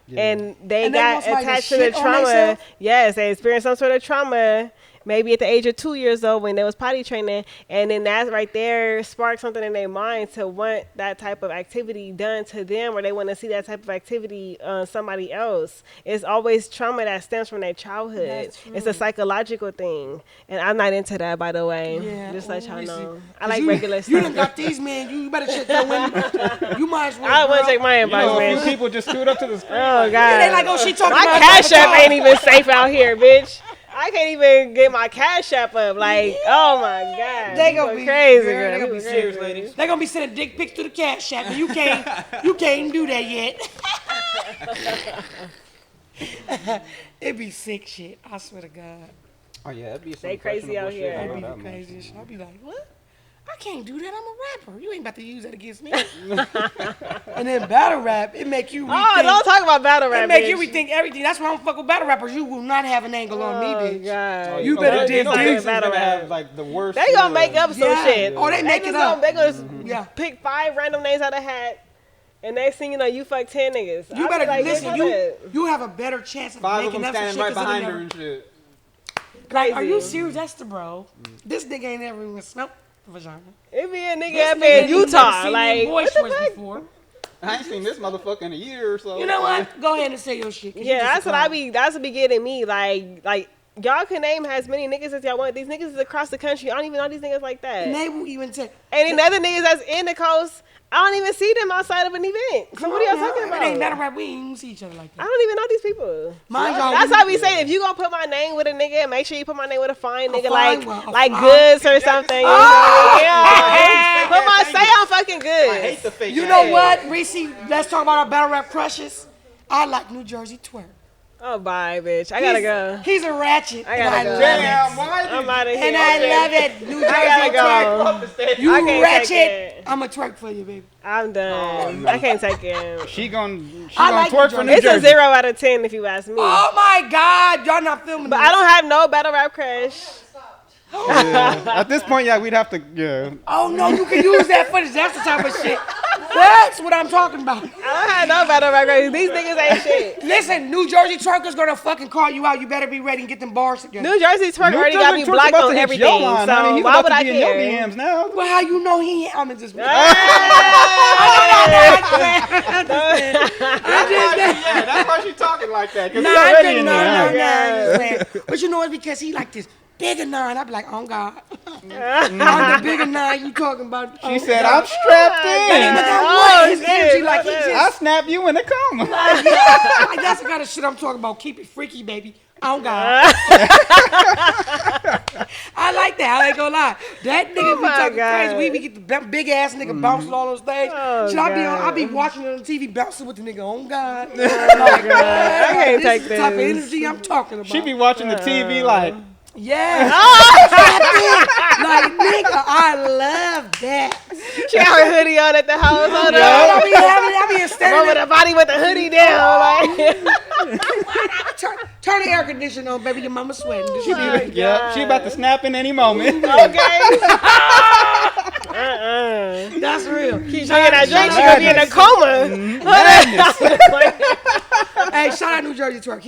Speaker 2: Yeah.
Speaker 3: And they
Speaker 1: And they
Speaker 3: got
Speaker 1: want somebody to
Speaker 3: attached to the
Speaker 1: shit on
Speaker 3: trauma.
Speaker 1: themselves?
Speaker 3: Yes, they experienced some sort of trauma. Maybe at the age of 2 years old when they was potty training, and then that right there sparked something in their mind to want that type of activity done to them, or they want to see that type of activity on somebody else. It's always trauma that stems from their childhood.
Speaker 1: That's
Speaker 3: It's a psychological thing, and I'm not into that, by the way.
Speaker 1: Yeah,
Speaker 3: Just let y'all
Speaker 1: let me see.
Speaker 3: know. I
Speaker 1: 'Cause
Speaker 3: like
Speaker 1: you,
Speaker 3: regular
Speaker 1: You
Speaker 3: stuff.
Speaker 1: done got these men. You better check your women. You might as well.
Speaker 3: I want to
Speaker 1: girl.
Speaker 3: check my
Speaker 2: You
Speaker 3: inbox,
Speaker 2: know, a
Speaker 3: man.
Speaker 2: few people just screwed up to the screen.
Speaker 3: Oh God!
Speaker 1: Yeah, they like, oh, she talking
Speaker 3: My
Speaker 1: about
Speaker 3: Cash App
Speaker 1: sabotage.
Speaker 3: ain't even safe out here, bitch. I can't even get my Cash App up. Like, oh my God.
Speaker 1: They
Speaker 3: People
Speaker 1: gonna be
Speaker 3: crazy,
Speaker 1: girl,
Speaker 3: girl.
Speaker 1: They gonna be
Speaker 3: People
Speaker 1: serious,
Speaker 3: crazy.
Speaker 1: ladies. They gonna be sending dick pics to the Cash App, and you can't do that yet. It be sick shit. I swear to God.
Speaker 2: Oh, yeah, it'd be some
Speaker 3: They crazy out
Speaker 2: questionable
Speaker 3: here.
Speaker 2: shit. I
Speaker 1: It
Speaker 2: know
Speaker 1: be
Speaker 2: that
Speaker 1: the
Speaker 2: much.
Speaker 1: craziest shit. I'll be like, what? I can't do that. I'm a rapper. You ain't about to use that against me. And then battle rap, it make you rethink.
Speaker 3: Oh, don't talk about battle rap,
Speaker 1: It make
Speaker 3: bitch.
Speaker 1: you rethink everything. That's why I don't fuck with battle rappers. You will not have an angle on me,
Speaker 3: Oh,
Speaker 1: bitch.
Speaker 3: God.
Speaker 1: You better dig
Speaker 3: talk
Speaker 1: deep.
Speaker 3: about battle
Speaker 2: gonna
Speaker 3: rap.
Speaker 2: have like the worst.
Speaker 3: They gonna make up some
Speaker 1: Yeah.
Speaker 3: shit.
Speaker 1: Oh, they make
Speaker 3: just
Speaker 1: it up.
Speaker 3: They gonna
Speaker 1: Yeah.
Speaker 3: pick 5 random names out of hat, and next thing you know, you fuck 10 niggas.
Speaker 1: You
Speaker 3: I
Speaker 1: better
Speaker 3: be like,
Speaker 1: listen.
Speaker 3: bitch, hold up.
Speaker 1: You have a better chance of
Speaker 2: 5 of
Speaker 1: making
Speaker 2: them
Speaker 1: up some
Speaker 2: standing
Speaker 1: shit
Speaker 2: right
Speaker 1: 'cause of
Speaker 2: behind
Speaker 1: the
Speaker 2: her and shit.
Speaker 1: Like, are you
Speaker 3: crazy.
Speaker 1: serious? That's the bro. This nigga ain't ever even smelled the vagina.
Speaker 3: It be a nigga
Speaker 1: This
Speaker 3: up
Speaker 1: nigga
Speaker 3: in
Speaker 1: ain't even
Speaker 3: Utah.
Speaker 1: seen
Speaker 3: Like,
Speaker 1: me in boy
Speaker 3: what the
Speaker 1: shorts
Speaker 3: fuck?
Speaker 1: before.
Speaker 2: I ain't seen this motherfucker in a year or so.
Speaker 1: You know what? Go ahead and say your shit. 'cause you
Speaker 3: Yeah,
Speaker 1: just
Speaker 3: that's
Speaker 1: a
Speaker 3: what I
Speaker 1: clown.
Speaker 3: be. That's what be getting me. Like y'all can name as many niggas as y'all want. These niggas is across the country. I don't even know these niggas like that.
Speaker 1: And they will even tell.
Speaker 3: And then other niggas that's in the coast, I don't even see them outside of an event. So what are y'all talking about?
Speaker 1: It ain't better rap. We ain't even see each other like
Speaker 3: I
Speaker 1: that.
Speaker 3: don't even know these people.
Speaker 1: Mind y'all,
Speaker 3: That's
Speaker 1: we-
Speaker 3: why we say if you gonna put my name with a nigga, make sure you put my name with a fine nigga,
Speaker 1: fine one, a
Speaker 3: like
Speaker 1: fine-
Speaker 3: Goods or something. You know? Yeah. Put my say I'm fucking good.
Speaker 2: I hate the fake.
Speaker 1: You
Speaker 2: ass.
Speaker 1: know what, Reese? Let's talk about our battle rap crushes. I like New Jersey Twerk.
Speaker 3: Oh bye, bitch. I gotta go.
Speaker 1: He's a ratchet.
Speaker 3: I
Speaker 1: and
Speaker 3: gotta
Speaker 1: I
Speaker 3: go.
Speaker 1: love
Speaker 2: Damn,
Speaker 1: it.
Speaker 2: why did
Speaker 3: I'm out of here.
Speaker 1: And I love it. New
Speaker 3: I
Speaker 1: Jersey
Speaker 3: gotta
Speaker 1: Twerk.
Speaker 3: go.
Speaker 1: You
Speaker 3: I can't take
Speaker 1: ratchet.
Speaker 3: it.
Speaker 1: I'm a twerk for you, baby.
Speaker 3: I'm done. I can't take it.
Speaker 2: She gonna
Speaker 1: I like
Speaker 2: twerk
Speaker 1: New
Speaker 2: for New
Speaker 3: It's a
Speaker 2: Jersey.
Speaker 3: 0 out of 10 if you ask me.
Speaker 1: Oh my God, y'all not filming
Speaker 3: But
Speaker 1: this.
Speaker 3: I don't have no battle rap crush.
Speaker 2: Yeah. At this point, yeah, we'd have to. Yeah.
Speaker 1: Oh no, you can use that footage. That's the type of shit. That's what I'm talking about.
Speaker 3: I don't have no battle rap crush. These niggas ain't shit.
Speaker 1: Listen, New Jersey Twerker's gonna fucking call you out. You better be ready and get them bars together.
Speaker 3: New Jersey twerk already got me
Speaker 2: Jersey Twerk's
Speaker 3: blocked
Speaker 2: about
Speaker 3: on
Speaker 2: to hit
Speaker 3: everything.
Speaker 2: your line, honey.
Speaker 3: So
Speaker 2: He's
Speaker 3: why
Speaker 2: about
Speaker 3: would
Speaker 2: to
Speaker 3: I
Speaker 2: be in your
Speaker 3: care?
Speaker 2: DMs now.
Speaker 1: Well, how you know he ain't? I'm just.
Speaker 2: Yeah, that's why she talking like that.
Speaker 1: Nah, I
Speaker 2: already
Speaker 1: couldn't.
Speaker 2: in
Speaker 1: No,
Speaker 2: there.
Speaker 1: no,
Speaker 2: huh?
Speaker 1: no. I understand. But you know it's because he like this bigger nine. I be like, oh God. I'm the bigger nine you talking about.
Speaker 2: She said, "I'm strapped in.
Speaker 3: Oh,
Speaker 1: His
Speaker 3: shit.
Speaker 1: energy, like he
Speaker 3: Okay.
Speaker 2: I
Speaker 1: just,
Speaker 2: snap you in the coma."
Speaker 1: like that's the kind of shit I'm talking about. Keep it freaky, baby. Oh God. I like that. I ain't gonna lie. That nigga be
Speaker 3: my
Speaker 1: talking
Speaker 3: God.
Speaker 1: crazy. We get the big ass nigga bouncing all on stage.
Speaker 3: Oh,
Speaker 1: Shit, I
Speaker 3: God.
Speaker 1: be watching it on TV bouncing with the nigga. Oh God.
Speaker 3: I can't
Speaker 1: This
Speaker 3: take
Speaker 1: is the type of
Speaker 3: this.
Speaker 1: energy I'm talking about.
Speaker 2: She be watching the TV like,
Speaker 1: Yeah. Like, nigga, I love that.
Speaker 3: She got her hoodie on at the house. Hold on.
Speaker 1: I be
Speaker 3: Go
Speaker 1: standing
Speaker 3: with
Speaker 1: there.
Speaker 3: her body with the hoodie down. Like,
Speaker 1: Turn the air conditioner on, baby. Your mama sweating. She be like,
Speaker 2: "Yeah, she about to snap in any moment."
Speaker 3: okay.
Speaker 1: that's real.
Speaker 3: Keep drinking that drink, she gonna be in a coma.
Speaker 1: Hey, shout out New Jersey Twerk.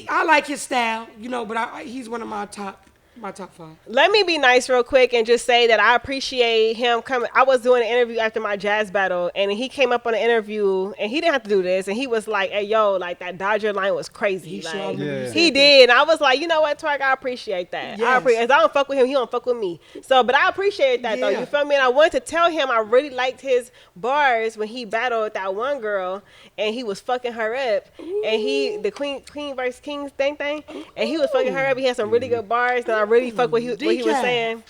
Speaker 1: I like his style, you know, but he's one of my top 5.
Speaker 3: Let me be nice real quick and just say that I appreciate him coming. I was doing an interview after my jazz battle, and he came up on the interview, and he didn't have to do this, and he was like, "Hey, yo, like that Dodger line was crazy."
Speaker 1: He
Speaker 3: Like,
Speaker 1: sure remember you
Speaker 2: Yeah.
Speaker 1: said
Speaker 3: he
Speaker 1: that.
Speaker 3: did. And I was like, you know what, Twerk, I appreciate that.
Speaker 1: Yes.
Speaker 3: If I don't fuck with him, he don't fuck with me. So, but I appreciate that though.
Speaker 1: Yeah.
Speaker 3: You feel me? And I wanted to tell him I really liked his bars when he battled that one girl, and he was fucking her up, and the Queen versus Kings thing, and he was fucking her up. He had some really good bars, and I really fuck what he was
Speaker 1: Decaf.
Speaker 3: saying.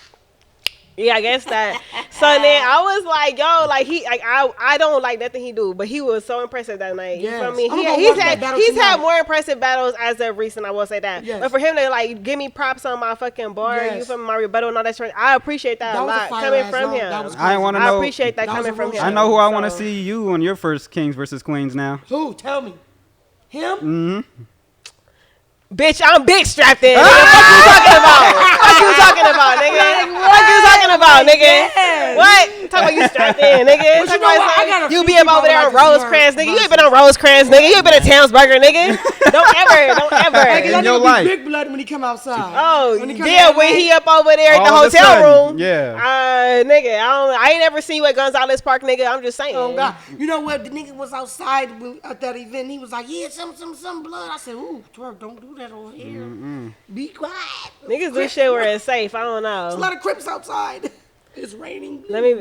Speaker 3: Yeah, I guess that. So then I was like, yo, like I don't like nothing he do, but he was so impressive that night. You
Speaker 1: Yes.
Speaker 3: feel me?
Speaker 1: I'm gonna watch that
Speaker 3: He's
Speaker 1: battle
Speaker 3: had
Speaker 1: tonight.
Speaker 3: more impressive battles as of recent. I will say that.
Speaker 1: Yes.
Speaker 3: But for him to like give me props on my fucking bar,
Speaker 1: Yes.
Speaker 3: you feel me, my rebuttal and all that shit, I appreciate that,
Speaker 1: That
Speaker 3: a
Speaker 1: was a
Speaker 3: lot
Speaker 1: fire
Speaker 3: coming
Speaker 1: ass
Speaker 3: from
Speaker 1: song.
Speaker 3: him.
Speaker 1: That was
Speaker 2: I want to
Speaker 3: I
Speaker 2: know.
Speaker 3: appreciate that
Speaker 1: That was
Speaker 3: coming
Speaker 1: a
Speaker 3: from
Speaker 1: real
Speaker 3: him.
Speaker 2: I know who I want to
Speaker 3: So-
Speaker 2: see you on your first Kings versus Queens now.
Speaker 1: Who? Tell me. Him?
Speaker 3: Mm. Bitch, I'm big strapped in. Nigga. What you talking about? What you talking about, nigga? What you talking about, nigga?
Speaker 1: Yes.
Speaker 3: What? Talk about you strapped in, nigga.
Speaker 1: But
Speaker 3: Talk
Speaker 1: you know
Speaker 3: about
Speaker 1: what? I
Speaker 3: something.
Speaker 1: got a
Speaker 3: You
Speaker 1: few
Speaker 3: be up
Speaker 1: people
Speaker 3: over there
Speaker 1: I
Speaker 3: on
Speaker 1: like to see
Speaker 3: Rosecrans,
Speaker 1: her
Speaker 3: nigga. You ain't been on Rosecrans, nigga. You ain't been to Townsburger, nigga. Don't ever.
Speaker 1: Hey, 'cause that
Speaker 2: your
Speaker 1: nigga
Speaker 2: life.
Speaker 1: be big blood when he come outside.
Speaker 3: Oh,
Speaker 1: When he come
Speaker 3: yeah,
Speaker 1: down
Speaker 3: when
Speaker 1: there,
Speaker 3: he up over there at the
Speaker 2: All of a
Speaker 3: hotel
Speaker 2: sudden,
Speaker 3: room.
Speaker 2: yeah.
Speaker 3: Nigga, I ain't ever seen you at Gonzalez Park, nigga. I'm just saying.
Speaker 1: Oh God! You know what? The nigga was outside at that event. He was like, "Yeah, some blood." I said, "Ooh, Twerk, don't do that over here. Be quiet."
Speaker 3: Niggas do shit where it's safe. I don't
Speaker 1: There's a
Speaker 3: know.
Speaker 1: lot of Crips outside. It's raining.
Speaker 3: Let me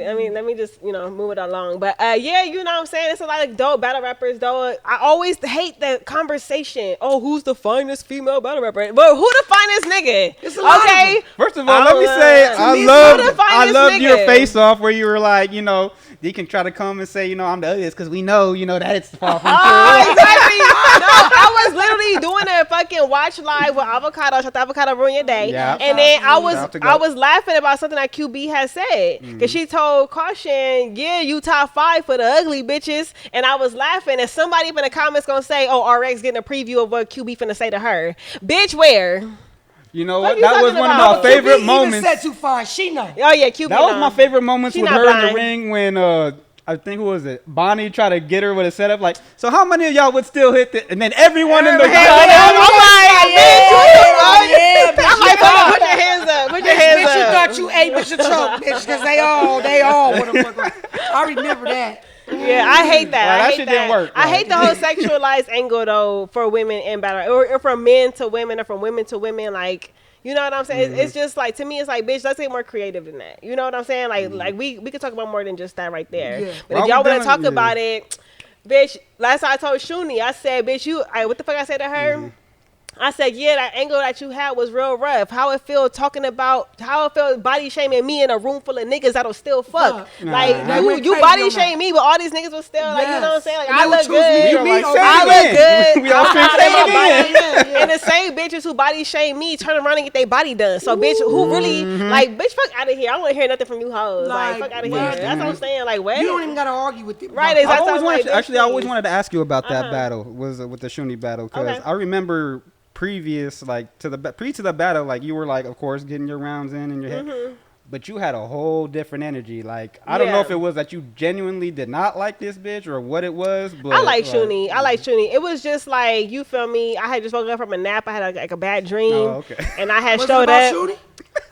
Speaker 3: just, move it along. But yeah, you know what I'm saying? It's a lot of dope battle rappers though. I always hate the conversation. Oh, who's the finest female battle rapper? Well, who the finest nigga?
Speaker 1: It's a lot of
Speaker 3: Okay.
Speaker 1: them.
Speaker 2: First of all, let me say I
Speaker 3: me,
Speaker 2: loved
Speaker 3: who the finest
Speaker 2: your
Speaker 3: nigga?
Speaker 2: face off where you were like, you can try to come and say, I'm the ugliest because we know, that it's far from true.
Speaker 3: Exactly. No, I was literally doing a fucking watch live with Avocado. Shut the Avocado ruin your day.
Speaker 2: Yeah.
Speaker 3: And then I
Speaker 2: Shout out to
Speaker 3: I
Speaker 2: Goat.
Speaker 3: was laughing about something that QB had said because she told Caution, yeah, you top 5 for the ugly bitches. And I was laughing, and somebody in the comments gonna say, oh, RX getting a preview of what QB finna say to her. Bitch, where?
Speaker 2: You know
Speaker 3: What
Speaker 2: what?
Speaker 3: you
Speaker 2: That was
Speaker 3: talking
Speaker 2: one of
Speaker 3: about?
Speaker 2: my favorite
Speaker 1: Even
Speaker 2: moments.
Speaker 1: said too fine. She know.
Speaker 3: Oh yeah, QB.
Speaker 2: That was my favorite moments
Speaker 3: She
Speaker 2: with
Speaker 3: not
Speaker 2: her in
Speaker 3: blind.
Speaker 2: the ring when I think who was it? Bonnie tried to get her with a setup like, so how many of y'all would still hit the? And then everyone in the
Speaker 3: I'm like, put your hands up. Put your hands
Speaker 1: Bitch, you
Speaker 3: up.
Speaker 1: thought you ate but you choked, bitch, because they all want to fuck around. I remember that.
Speaker 3: Yeah, I hate that.
Speaker 2: Well,
Speaker 3: I
Speaker 2: that
Speaker 3: hate
Speaker 2: shit
Speaker 3: that.
Speaker 2: didn't work,
Speaker 3: I
Speaker 2: though.
Speaker 3: hate the whole sexualized angle though for women in battle, or from men to women, or from women to women. Like, you know what I'm saying? It's just like, to me, it's like, bitch, let's get more creative than that. You know what I'm saying? Like we could talk about more than just that right there.
Speaker 1: Yeah.
Speaker 3: But
Speaker 2: Why
Speaker 3: if y'all
Speaker 2: we
Speaker 3: want to talk
Speaker 2: done-
Speaker 3: about it, bitch. Last time I told Shuni, I said, bitch, what the fuck I said to her? I said, yeah, that angle that you had was real rough. How it feel body shaming me in a room full of niggas that'll still fuck.
Speaker 2: Nah.
Speaker 3: Like,
Speaker 1: They went
Speaker 3: you
Speaker 1: crazy
Speaker 3: body
Speaker 1: on that.
Speaker 3: shame me, but all these niggas was still like, you know what I'm saying? Like,
Speaker 1: And
Speaker 3: I
Speaker 1: they would
Speaker 3: look
Speaker 1: choose me
Speaker 3: good.
Speaker 1: or
Speaker 2: We
Speaker 1: me
Speaker 2: all
Speaker 1: over
Speaker 2: say
Speaker 3: I
Speaker 2: it
Speaker 3: look
Speaker 2: again.
Speaker 3: good.
Speaker 2: We all
Speaker 3: I'm
Speaker 2: say
Speaker 3: saying
Speaker 2: it
Speaker 3: my
Speaker 2: again.
Speaker 3: body. And the same bitches who body shame me turn around and get their body done. So, bitch, who really, like, bitch, fuck out of here. I don't want to hear nothing from you hoes. Like, fuck out of here.
Speaker 1: Like,
Speaker 3: That's what I'm saying. Like, what?
Speaker 1: You don't even got to argue with it.
Speaker 3: Right,
Speaker 2: I
Speaker 3: exactly.
Speaker 2: always wanted
Speaker 3: Like,
Speaker 2: actually, I always
Speaker 3: please.
Speaker 2: wanted to ask you about that battle was with the Shuni battle because
Speaker 3: Okay.
Speaker 2: I remember previous like to the battle like you were like of course getting your rounds in your head, but you had a whole different energy. Like I don't know
Speaker 3: Yeah.
Speaker 2: if it was that you genuinely did not like this bitch or what it was, but
Speaker 3: I like Shuni. I like Shuni. It was just like, you feel me? I had just woken up from a nap. I had like a bad dream.
Speaker 2: Oh, okay.
Speaker 3: And I had
Speaker 1: Was it
Speaker 3: showed
Speaker 1: about
Speaker 3: up.
Speaker 1: shooting?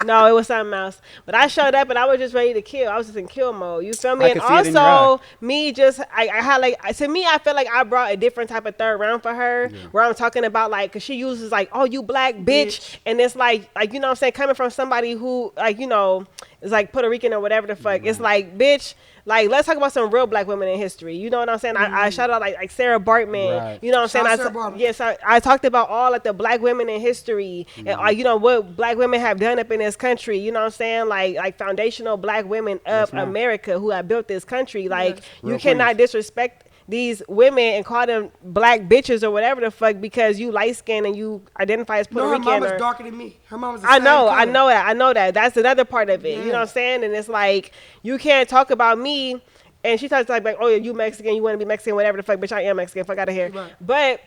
Speaker 3: No, it was something else. But I showed up and I was just ready to kill. I was just in kill mode. You feel me?
Speaker 2: I
Speaker 3: And
Speaker 2: could see it in your
Speaker 3: also, me just, I had like, to me, I feel like I brought a different type of third round for her where I'm talking about like, because she uses like, oh, you black bitch. And it's like, you know what I'm saying? Coming from somebody who, like, you know, is like Puerto Rican or whatever the fuck. It's like, bitch. Like, let's talk about some real black women in history. You know what I'm saying? I shout out like Sarah Bartman.
Speaker 2: Right.
Speaker 3: You know what I'm
Speaker 1: Shout out
Speaker 3: saying?
Speaker 1: Sarah Bartman.
Speaker 3: Yes, I talked about all like the black women in history and you know what black women have done up in this country. You know what I'm saying? Like foundational black women of
Speaker 2: ma'am.
Speaker 3: America who have built this country. Like you
Speaker 2: Real
Speaker 3: cannot
Speaker 2: queens.
Speaker 3: disrespect these women and call them black bitches or whatever the fuck because you light skinned and you identify as Puerto
Speaker 1: No, her
Speaker 3: Rican.
Speaker 1: mama's
Speaker 3: or,
Speaker 1: darker than me. Her mama's the
Speaker 3: I
Speaker 1: same
Speaker 3: know
Speaker 1: color.
Speaker 3: that. I know that. That's another part of it. You
Speaker 1: Yeah.
Speaker 3: know what I'm saying? And it's like you can't talk about me. And she talks like, oh, you Mexican, you want to be Mexican, whatever the fuck, bitch, I am Mexican, fuck out of here.
Speaker 1: Right.
Speaker 3: But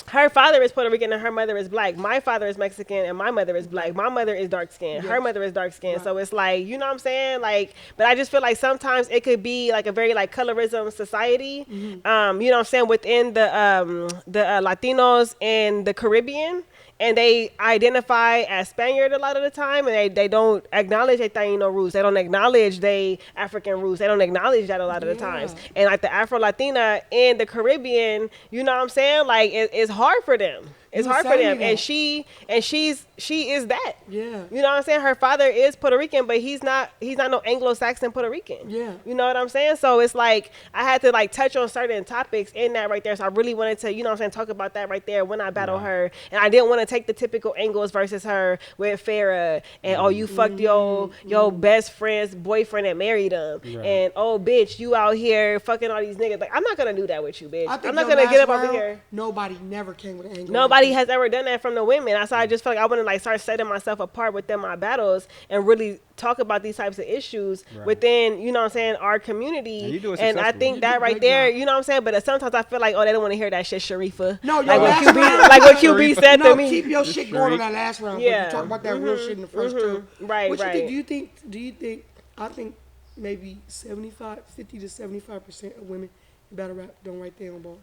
Speaker 3: her father is Puerto Rican and her mother is black. My father is Mexican and my mother is black. My mother is dark skinned. Her
Speaker 1: Yes.
Speaker 3: mother is dark skinned.
Speaker 1: Right.
Speaker 3: So it's like, you know what I'm saying? Like, but I just feel like sometimes it could be like a very like colorism society. You know what I'm saying? Within the Latinos in the Caribbean. And they identify as Spaniard a lot of the time, and they don't acknowledge their Taino roots. They don't acknowledge they African roots. They don't acknowledge that a lot of the times. And like the Afro Latina in the Caribbean, you know what I'm saying? Like it's hard for them. It's
Speaker 1: You
Speaker 3: hard for
Speaker 1: saying
Speaker 3: them.
Speaker 1: that.
Speaker 3: And she is that.
Speaker 1: Yeah.
Speaker 3: You know what I'm saying? Her father is Puerto Rican, but he's not no Anglo-Saxon Puerto Rican.
Speaker 1: Yeah.
Speaker 3: You know what I'm saying? So it's like I had to like touch on certain topics in that right there. So I really wanted to, you know what I'm saying, talk about that right there when I battle her. And I didn't want to take the typical angles versus her with Farrah and oh you fucked your best friend's boyfriend and married him.
Speaker 2: Right.
Speaker 3: And oh bitch, you out here fucking all these niggas. Like I'm not gonna do that with you, bitch.
Speaker 1: I think
Speaker 3: I'm not
Speaker 1: your
Speaker 3: gonna get
Speaker 1: last
Speaker 3: up over
Speaker 1: round,
Speaker 3: here.
Speaker 1: Nobody never came with an angle.
Speaker 3: Nobody
Speaker 1: like
Speaker 3: has ever done that from the women. So I just feel like I want to like start setting myself apart within my battles and really talk about these types of issues within, you know what I'm saying, our community.
Speaker 2: And you do it
Speaker 3: And I
Speaker 2: successfully.
Speaker 3: think
Speaker 1: You
Speaker 3: that
Speaker 1: do a
Speaker 3: right
Speaker 1: great
Speaker 3: there,
Speaker 1: job.
Speaker 3: you know what I'm saying? But sometimes I feel like, oh, they don't want to hear that shit, Sharifa.
Speaker 1: No, your
Speaker 3: like what
Speaker 1: last
Speaker 3: QB,
Speaker 1: round-
Speaker 3: like what QB said
Speaker 1: no,
Speaker 3: to me.
Speaker 1: keep your shit going on that last round.
Speaker 3: Yeah.
Speaker 1: You talk about that real shit in the first two.
Speaker 3: Right,
Speaker 1: What
Speaker 3: right.
Speaker 1: you think? Do you think? I think maybe 50 to 75% of women in battle rap don't write their own bars.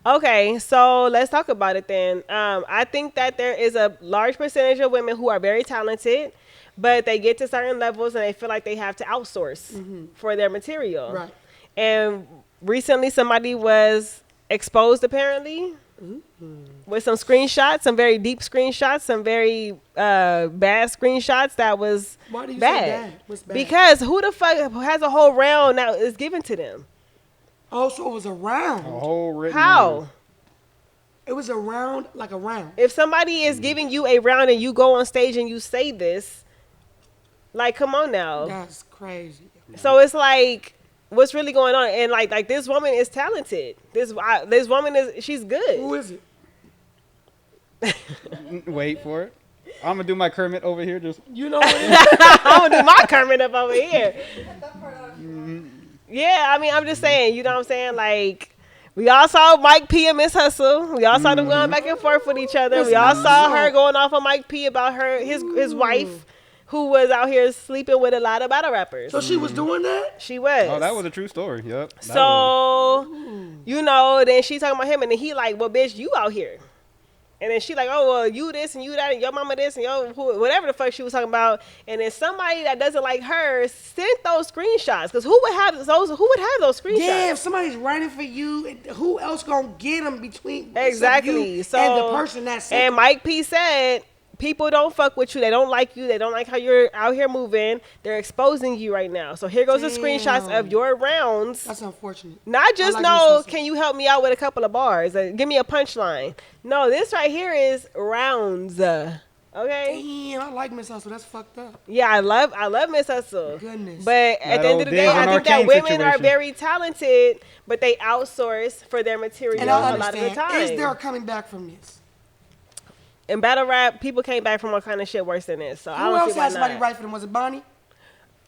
Speaker 3: Okay, so let's talk about it then. I think that there is a large percentage of women who are very talented, but they get to certain levels and they feel like they have to outsource for their material.
Speaker 1: Right.
Speaker 3: And recently somebody was exposed apparently with some screenshots, some very deep screenshots, some very bad screenshots that was
Speaker 1: Why do you say
Speaker 3: bad.
Speaker 1: bad? What's bad?
Speaker 3: Because who the fuck has a whole round that is given to them?
Speaker 1: Oh, so it was a round.
Speaker 2: A whole written
Speaker 3: How?
Speaker 1: It was a round, like a round.
Speaker 3: If somebody is giving you a round and you go on stage and you say this, like, come on now.
Speaker 1: That's crazy.
Speaker 3: So it's like, what's really going on? And like this woman is talented. This woman she's good.
Speaker 1: Who is it?
Speaker 2: Wait for it. I'm gonna do my Kermit over here. Just
Speaker 1: You know what?
Speaker 3: I'm gonna do my Kermit up over here. Yeah, I mean, I'm just saying, you know what I'm saying? Like, we all saw Mike P and Miss Hustle. We all saw them going back and forth with each other. We all saw her going off on Mike P about his wife. who was out here sleeping with a lot of battle rappers.
Speaker 1: So she was doing that?
Speaker 3: She was.
Speaker 2: Oh, that was a true story. Yep. That was-
Speaker 3: So, you know, then she talking about him, and then he like, well, bitch, you out here. And then she like, oh, well, you this and you that and your mama this and your whatever the fuck she was talking about. And then somebody that doesn't like her sent those screenshots. Because who would have those screenshots?
Speaker 1: Yeah, if somebody's writing for you, who else gonna get them between
Speaker 3: Exactly.
Speaker 1: you
Speaker 3: So,
Speaker 1: and the person that sent
Speaker 3: and Mike P said, people don't fuck with you. They don't like you. They don't like how you're out here moving. They're exposing you right now. So here goes the screenshots of your rounds.
Speaker 1: That's unfortunate.
Speaker 3: Not just
Speaker 1: like
Speaker 3: know,
Speaker 1: Miss Hustle.
Speaker 3: can you help me out with a couple of bars? Give me a punchline. No, this right here is rounds. Okay?
Speaker 1: Damn, I like Miss Hustle. That's fucked up.
Speaker 3: Yeah, I love Miss Hustle.
Speaker 1: Goodness.
Speaker 3: But at the end of the day, I think that women are very talented, but they outsource for their material
Speaker 1: And I
Speaker 3: a lot of the
Speaker 1: understand.
Speaker 3: time.
Speaker 1: Is there coming back from this?
Speaker 3: In battle rap, people came back from all kind of shit worse than this. So I
Speaker 1: Who
Speaker 3: don't
Speaker 1: else
Speaker 3: see why
Speaker 1: had somebody
Speaker 3: not.
Speaker 1: write for them? Was it Bonnie?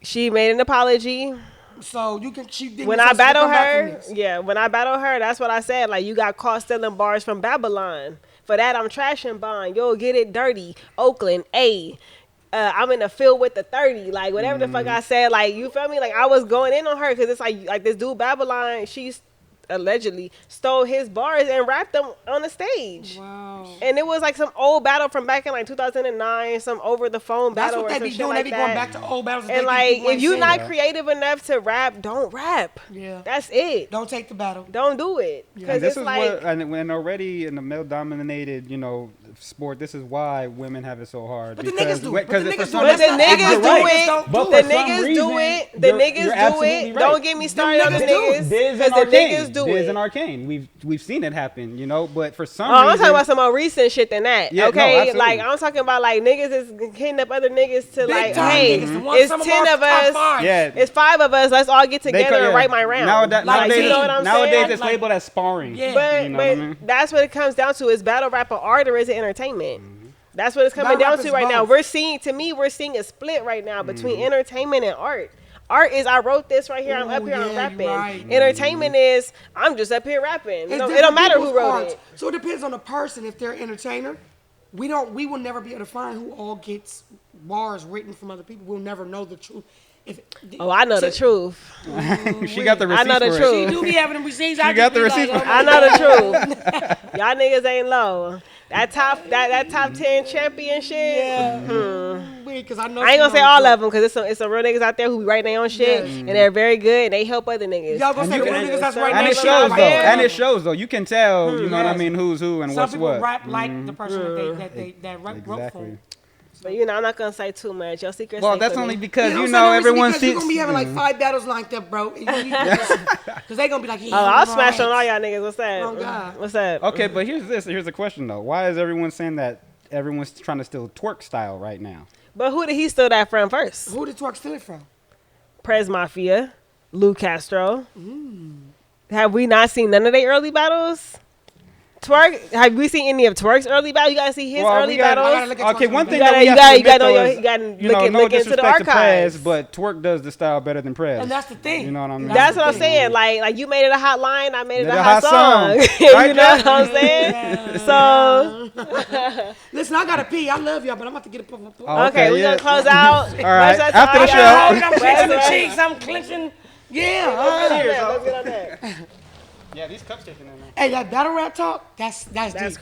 Speaker 3: She made an apology.
Speaker 1: So you can. She did
Speaker 3: When I battle her, when I battle her, that's what I said. Like, you got caught stealing bars from Babylon. For that, I'm trashing Bond. You'll get it dirty. Oakland, I'm in the field with the 30. Like, whatever the fuck I said. Like, you feel me? Like, I was going in on her because it's like this dude Babylon, she's allegedly stole his bars and rapped them on the stage.
Speaker 1: Wow.
Speaker 3: And it was like some old battle from back in like 2009, some over the phone
Speaker 1: That's
Speaker 3: battle
Speaker 1: what
Speaker 3: or
Speaker 1: they
Speaker 3: some
Speaker 1: be
Speaker 3: shit
Speaker 1: doing.
Speaker 3: like
Speaker 1: They be
Speaker 3: that.
Speaker 1: going back to old battles.
Speaker 3: And like, if you're not creative enough to rap, don't rap.
Speaker 1: Yeah.
Speaker 3: That's it.
Speaker 1: Don't take the battle.
Speaker 3: Don't do it. Because
Speaker 2: And this
Speaker 3: it's
Speaker 2: is
Speaker 3: like,
Speaker 2: what, and when already in the male-dominated, sport, this is why women have it so hard.
Speaker 1: But the niggas do it.
Speaker 2: Because
Speaker 1: But the
Speaker 2: for
Speaker 1: niggas
Speaker 2: some
Speaker 1: do
Speaker 3: but the
Speaker 1: That's not-
Speaker 3: niggas
Speaker 1: You're
Speaker 3: do
Speaker 1: right.
Speaker 3: it.
Speaker 1: Don't
Speaker 2: But
Speaker 1: do
Speaker 3: The
Speaker 1: it.
Speaker 2: for some
Speaker 3: niggas do
Speaker 2: reason,
Speaker 3: it. The
Speaker 2: you're
Speaker 3: niggas do
Speaker 2: absolutely
Speaker 3: it.
Speaker 2: right.
Speaker 3: Don't get me started on the
Speaker 1: niggas do.
Speaker 3: niggas.
Speaker 2: Biz
Speaker 3: Because
Speaker 2: and
Speaker 3: the
Speaker 2: Arcane.
Speaker 3: niggas do
Speaker 2: Biz
Speaker 3: it.
Speaker 2: and Arcane. We've seen it happen, but for some
Speaker 3: Oh, I'm
Speaker 2: reason,
Speaker 3: talking about some more recent shit than that.
Speaker 2: Yeah, no,
Speaker 3: okay,
Speaker 2: absolutely.
Speaker 3: like I'm talking about like niggas is hitting up other niggas to
Speaker 1: Big
Speaker 3: like,
Speaker 1: time
Speaker 3: hey,
Speaker 1: niggas. The ones-
Speaker 3: it's
Speaker 1: some
Speaker 3: 10
Speaker 1: our
Speaker 3: of
Speaker 1: top
Speaker 3: us.
Speaker 1: five.
Speaker 2: yeah,
Speaker 3: It's 5 of us. Let's all get
Speaker 2: they
Speaker 3: together
Speaker 2: co-
Speaker 3: and write my round.
Speaker 2: Nowadays,
Speaker 1: Like,
Speaker 3: you know what I'm
Speaker 2: nowadays
Speaker 3: saying?
Speaker 2: it's
Speaker 1: Like-
Speaker 2: labeled as sparring.
Speaker 1: Yeah.
Speaker 3: But
Speaker 2: You know
Speaker 3: but
Speaker 2: what I mean?
Speaker 3: that's what it comes down to: is battle rap an art or is it entertainment? That's what it's coming
Speaker 1: Battle
Speaker 3: down
Speaker 1: rap
Speaker 3: to
Speaker 1: is
Speaker 3: right now.
Speaker 1: both.
Speaker 3: We're seeing a split right now between entertainment and art. Art is I wrote this right here. I'm up
Speaker 1: Ooh,
Speaker 3: here. I'm
Speaker 1: yeah,
Speaker 3: rapping.
Speaker 1: you're right.
Speaker 3: Entertainment is I'm just up here rapping.
Speaker 1: It's
Speaker 3: It don't
Speaker 1: different
Speaker 3: matter who
Speaker 1: people's
Speaker 3: wrote
Speaker 1: arts.
Speaker 3: it.
Speaker 1: So it depends on the person. If they're an entertainer, we will never be able to find who all gets bars written from other people. We'll never know the truth.
Speaker 3: Oh, I know the truth.
Speaker 2: She got the
Speaker 3: I
Speaker 2: receipts
Speaker 3: know the
Speaker 2: for
Speaker 3: truth.
Speaker 2: it.
Speaker 1: You do be having them receipts. I
Speaker 2: got
Speaker 1: just
Speaker 2: the
Speaker 1: be
Speaker 2: receipts
Speaker 1: like,
Speaker 2: for
Speaker 1: oh
Speaker 3: I
Speaker 1: my
Speaker 3: know the
Speaker 1: God.
Speaker 3: truth. Y'all niggas ain't low. That top 10 championship.
Speaker 1: Yeah. Because I know.
Speaker 3: I ain't
Speaker 1: she
Speaker 3: gonna say
Speaker 1: know
Speaker 3: all
Speaker 1: the
Speaker 3: of them because it's some real niggas out there who be writing their own shit
Speaker 1: Yes.
Speaker 3: and they're very good and they help other niggas.
Speaker 1: Y'all gonna say
Speaker 2: And
Speaker 1: the
Speaker 2: you
Speaker 1: real
Speaker 2: can-
Speaker 1: niggas that's right
Speaker 2: And
Speaker 1: now.
Speaker 2: it
Speaker 1: they
Speaker 2: shows
Speaker 1: not
Speaker 2: though.
Speaker 1: right
Speaker 2: And
Speaker 1: now.
Speaker 2: it shows though. You can tell. You know what I
Speaker 1: Yes.
Speaker 2: mean? Who's who and
Speaker 1: Some
Speaker 2: what's
Speaker 1: people
Speaker 2: what.
Speaker 1: rap like the person that wrote for
Speaker 2: Exactly.
Speaker 1: them.
Speaker 3: But I'm not gonna say too much. Your secret's
Speaker 2: Well,
Speaker 3: safe
Speaker 2: that's
Speaker 3: for
Speaker 2: only
Speaker 3: me.
Speaker 2: because
Speaker 1: You know
Speaker 2: everyone
Speaker 1: because
Speaker 2: sees.
Speaker 1: you're gonna be having like 5 battles lined up, bro. Because they gonna be like, yeah,
Speaker 3: Oh, I'll
Speaker 1: I'm
Speaker 3: smash
Speaker 1: right.
Speaker 3: on all y'all niggas. What's that?
Speaker 1: Oh, God.
Speaker 3: What's that?
Speaker 2: Okay, but here's the question though. Why is everyone saying that everyone's trying to steal twerk style right now?
Speaker 3: But who did he steal that from first?
Speaker 1: Who did Twerk steal it from?
Speaker 3: Prez Mafia, Lou Castro. Have we not seen none of their early battles? Twerk, have we seen any of Twerk's early battles? You guys see his early
Speaker 1: I gotta
Speaker 3: battles?
Speaker 1: look at
Speaker 2: Okay,
Speaker 1: Twerk's
Speaker 2: one
Speaker 1: early
Speaker 2: thing
Speaker 3: You
Speaker 2: that we
Speaker 3: gotta-
Speaker 2: have to
Speaker 3: you gotta
Speaker 2: admit, though,
Speaker 3: know
Speaker 2: is,
Speaker 3: you gotta
Speaker 2: no
Speaker 3: look into the
Speaker 2: disrespect to Prez,
Speaker 3: archives.
Speaker 2: but Twerk does the style better than Prez.
Speaker 1: And that's the thing.
Speaker 2: You know what I mean?
Speaker 3: That's what I'm
Speaker 1: the thing.
Speaker 3: saying. Like you made it a hot line, I made it
Speaker 2: Made
Speaker 3: a hot song. you
Speaker 2: Right,
Speaker 3: know
Speaker 2: Jeff?
Speaker 3: what I'm saying? So
Speaker 1: Listen, I gotta pee. I love y'all, but I'm about to get a
Speaker 2: Oh,
Speaker 3: okay, we
Speaker 2: yeah.
Speaker 3: gonna close out.
Speaker 2: All right,
Speaker 3: Much love to
Speaker 2: after
Speaker 3: all
Speaker 2: the
Speaker 3: y'all.
Speaker 2: show.
Speaker 1: I'm clenching the cheeks. I'm clenching. Yeah.
Speaker 3: Let's get on that.
Speaker 2: Yeah, these cups taking in there.
Speaker 1: Hey, that battle rap talk, that's
Speaker 3: That's
Speaker 1: deep.
Speaker 3: crazy.